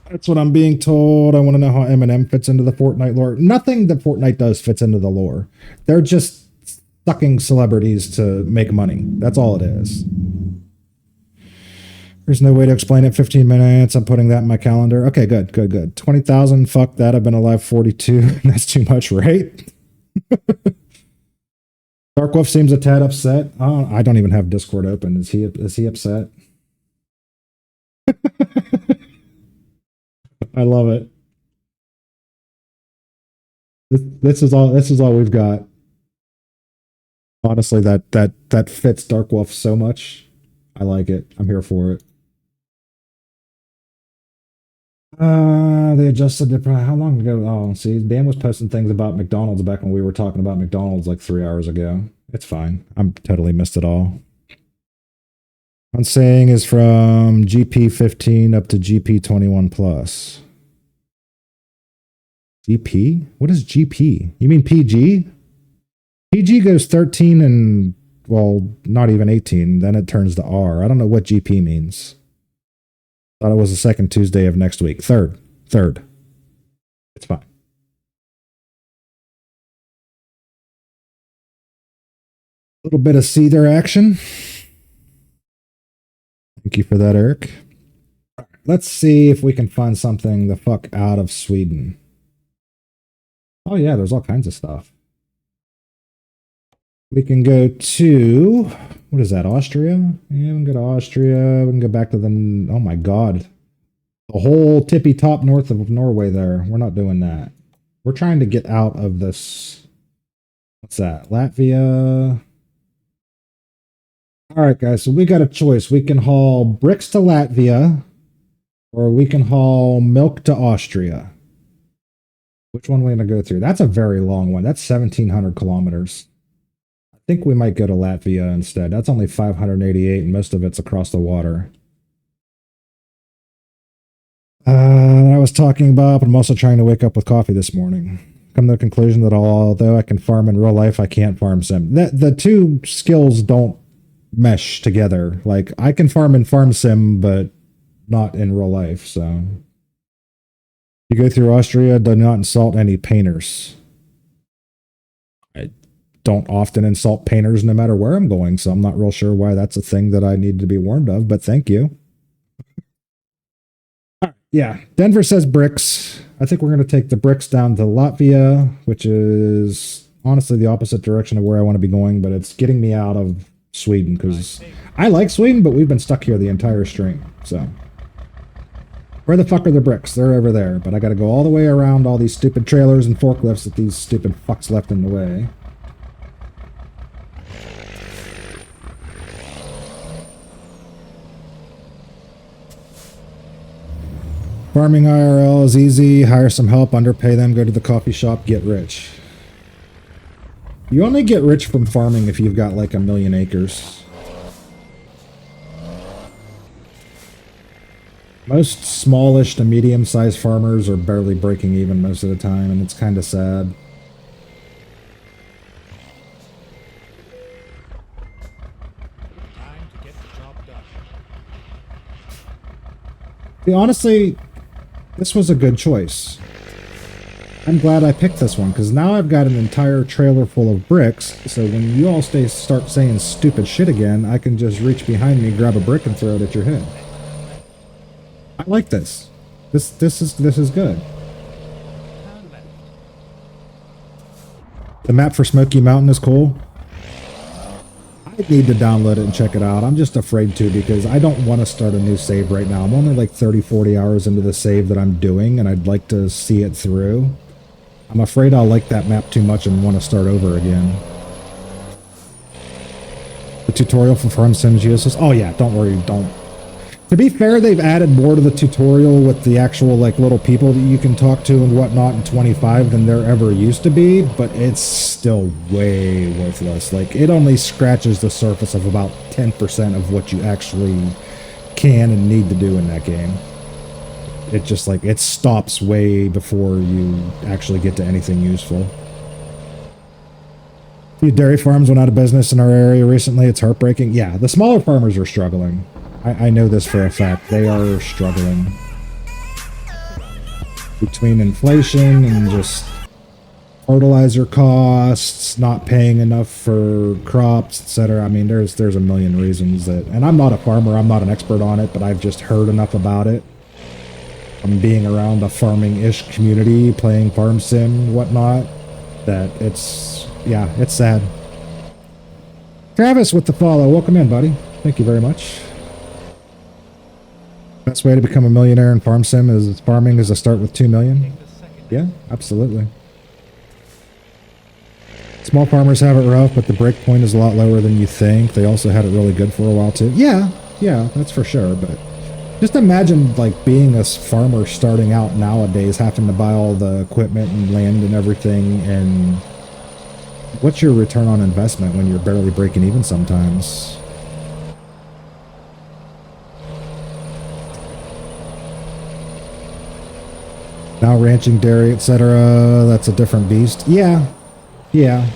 B: That's what I'm being told. I want to know how Eminem fits into the Fortnite lore. Nothing that Fortnite does fits into the lore. They're just sucking celebrities to make money. That's all it is. There's no way to explain it. 15 minutes. I'm putting that in my calendar. Okay, good, good, good. 20,000. Fuck that. I've been alive 42. That's too much, right? Dark Wolf seems a tad upset. I don't even have Discord open. Is he upset? I love it. This is all we've got. Honestly, that fits Dark Wolf so much. I like it. I'm here for it. They adjusted the price. How long ago? Oh, see, Dan was posting things about McDonald's back when we were talking about McDonald's like 3 hours ago. It's fine. I'm totally missed it all. I'm saying is from GP15 up to GP21 plus. GP? What is GP? You mean PG? PG goes 13 and, well, not even 18. Then it turns to R. I don't know what GP means. Thought it was the second Tuesday of next week. Third. It's fine. A little bit of Seether action. Thank you for that, Eric. Let's see if we can find something the fuck out of Sweden. Oh yeah, there's all kinds of stuff. We can go to, what is that, Austria? Yeah, we can go to Austria. We can go back to the, oh my god. The whole tippy top north of Norway there. We're not doing that. We're trying to get out of this. What's that? Latvia. All right, guys. So we got a choice. We can haul bricks to Latvia, or we can haul milk to Austria. Which one are we going to go through? That's a very long one. That's 1,700 kilometers. I think we might go to Latvia instead. That's only 588, and most of it's across the water. I was talking about, but I'm also trying to wake up with coffee this morning. Come to the conclusion that although I can farm in real life, I can't farm sim. The two skills don't mesh together. Like, I can farm in farm sim, but not in real life, so. You go through Austria, do not insult any painters. I don't often insult painters no matter where I'm going, so I'm not real sure why that's a thing that I need to be warned of, but thank you. Yeah, Denver says bricks. I think we're going to take the bricks down to Latvia, which is honestly the opposite direction of where I want to be going, but it's getting me out of Sweden because I like Sweden, but we've been stuck here the entire stream, so. Where the fuck are the bricks? They're over there, but I got to go all the way around all these stupid trailers and forklifts that these stupid fucks left in the way. Farming IRL is easy. Hire some help, underpay them, go to the coffee shop, get rich. You only get rich from farming if you've got like 1 million acres. Most smallish to medium-sized farmers are barely breaking even most of the time, and it's kind of sad.
D: Time to get the job done.
B: See, honestly, this was a good choice. I'm glad I picked this one, because now I've got an entire trailer full of bricks, so when you all start saying stupid shit again, I can just reach behind me, grab a brick, and throw it at your head. I like this. This is good. The map for Smoky Mountain is cool. I need to download it and check it out. I'm just afraid to because I don't want to start a new save right now. I'm only like 30, 40 hours into the save that I'm doing, and I'd like to see it through. I'm afraid I'll like that map too much and want to start over again. The tutorial for Farm Sims uses. Oh yeah, don't worry, don't. To be fair, they've added more to the tutorial with the actual like little people that you can talk to and whatnot in 25 than there ever used to be, but it's still way worthless. Like it only scratches the surface of about 10% of what you actually can and need to do in that game. It just like it stops way before you actually get to anything useful. Few dairy farms went out of business in our area recently. It's heartbreaking. Yeah, the smaller farmers are struggling. I know this for a fact. They are struggling. Between inflation and just fertilizer costs, not paying enough for crops, etc. I mean, there's a million reasons that, and I'm not a farmer, I'm not an expert on it, but I've just heard enough about it from being around a farming-ish community, playing farm sim, whatnot, that it's, yeah, it's sad. Travis with the follow. Welcome in, buddy. Thank you very much. Best way to become a millionaire in farm sim is farming is to start with 2 million. Yeah, absolutely. Small farmers have it rough, but the break point is a lot lower than you think. They also had it really good for a while too. Yeah, that's for sure. But just imagine like being a farmer starting out nowadays, having to buy all the equipment and land and everything. And what's your return on investment when you're barely breaking even sometimes? Now ranching, dairy, etc. That's a different beast. Yeah. I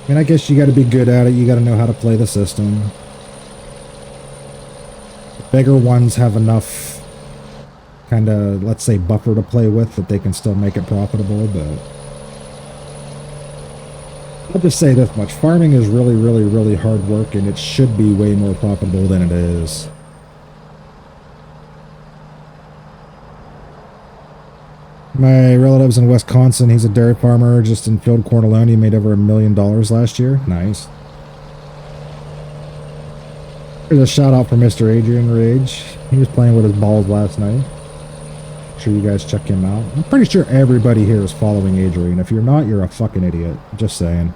B: mean, I guess you got to be good at it. You got to know how to play the system. The bigger ones have enough kind of, let's say, buffer to play with that they can still make it profitable, but I'll just say this much. Farming is really, really, really hard work, and it should be way more profitable than it is. My relative's in Wisconsin. He's a dairy farmer just in field corn alone. He made over $1 million last year. Nice. Here's a shout out for Mr. Adrian Rage. He was playing with his balls last night. Make sure you guys check him out. I'm pretty sure everybody here is following Adrian. If you're not, you're a fucking idiot. Just saying.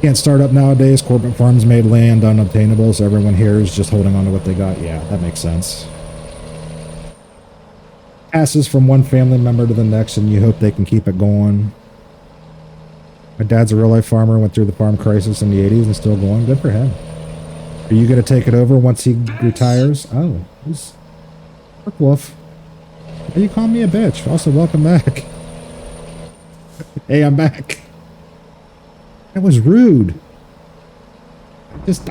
B: Can't start up nowadays. Corporate farms made land unobtainable, so everyone here is just holding on to what they got. Yeah, that makes sense. Passes from one family member to the next, and you hope they can keep it going. My dad's a real-life farmer, went through the farm crisis in the 80s and still going. Good for him. Are you going to take it over once he retires? Oh, he's Wolf. Why you call me a bitch? Also, welcome back. Hey, I'm back. That was rude.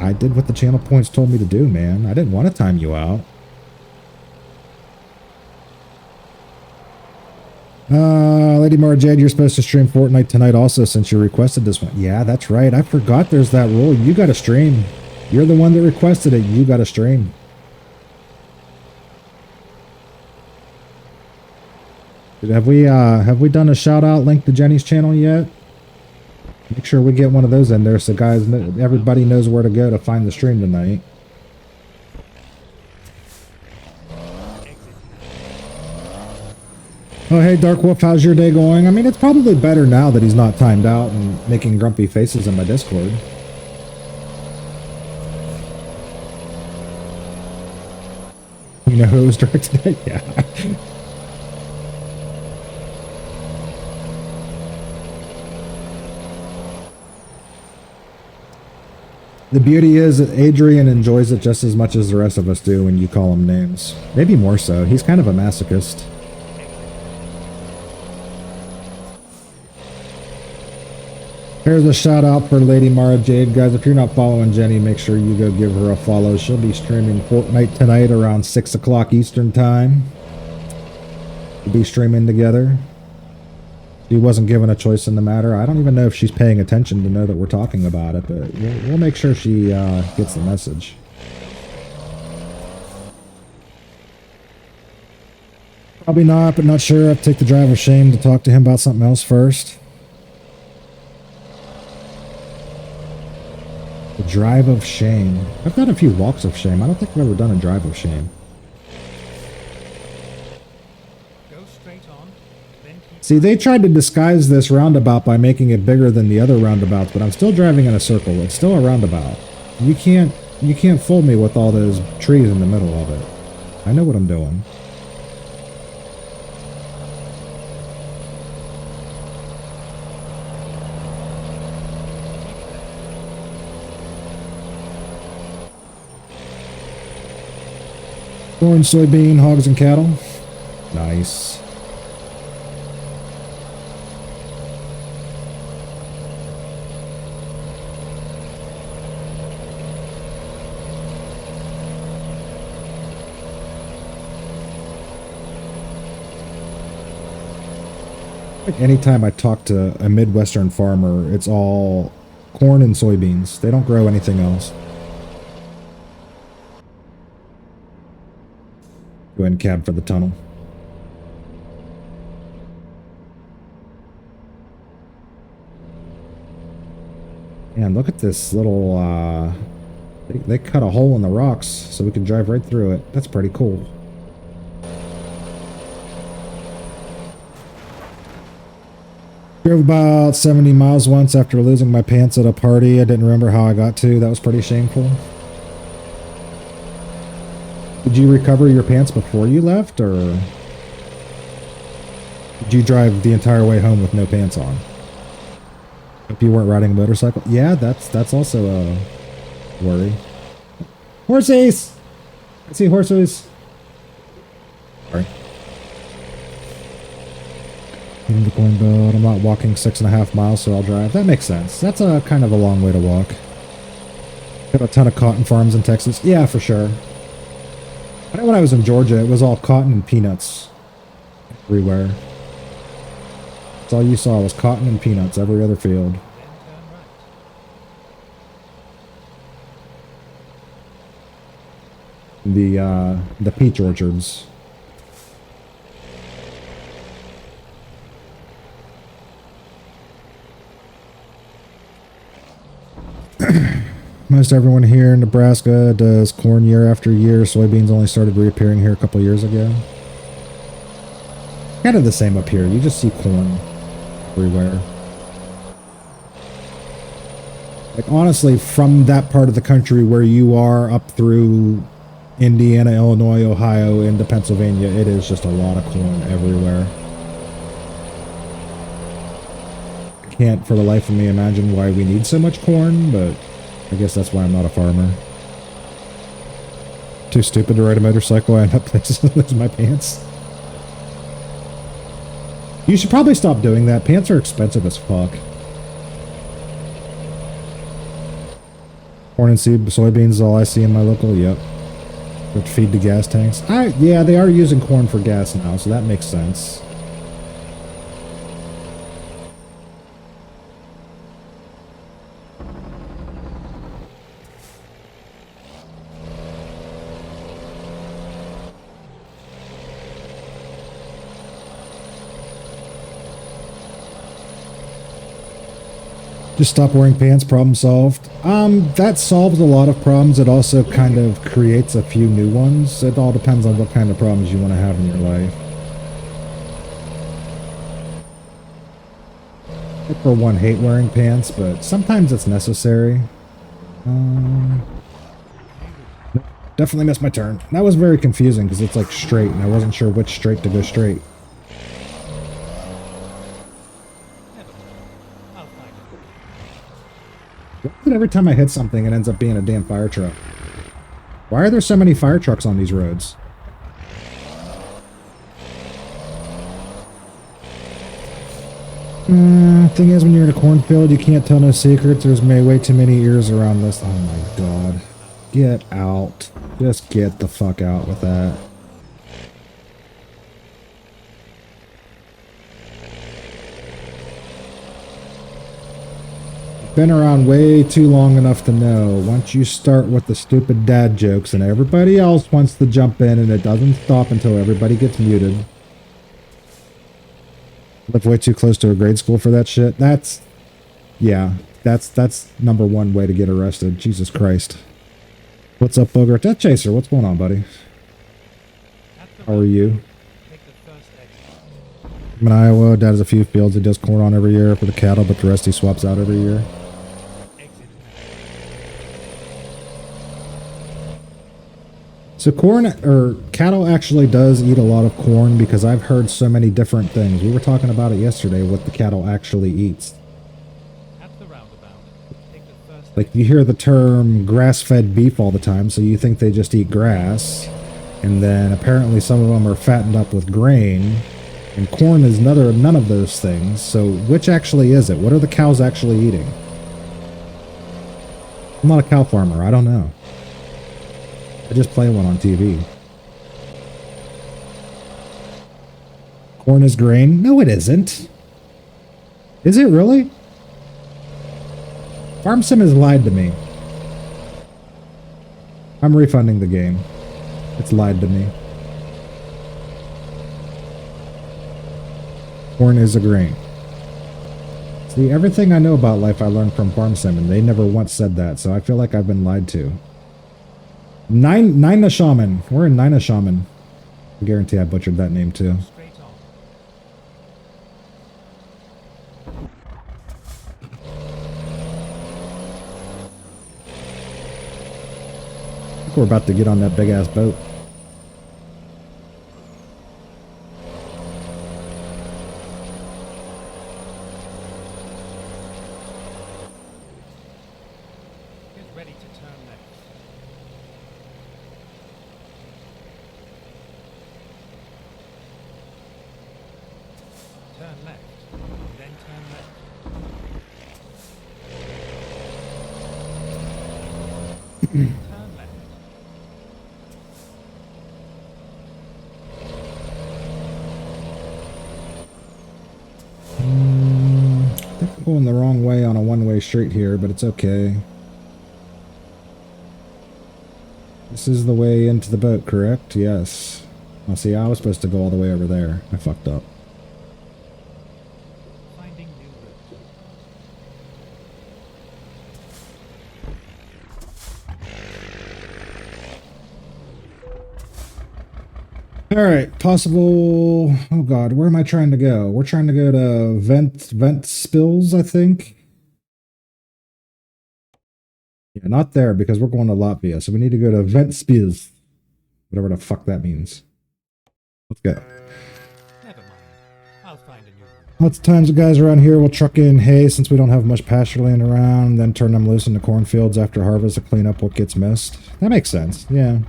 B: I did what the channel points told me to do, man. I didn't want to time you out. Lady Mara Jade, you're supposed to stream Fortnite tonight also since you requested this one. Yeah, that's right. I forgot there's that rule. You got to stream. You're the one that requested it. You got to stream. Have we done a shout out link to Jenny's channel yet? Make sure we get one of those in there so guys, everybody knows where to go to find the stream tonight. Oh, hey, Dark Wolf, how's your day going? I mean, it's probably better now that he's not timed out and making grumpy faces in my Discord. You know who was directed it? Yeah. The beauty is that Adrian enjoys it just as much as the rest of us do when you call him names. Maybe more so. He's kind of a masochist. Here's a shout out for Lady Mara Jade. Guys, if you're not following Jenny, make sure you go give her a follow. She'll be streaming Fortnite tonight around 6 o'clock Eastern time. We'll be streaming together. She wasn't given a choice in the matter. I don't even know if she's paying attention to know that we're talking about it, but we'll make sure she gets the message. Probably not, but not sure. I have to take the drive of shame to talk to him about something else first. The drive of shame. I've done a few walks of shame. I don't think I've ever done a drive of shame.
D: Go straight on,
B: See, they tried to disguise this roundabout by making it bigger than the other roundabouts, but I'm still driving in a circle. It's still a roundabout. You can't fool me with all those trees in the middle of it. I know what I'm doing. Corn, soybean, hogs, and cattle. Nice. Like anytime I talk to a Midwestern farmer, it's all corn and soybeans. They don't grow anything else. Go ahead and cab for the tunnel. Man, look at this little, they cut a hole in the rocks so we can drive right through it. That's pretty cool. Drove about 70 miles once after losing my pants at a party. I didn't remember how I got to. That was pretty shameful. Did you recover your pants before you left, or did you drive the entire way home with no pants on? Hope you weren't riding a motorcycle. Yeah, that's also a worry. Horses! I see horses. Sorry. In the corn belt. I'm not walking 6.5 miles, so I'll drive. That makes sense. That's a kind of a long way to walk. Got a ton of cotton farms in Texas. Yeah, for sure. I know when I was in Georgia, it was all cotton and peanuts everywhere. That's all you saw was cotton and peanuts every other field. The peach orchards. Most everyone here in Nebraska does corn year after year. Soybeans only started reappearing here a couple years ago. Kind of the same up here. You just see corn everywhere. Like, honestly, from that part of the country where you are up through Indiana, Illinois, Ohio, into Pennsylvania, it is just a lot of corn everywhere. I can't for the life of me imagine why we need so much corn, but I guess that's why I'm not a farmer. Too stupid to ride a motorcycle. I end up places and lose my pants. You should probably stop doing that. Pants are expensive as fuck. Corn and soybeans is all I see in my local. Yep. But feed the gas tanks. Yeah, they are using corn for gas now, so that makes sense. Just stop wearing pants, problem solved. That solves a lot of problems. It also kind of creates a few new ones. It all depends on what kind of problems you want to have in your life. I, for one, hate wearing pants, but sometimes it's necessary. Definitely missed my turn. That was very confusing because it's like straight, and I wasn't sure which straight to go straight. Every time I hit something, it ends up being a damn fire truck. Why are there so many fire trucks on these roads? Thing is, when you're in a cornfield, you can't tell no secrets. There's way too many ears around this. Oh my god. Get out. Just get the fuck out with that. Been around way too long enough to know once you start with the stupid dad jokes and everybody else wants to jump in and it doesn't stop until everybody gets muted. Live way too close to a grade school for that shit. That's number one way to get arrested. Jesus Christ. What's up, Booger? Death Chaser, what's going on, buddy? How are you? I'm in Iowa. Dad has a few fields he does corn on every year for the cattle, but the rest he swaps out every year. So corn or cattle actually does eat a lot of corn because I've heard so many different things. We were talking about it yesterday, what the cattle actually eats.
D: At the roundabout, take the first
B: Like you hear the term grass-fed beef all the time, so you think they just eat grass. And then apparently some of them are fattened up with grain. And corn is none of those things. So which actually is it? What are the cows actually eating? I'm not a cow farmer. I don't know. I just play one on TV. Corn is grain? No, it isn't. Is it really? Farm Sim has lied to me. I'm refunding the game. It's lied to me. Corn is a grain. See, everything I know about life I learned from Farm Sim, and they never once said that, so I feel like I've been lied to. Nina Shaman. We're in Nina Shaman. I guarantee I butchered that name too.
D: straight on.
B: I think we're about to get on that big ass boat.
D: Get ready to turn left. Turn left, then turn left. Turn left.
B: I think I'm going the wrong way on a one-way street here, but it's okay. This is the way into the boat, correct? Yes. Well, see, I was supposed to go all the way over there. I fucked up.
D: Finding new route.
B: Alright, possible... Oh god, where am I trying to go? We're trying to go to Vent Spills, I think? Yeah, not there, because we're going to Latvia, so we need to go to Vent Spills. Whatever the fuck that means. Let's go.
D: Never mind. I'll find a new route.
B: Lots of times the guys around here will truck in hay since we don't have much pasture land around, then turn them loose into cornfields after harvest to clean up what gets missed. That makes sense, yeah.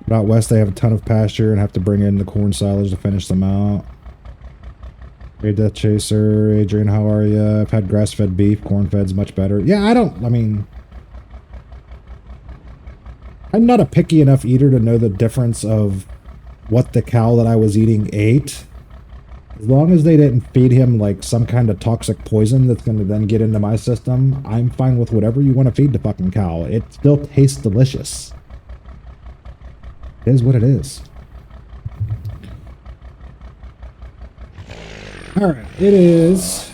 B: But out west they have a ton of pasture and have to bring in the corn silage to finish them out. Hey Death Chaser, Adrian, how are ya? I've had grass-fed beef, corn-fed's much better. Yeah, I mean... I'm not a picky enough eater to know the difference of what the cow that I was eating ate. As long as they didn't feed him like some kind of toxic poison that's going to then get into my system, I'm fine with whatever you want to feed the fucking cow. It still tastes delicious. It is what it is. Alright, it is...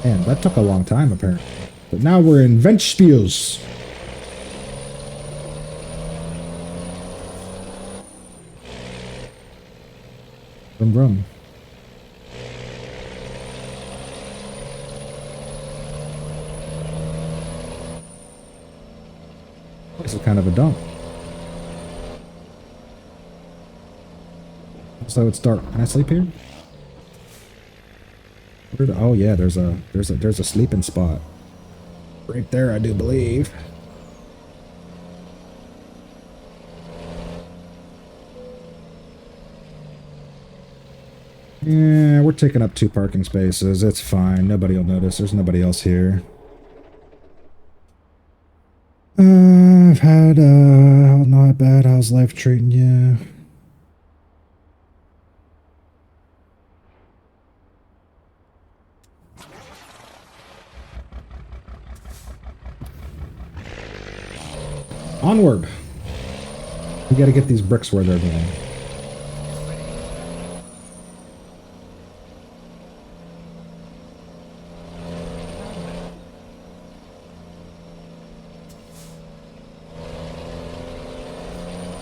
B: Man, that took a long time apparently. But now we're in Ventspiels. Vroom vroom. This is kind of a dump. So it's dark. Can I sleep here? Oh yeah, there's a sleeping spot. Right there, I do believe. Yeah, we're taking up 2 parking spaces. It's fine. Nobody will notice. There's nobody else here. I've had, not bad. How's life treating you? Onward. We gotta get these bricks where they're going.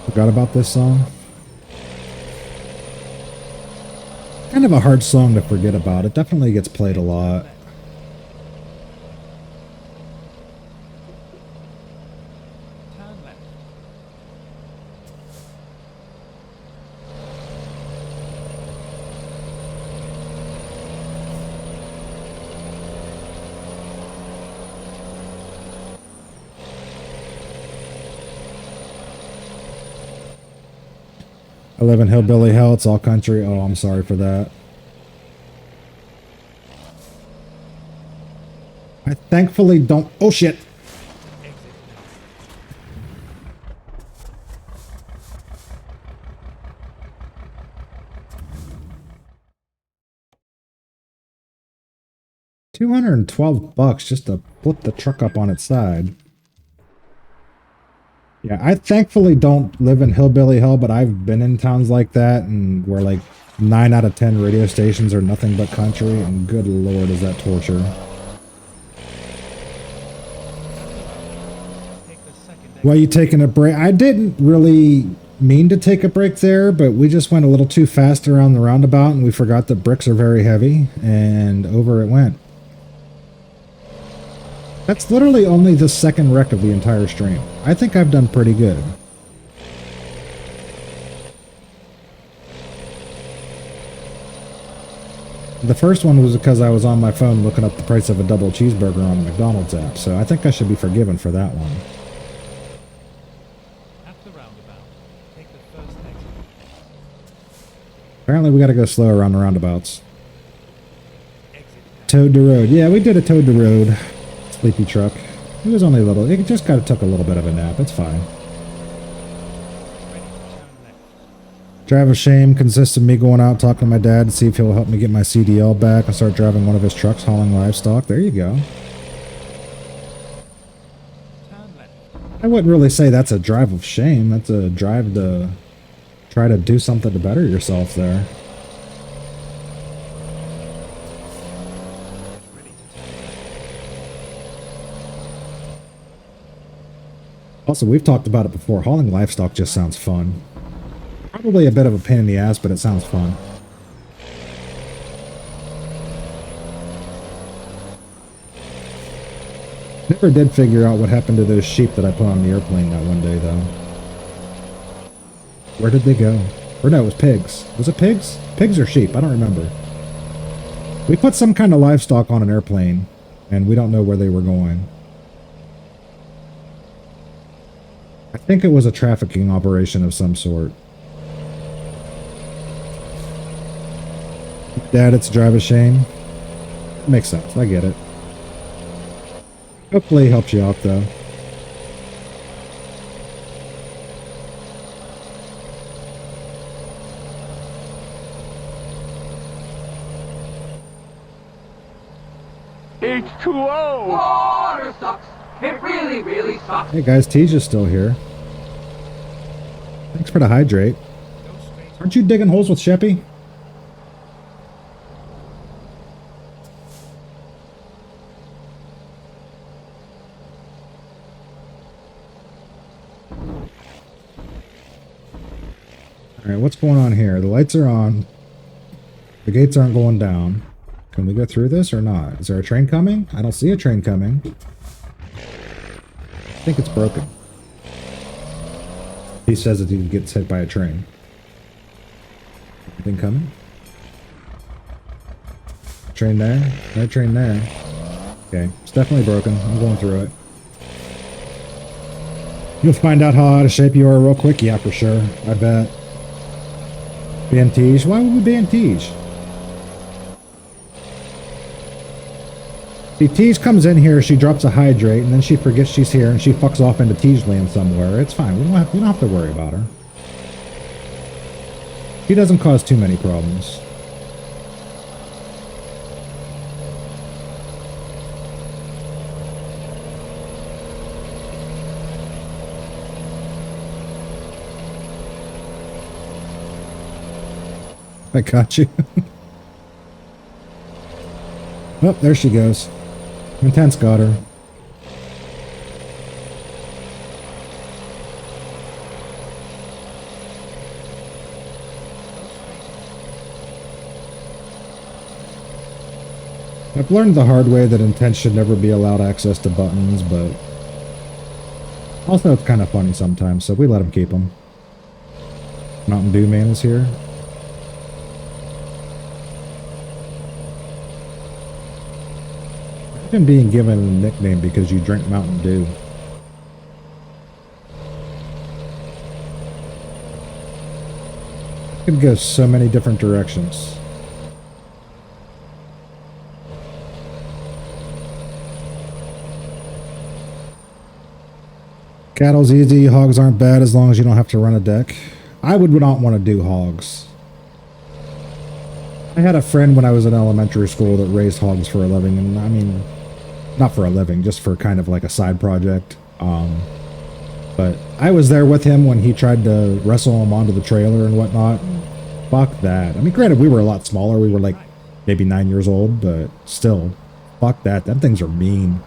B: Forgot about this song. Kind of a hard song to forget about. It definitely gets played a lot.
D: Turn left.
B: 11 Hillbilly Hell, it's all country. Oh, I'm sorry for that. I thankfully don't. Oh, shit.
D: Exit
B: $212 just to flip the truck up on its side. Yeah, I thankfully don't live in hillbilly hell, but I've been in towns like that and where like 9 out of 10 radio stations are nothing but country, and good lord is that torture.
D: Take the second exit.
B: Why you taking a break? I didn't really mean to take a break there, but we just went a little too fast around the roundabout and we forgot that bricks are very heavy, and over it went. That's literally only the second wreck of the entire stream. I think I've done pretty good. The first one was because I was on my phone looking up the price of a double cheeseburger on the McDonald's app, so I think I should be forgiven for that one.
D: At the roundabout, take the first exit.
B: Apparently we gotta go slow around the roundabouts.
D: Exit now.
B: Towed the road. Yeah, we did a towed the road. Sleepy truck. It was only a little. It just kind of took a little bit of a nap. It's fine.
D: Ready to turn left.
B: Drive of shame consists of me going out talking to my dad to see if he'll help me get my CDL back and start driving one of his trucks hauling livestock. There you go.
D: Turn left.
B: I wouldn't really say that's a drive of shame. That's a drive to try to do something to better yourself there.
D: Ready to turn left.
B: Also, we've talked about it before. Hauling livestock just sounds fun. Probably a bit of a pain in the ass, but it sounds fun. Never did figure out what happened to those sheep that I put on the airplane that one day, though. Where did they go? Or no, it was pigs. Was it pigs? Pigs or sheep? I don't remember. We put some kind of livestock on an airplane, and we don't know where they were going. I think it was a trafficking operation of some sort. Dad, it's a drive of shame. Makes sense. I get it. Hopefully it helps you out, though.
C: H2O! Water sucks. It really, really sucks.
B: Hey guys, Tej is still here. Thanks for the hydrate.
D: Go straight.
B: Aren't you digging holes with Sheppy? Alright, what's going on here? The lights are on. The gates aren't going down. Can we go through this or not? Is there a train coming? I don't see a train coming. I think it's broken. He says that he gets hit by a train. Anything coming? Train there? No train there. Okay, it's definitely broken. I'm going through it. You'll find out how out of shape you are real quick. Yeah, for sure. I bet. Ban Tej? Why would we ban Tej? See, Tej comes in here, she drops a hydrate, and then she forgets she's here, and she fucks off into Tej land somewhere. It's fine. We don't have to worry about her. She doesn't cause too many problems. I got you. Oh, there she goes. Intense got her. I've learned the hard way that intents should never be allowed access to buttons, but also it's kind of funny sometimes, so we let him keep them. Mountain Dew Man is here. Imagine being given a nickname because you drink Mountain Dew. It could go so many different directions. Cattle's easy, hogs aren't bad as long as you don't have to run a deck. I would not want to do hogs. I had a friend when I was in elementary school that raised hogs for a living, and I mean, not for a living, just for kind of like a side project. But I was there with him when he tried to wrestle him onto the trailer and whatnot. Fuck that. I mean, granted, we were a lot smaller. We were like maybe 9 years old, but still, fuck that. Them things are mean.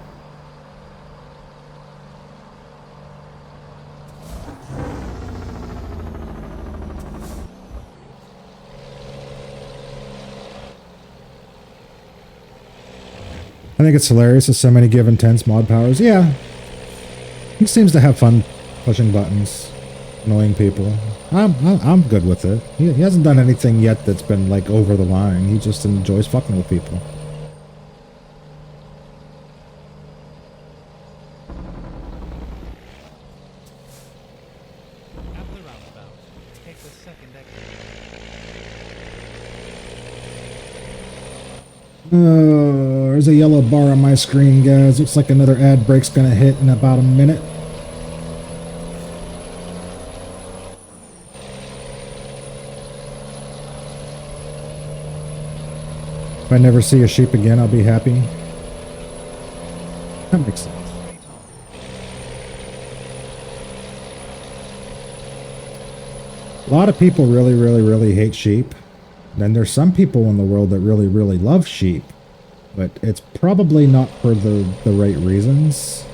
B: I think it's hilarious that so many give intense mod powers. Yeah. He seems to have fun pushing buttons, annoying people. I'm good with it. He hasn't done anything yet that's been like over the line. He just enjoys fucking with people.
D: At the roundabout, take the second exit.
B: There's a yellow bar on my screen, guys. Looks like another ad break's gonna hit in about a minute. If I never see a sheep again, I'll be happy. That makes sense. A lot of people really hate sheep. Then there's some people in the world that really love sheep. But it's probably not for the right reasons.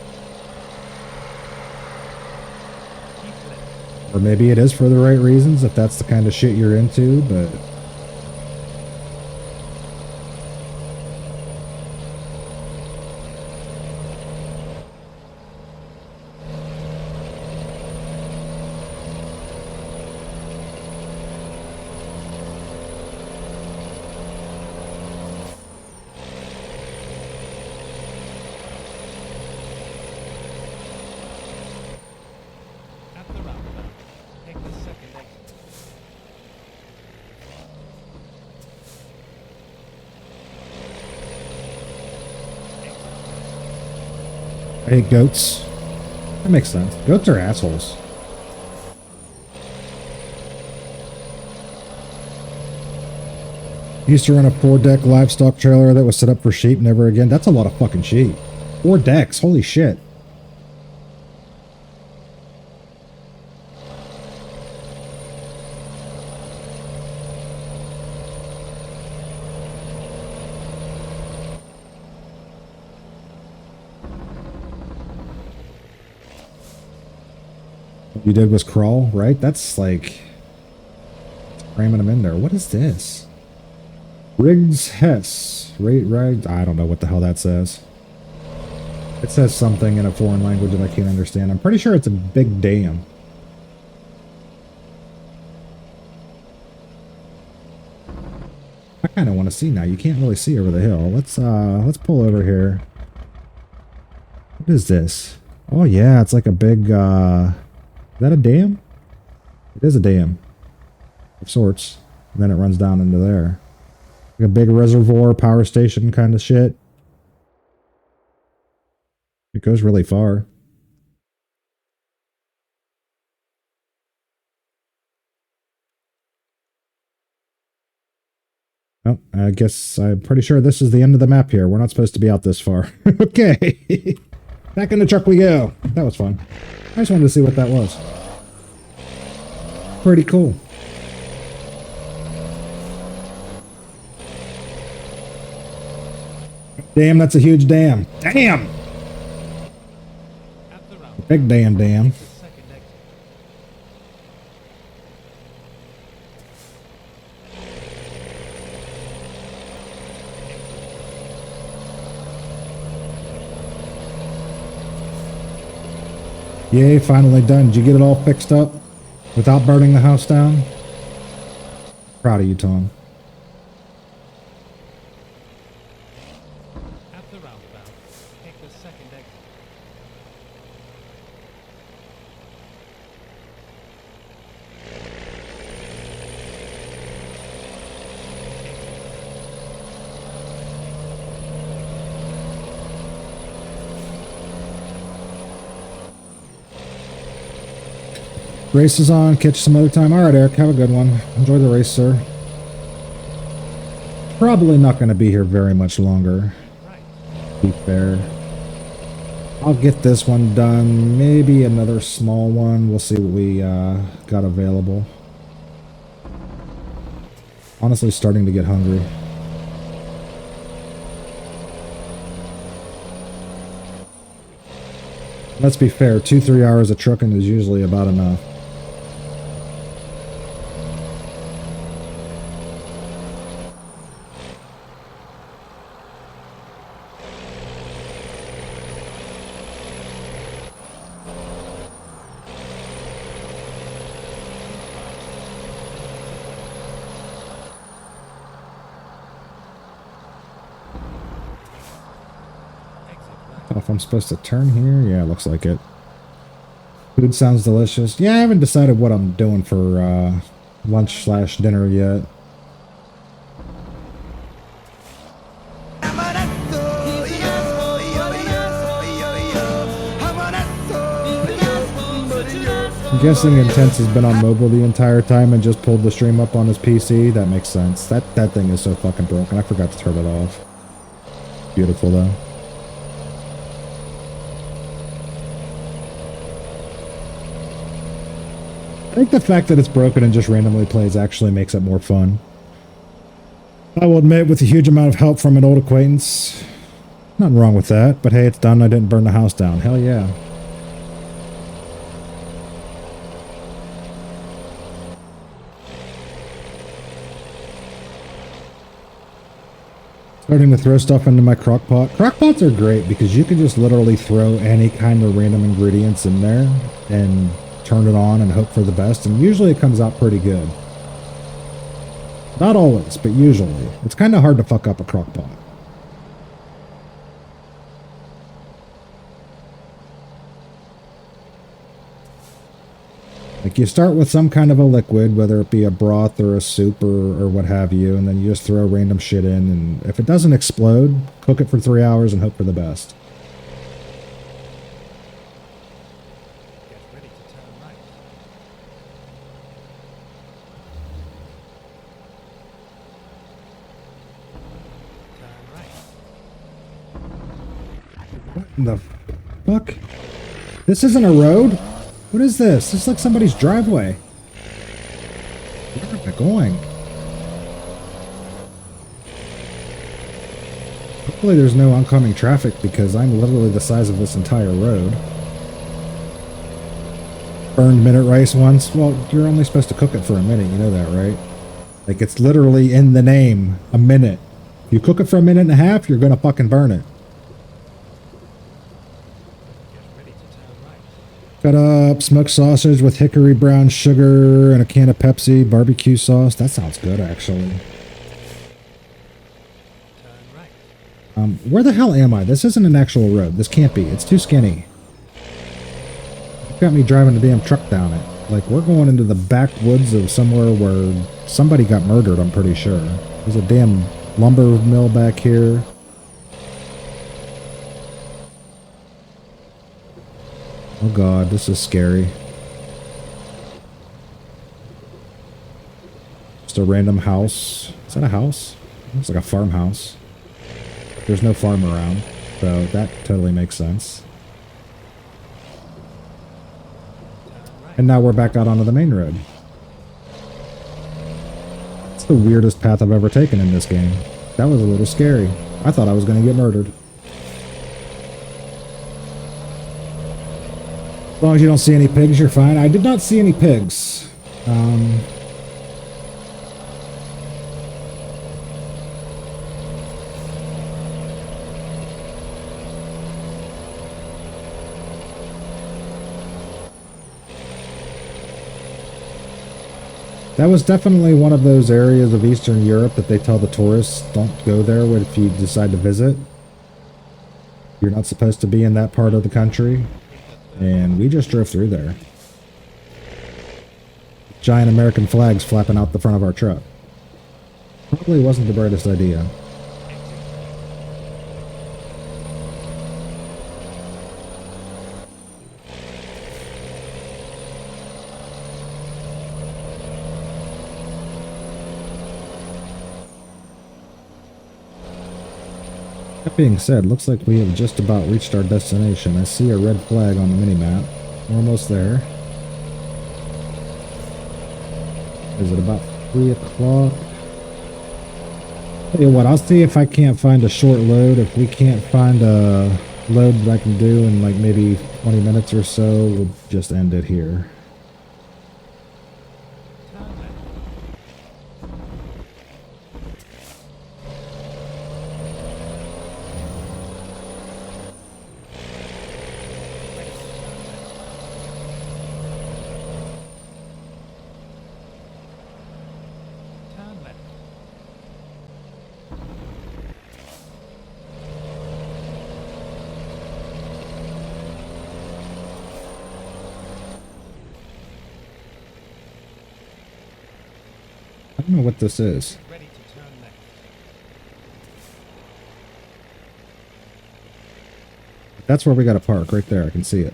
B: Or maybe it is for the right reasons, if that's the kind of shit you're into, but...
D: At the roundabout, take the second exit.
B: I hate goats. That makes sense. Goats are assholes. Used to run a 4-deck livestock trailer that was set up for sheep, never again. That's a lot of fucking sheep. 4 decks, holy shit. What you did was crawl, right? That's like cramming them in there. What is this? Riggs Hess. Right. I don't know what the hell that says. It says something in a foreign language that I can't understand. I'm pretty sure it's a big dam. I kind of want to see now. You can't really see over the hill. Let's pull over here. What is this? Oh yeah, it's like a big is that a dam? It is a dam of sorts. And then it runs down into there. Like a big reservoir, power station kind of shit. It goes really far. Oh, I guess I'm pretty sure this is the end of the map here. We're not supposed to be out this far. Okay. Back in the truck we go. That was fun. I just wanted to see what that was. Pretty cool. Damn, that's a huge dam. Damn!
D: At the roundabout,
B: Big damn dam.
D: take the second exit.
B: Yay, finally done. Did you get it all fixed up without burning the house down? Proud of you, Tom.
D: At the roundabout, take the second exit.
B: Race is on. Catch you some other time. All right, Eric. Have a good one. Enjoy the race, sir. Probably not going to be here very much longer. To be fair. I'll get this one done. Maybe another small one. We'll see what we got available. Honestly, starting to get hungry. Let's be fair. 2-3 hours of trucking is usually about enough. If I'm supposed to turn here, yeah, looks like it. Food sounds delicious. Yeah, I haven't decided what I'm doing for lunch/dinner yet. I'm guessing Intense has been on mobile the entire time and just pulled the stream up on his PC. That makes sense. That thing is so fucking broken. I forgot to turn it off. Beautiful though. I think the fact that it's broken and just randomly plays actually makes it more fun. I will admit, with a huge amount of help from an old acquaintance, nothing wrong with that, but hey, it's done. I didn't burn the house down. Hell yeah. Starting to throw stuff into my crock pot. Crock pots are great because you can just literally throw any kind of random ingredients in there and turn it on and hope for the best, and usually it comes out pretty good. Not always, but usually. It's kind of hard to fuck up a crock pot. Like, you start with some kind of a liquid, whether it be a broth or a soup or what have you, and then you just throw random shit in, and if it doesn't explode, cook it for 3 hours and hope for the best. What in the fuck? This isn't a road? What is this? This is like somebody's driveway. Where am I going? Hopefully there's no oncoming traffic because I'm literally the size of this entire road. Burned minute rice once? Well, you're only supposed to cook it for a minute, you know that, right? Like, it's literally in the name, a minute. If you cook it for a minute and a half, you're gonna fucking burn it. Cut up smoked sausage with hickory brown sugar and a can of Pepsi, barbecue sauce. That sounds good, actually. Where the hell am I? This isn't an actual road. This can't be. It's too skinny. You've got me driving the damn truck down it. Like, we're going into the backwoods of somewhere where somebody got murdered, I'm pretty sure. There's a damn lumber mill back here. Oh god, this is scary. Just a random house. Is that a house? Looks like a farmhouse. There's no farm around, so that totally makes sense. And now we're back out onto the main road. It's the weirdest path I've ever taken in this game. That was a little scary. I thought I was going to get murdered. As long as you don't see any pigs, you're fine. I did not see any pigs. That was definitely one of those areas of Eastern Europe that they tell the tourists don't go there if you decide to visit. You're not supposed to be in that part of the country. And we just drove through there. Giant American flags flapping out the front of our truck. Probably wasn't the brightest idea. That being said, looks like we have just about reached our destination. I see a red flag on the mini-map. We're almost there. Is it about 3 o'clock? Tell you what, I'll see if I can't find a short load. If we can't find a load that I can do in like maybe 20 minutes or so, we'll just end it here. I don't know what this is.
D: Ready to turn left.
B: That's where we got to park, right there. I can see it.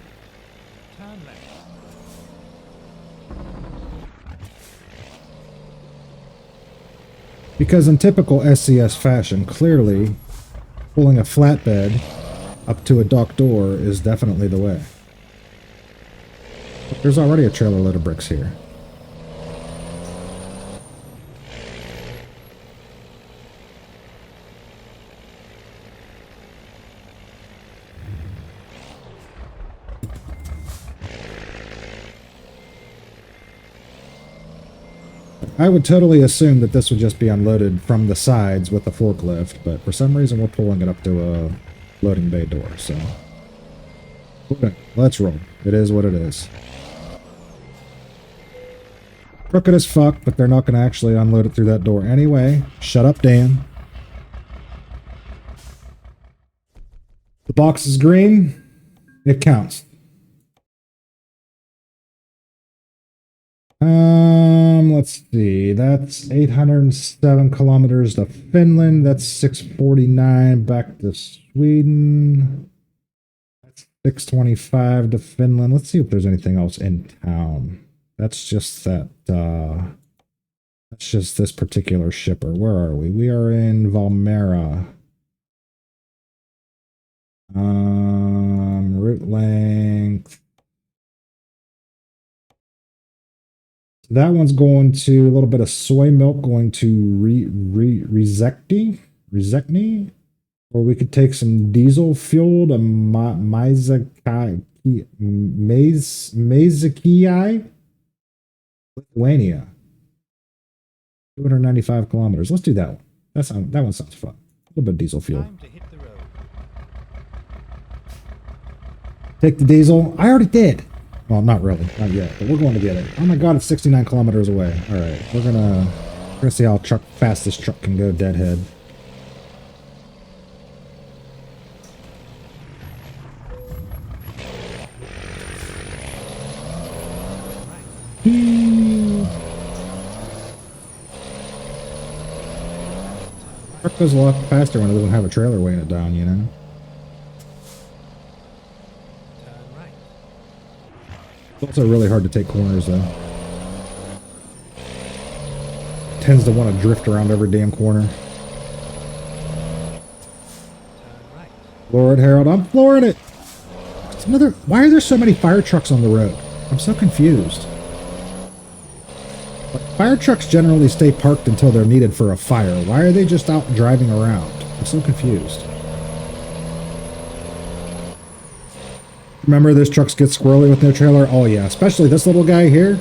D: Turn left.
B: Because in typical SCS fashion, clearly, pulling a flatbed up to a dock door is definitely the way. There's already a trailer load of bricks here. I would totally assume that this would just be unloaded from the sides with a forklift, but for some reason we're pulling it up to a loading bay door, so... Okay, let's roll. It is what it is. Crooked as fuck, but they're not going to actually unload it through that door anyway. Shut up, Dan. The box is green. It counts. Let's see. That's 807 kilometers to Finland. That's 649 back to Sweden. That's 625 to Finland. Let's see if there's anything else in town. That's just that, that's just this particular shipper. Where are we? We are in Valmera. Route length. That one's going to a little bit of soy milk going to Rizekni, or we could take some diesel fuel to Mazakai, Lithuania. 295 kilometers. Let's do that one. That one sounds fun. A little bit of diesel fuel.
D: Time to hit the road.
B: Take the diesel. I already did. Well, not really, not yet, but we're going to get it. Oh my god, it's 69 kilometers away. All right, we're gonna see how fast this truck can go. Deadhead. Truck goes a lot faster when it doesn't have a trailer weighing it down, you know. It's also really hard to take corners, though. Tends to want to drift around every damn corner. Floor it, Harold. I'm flooring it! It's another... Why are there so many fire trucks on the road? I'm so confused. Like, fire trucks generally stay parked until they're needed for a fire. Why are they just out driving around? I'm so confused. Remember, those trucks get squirrely with no trailer? Oh, yeah. Especially this little guy here.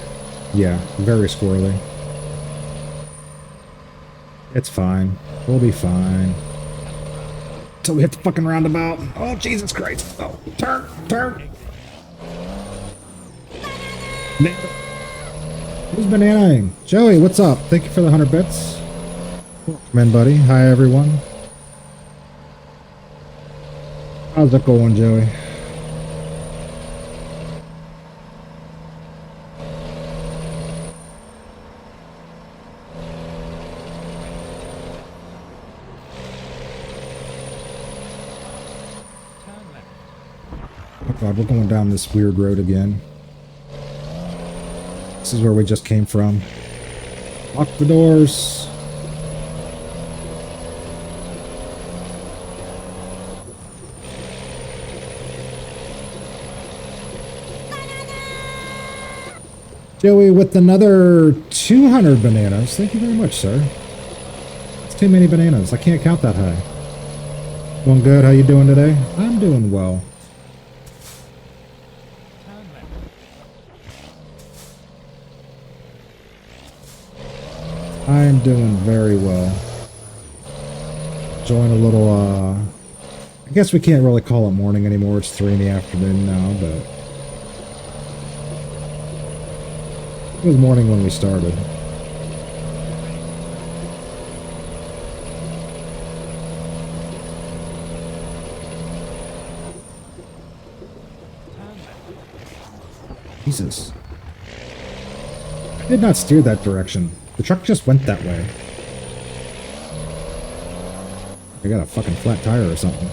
B: Yeah, very squirrely. It's fine. We'll be fine. Until we hit the fucking roundabout. Oh, Jesus Christ. Oh, turn. Who's bananaing? Joey, what's up? Thank you for the 100 bits. Come in, buddy. Hi, everyone. How's it going, Joey? Oh god, we're going down this weird road again. This is where we just came from. Lock the doors. Joey with another 200 bananas. Thank you very much, sir. It's too many bananas. I can't count that high. Doing good. How you doing today? I'm doing well. I am doing very well. Enjoying a little, I guess we can't really call it morning anymore. It's 3 in the afternoon now, but it was morning when we started. Jesus. I did not steer that direction. The truck just went that way. I got a fucking flat tire or something.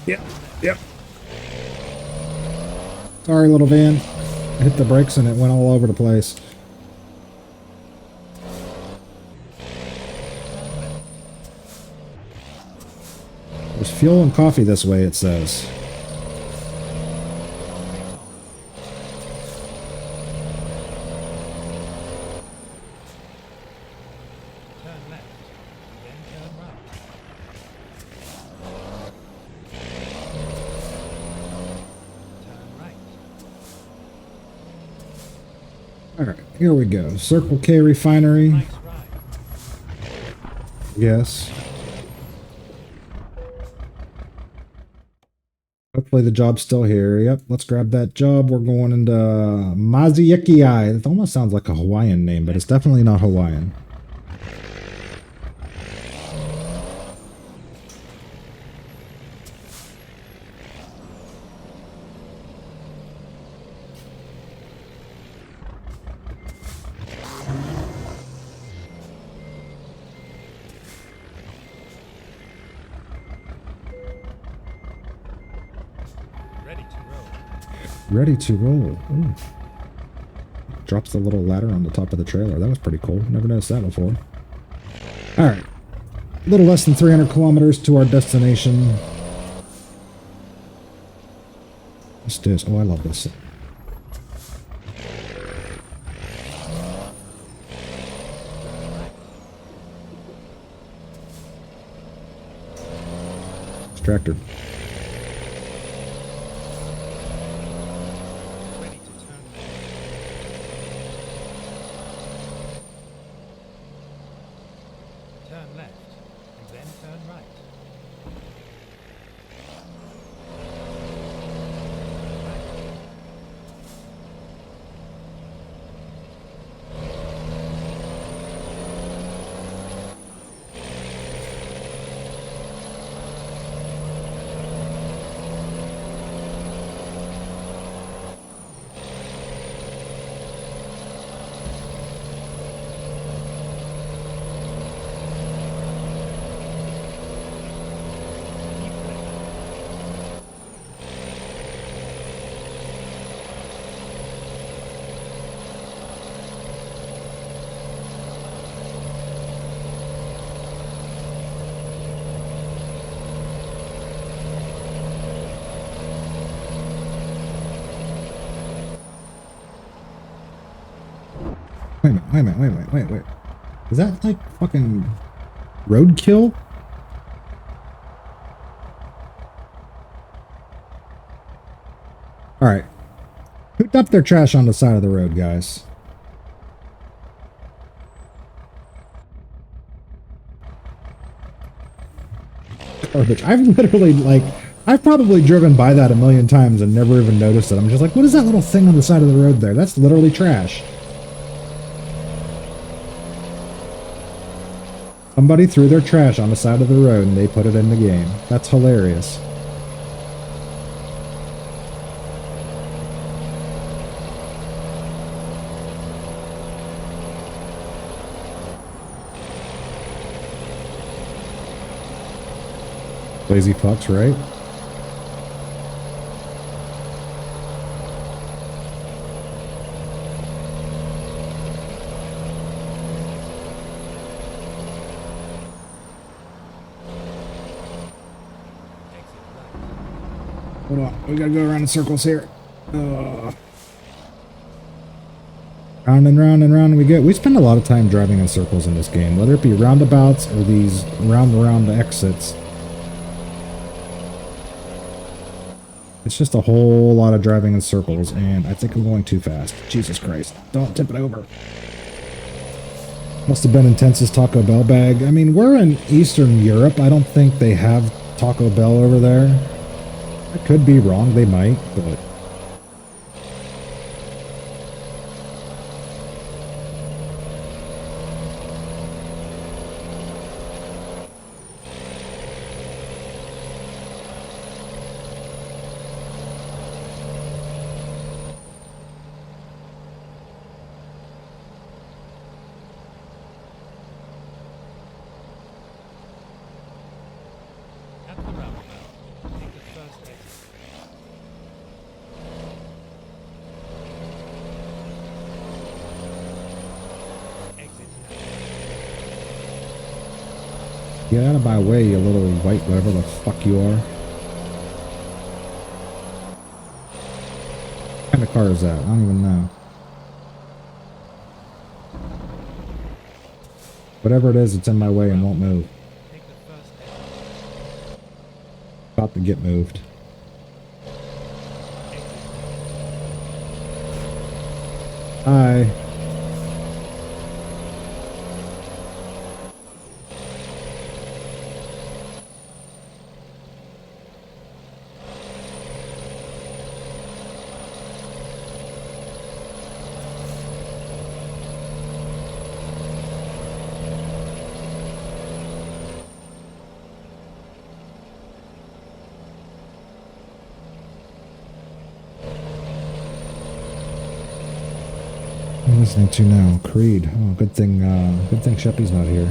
B: Yep. Sorry, little van. I hit the brakes and it went all over the place. There's fuel and coffee this way, it says. Alright, here we go. Circle K Refinery. Yes. Hopefully the job's still here. Yep, let's grab that job. We're going into Maziekiai. It almost sounds like a Hawaiian name, but it's definitely not Hawaiian. Ready to roll. Ooh. Drops the little ladder on the top of the trailer. That was pretty cool. Never noticed that before. Alright. A little less than 300 kilometers to our destination. What's this? Oh, I love this. Tractor. Wait. Is that like fucking roadkill? Alright. Who dumped their trash on the side of the road, guys? garbage. I've literally, like, I've probably driven by that a million times and never even noticed it. I'm just like, what is that little thing on the side of the road there? That's literally trash. Somebody threw their trash on the side of the road and they put it in the game. That's hilarious. Lazy fucks, right? Hold on, we gotta go around in circles here. Round and round and round we go. We spend a lot of time driving in circles in this game, whether it be roundabouts or these round exits. It's just a whole lot of driving in circles, and I think I'm going too fast. Jesus Christ. Don't tip it over. Must have been Intense's Taco Bell bag. I mean, we're in Eastern Europe. I don't think they have Taco Bell over there. I could be wrong. They might, but...
D: At the roundabout, take the first exit. Exit now.
B: Get out of my way, you little white whatever the fuck you are. What kind of car is that? I don't even know. Whatever it is, it's in my way and won't move.
D: Take the first exit.
B: About to get moved. Hi. What am I listening to now? Creed. Oh, good thing Sheppy's not here.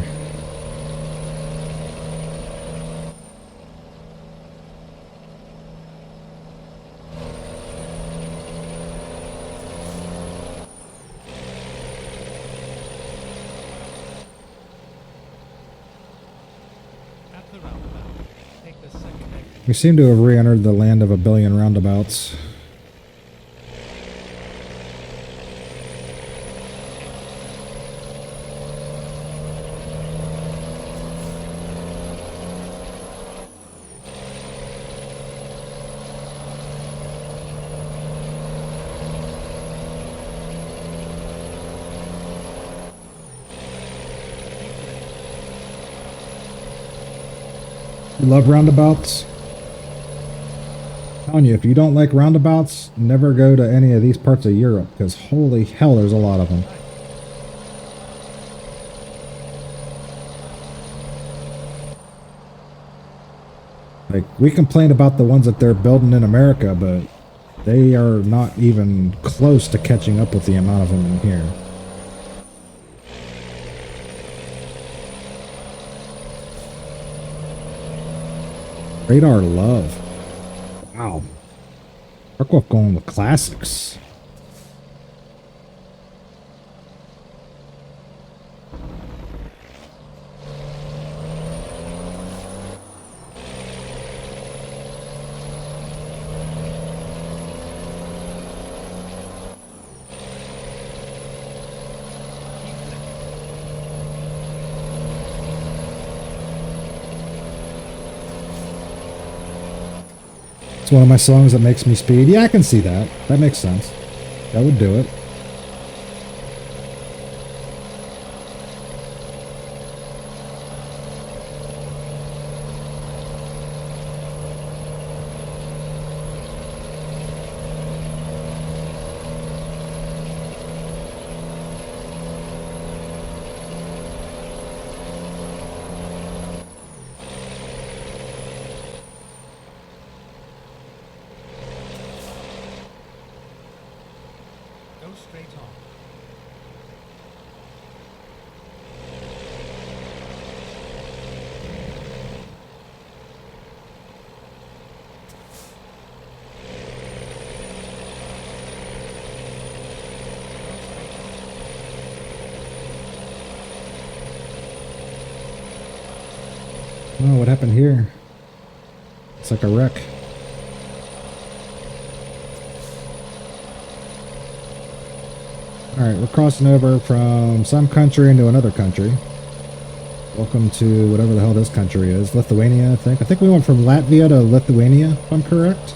D: At the roundabout, take the second exit.
B: We seem to have re-entered the land of a billion roundabouts. You love roundabouts? I'm telling you, if you don't like roundabouts, never go to any of these parts of Europe, because holy hell, there's a lot of them. Like, we complain about the ones that they're building in America, but they are not even close to catching up with the amount of them in here. Radar love. Wow. Markov going with classics. It's one of my songs that makes me speed. Yeah, I can see that. That makes sense. That would do it.
D: straight on.
B: Oh, what happened here? It's like a wreck. Alright, we're crossing over from some country into another country. Welcome to whatever the hell this country is. Lithuania, I think. I think we went from Latvia to Lithuania, if I'm correct.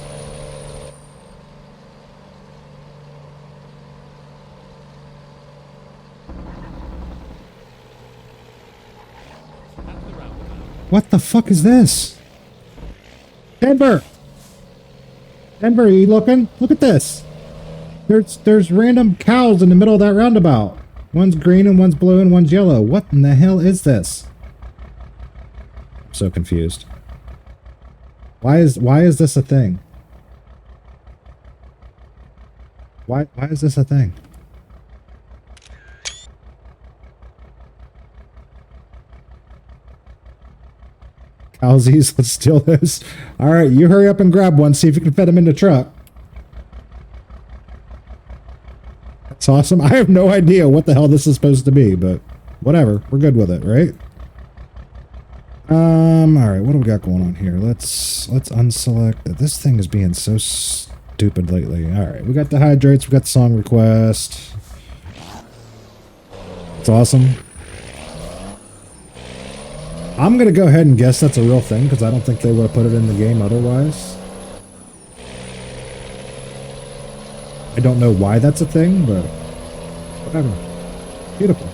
B: What the fuck is this? Denver! Denver, are you looking? Look at this. There's random cows in the middle of that roundabout. One's green and one's blue and one's yellow. What in the hell is this? I'm so confused. Why is this a thing? Why is this a thing? Cowsies, let's steal those. All right, you hurry up and grab one. See if you can fit them in the truck. That's awesome. I have no idea what the hell this is supposed to be, but whatever. We're good with it, right? All right, what do we got going on here? Let's unselect. This thing is being so stupid lately. All right, we got the hydrates. We got the song request. It's awesome. I'm going to go ahead and guess that's a real thing because I don't think they would have put it in the game otherwise. I don't know why that's a thing, but whatever. Beautiful.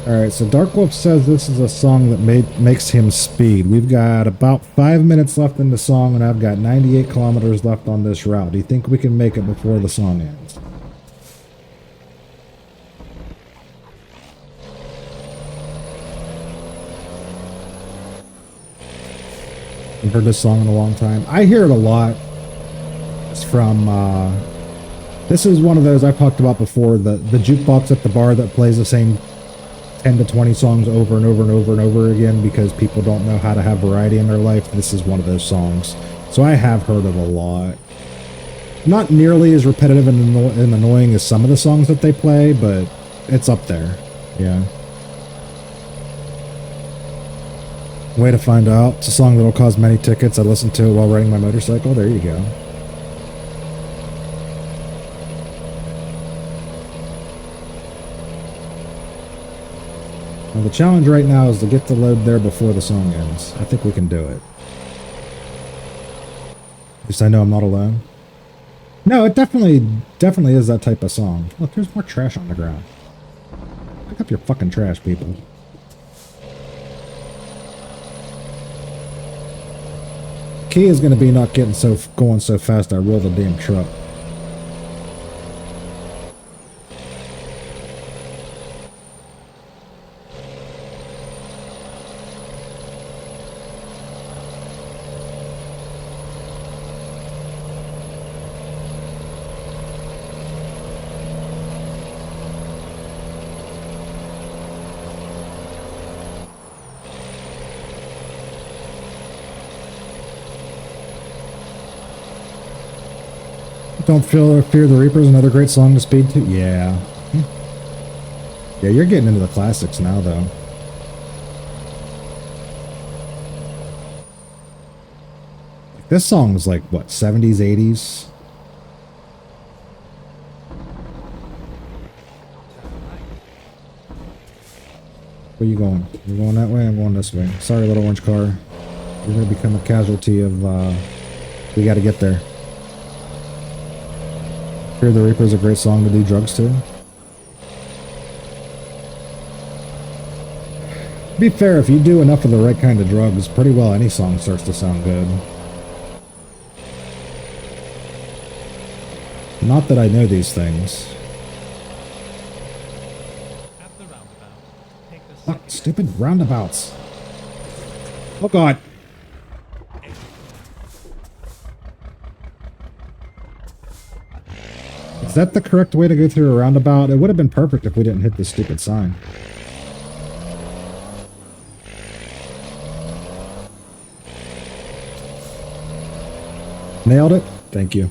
B: Alright, so Dark Wolf says this is a song that makes him speed. We've got about 5 minutes left in the song, and I've got 98 kilometers left on this route. Do you think we can make it before the song ends? I've heard this song in a long time. I hear it a lot. It's from, this is one of those I've talked about before, the jukebox at the bar that plays the same 10 to 20 songs over and over and over and over again because people don't know how to have variety in their life. This is one of those songs. So I have heard it a lot. Not nearly as repetitive and annoying as some of the songs that they play, but it's up there. Yeah. Way to find out. It's a song that'll cause many tickets. I listen to it while riding my motorcycle. There you go. Well, the challenge right now is to get the load there before the song ends. I think we can do it. At least I know I'm not alone. No, it definitely is that type of song. Look, there's more trash on the ground. Pick up your fucking trash, people. Key is going to be not getting going so fast I roll the damn truck. Don't Fear the Reaper is another great song to speed to. Yeah. Yeah, you're getting into the classics now, though. This song was like, what, 70s, 80s? Where you going? You're going that way? I'm going this way. Sorry, little orange car. You're going to become a casualty of, we got to get there. Fear the Reaper is a great song to do drugs to. To be fair, if you do enough of the right kind of drugs, pretty well any song starts to sound good. Not that I know these things.
D: At the roundabout, take the
B: Fuck,
D: second
B: stupid roundabouts. Oh god. Is that the correct way to go through a roundabout? It would have been perfect if we didn't hit this stupid sign. Nailed it. Thank you.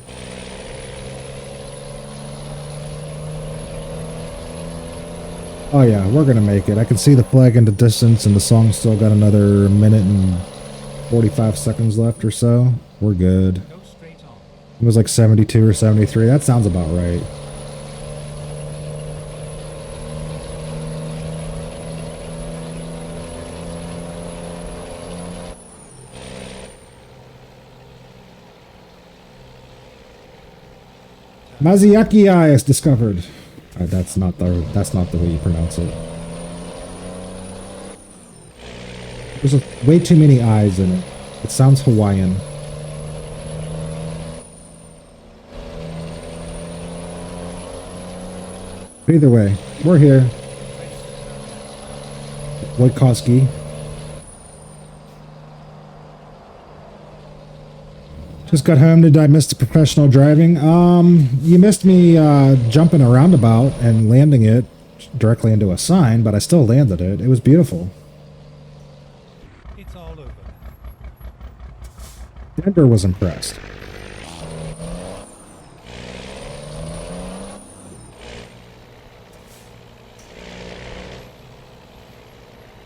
B: Oh yeah, we're gonna make it. I can see the flag in the distance and the song's still got another minute and 45 seconds left or so. We're good.
D: Go straight on.
B: It was like 72 or 73. That sounds about right. Mazayaki Eye is discovered. That's not the way you pronounce it. There's way too many eyes in it. It sounds Hawaiian. But either way, we're here. Wojtkowski. Just got home. Did I miss the professional driving? You missed me jumping a roundabout and landing it directly into a sign, but I still landed it. It was beautiful.
D: It's all over.
B: Denver was impressed.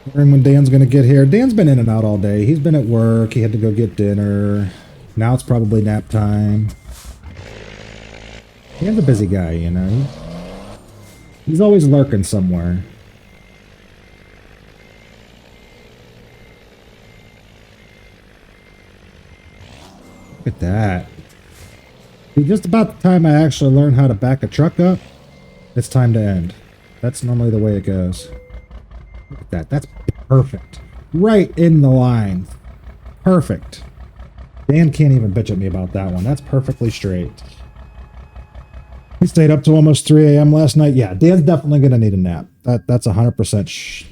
B: Wondering when Dan's gonna get here. Dan's been in and out all day. He's been at work. He had to go get dinner. Now it's probably nap time. Dan's a busy guy, you know. He's always lurking somewhere. Look at that. See, just about the time I actually learn how to back a truck up, it's time to end. That's normally the way it goes. Look at that. That's perfect. Right in the line. Perfect. Dan can't even bitch at me about that one. That's perfectly straight. He stayed up to almost 3 a.m. last night. Yeah, Dan's definitely going to need a nap. That's 100%.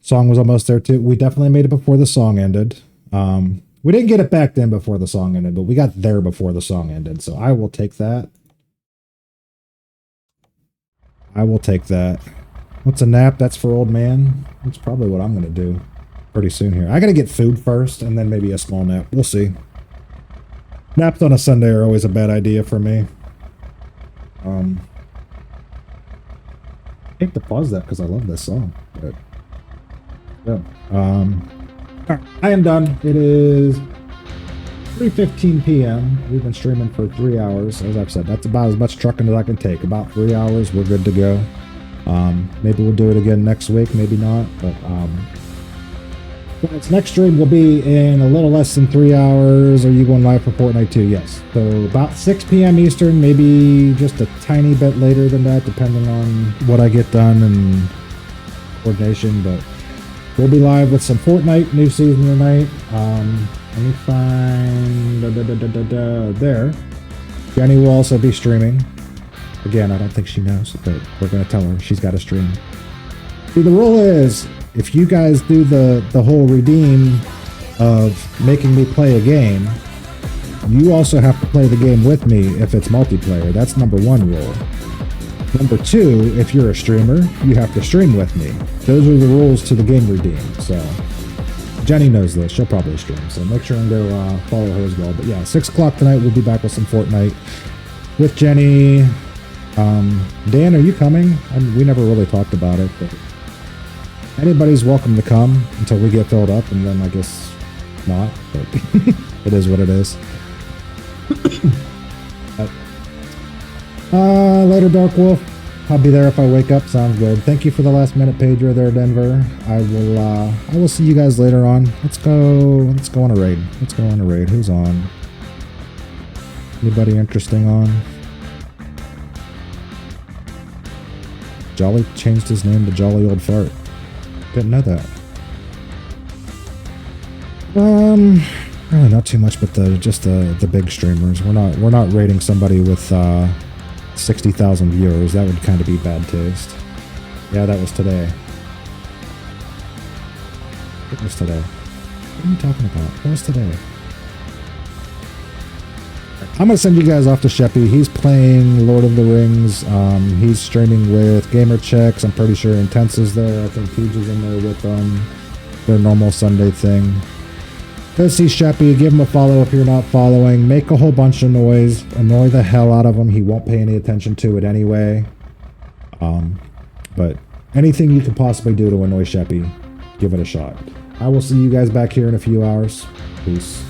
B: Song was almost there too. We definitely made it before the song ended. We didn't get it back then before the song ended, but we got there before the song ended. So I will take that. I will take that. What's a nap? That's for old man. That's probably what I'm going to do pretty soon here. I got to get food first and then maybe a small nap. We'll see. Naps on a Sunday are always a bad idea for me. I hate to pause that because I love this song. But yeah. Alright, I am done. It is 3:15 p.m. We've been streaming for 3 hours. As I've said, that's about as much trucking as I can take. About 3 hours, we're good to go. Maybe we'll do it again next week, maybe not. But its next stream will be in a little less than 3 hours. Are you going live for Fortnite too? Yes. So about 6 p.m. Eastern, maybe just a tiny bit later than that, depending on what I get done and coordination. But we'll be live with some Fortnite new season tonight. Let me find there. Jenny will also be streaming. Again, I don't think she knows, but we're going to tell her she's got to stream. See, the rule is, if you guys do the whole redeem of making me play a game, you also have to play the game with me if it's multiplayer. That's number one rule. Number two, if you're a streamer, you have to stream with me. Those are the rules to the game redeem. So Jenny knows this. She'll probably stream. So make sure and go follow her as well. But yeah, 6 o'clock tonight, we'll be back with some Fortnite with Jenny. Dan, are you coming? We never really talked about it, but anybody's welcome to come until we get filled up, and then I guess not, but it is what it is. Later, Dark Wolf. I'll be there if I wake up. Sounds good. Thank you for the last minute pager there, Denver. I will see you guys later on. Let's go on a raid. Who's on? Anybody interesting on? Jolly changed his name to Jolly Old Fart. Didn't know that. Really not too much, but just the big streamers. We're not rating somebody with 60,000 viewers. That would kind of be bad taste. Yeah, that was today. It was today. What are you talking about? What was today? I'm gonna send you guys off to Sheppy. He's playing Lord of the Rings. He's streaming with Gamer Checks. I'm pretty sure Intense is there. I think Peach is in there with their normal Sunday thing. Go see Sheppy. Give him a follow if you're not following. Make a whole bunch of noise. Annoy the hell out of him. He won't pay any attention to it anyway. But anything you can possibly do to annoy Sheppy, give it a shot. I will see you guys back here in a few hours. Peace.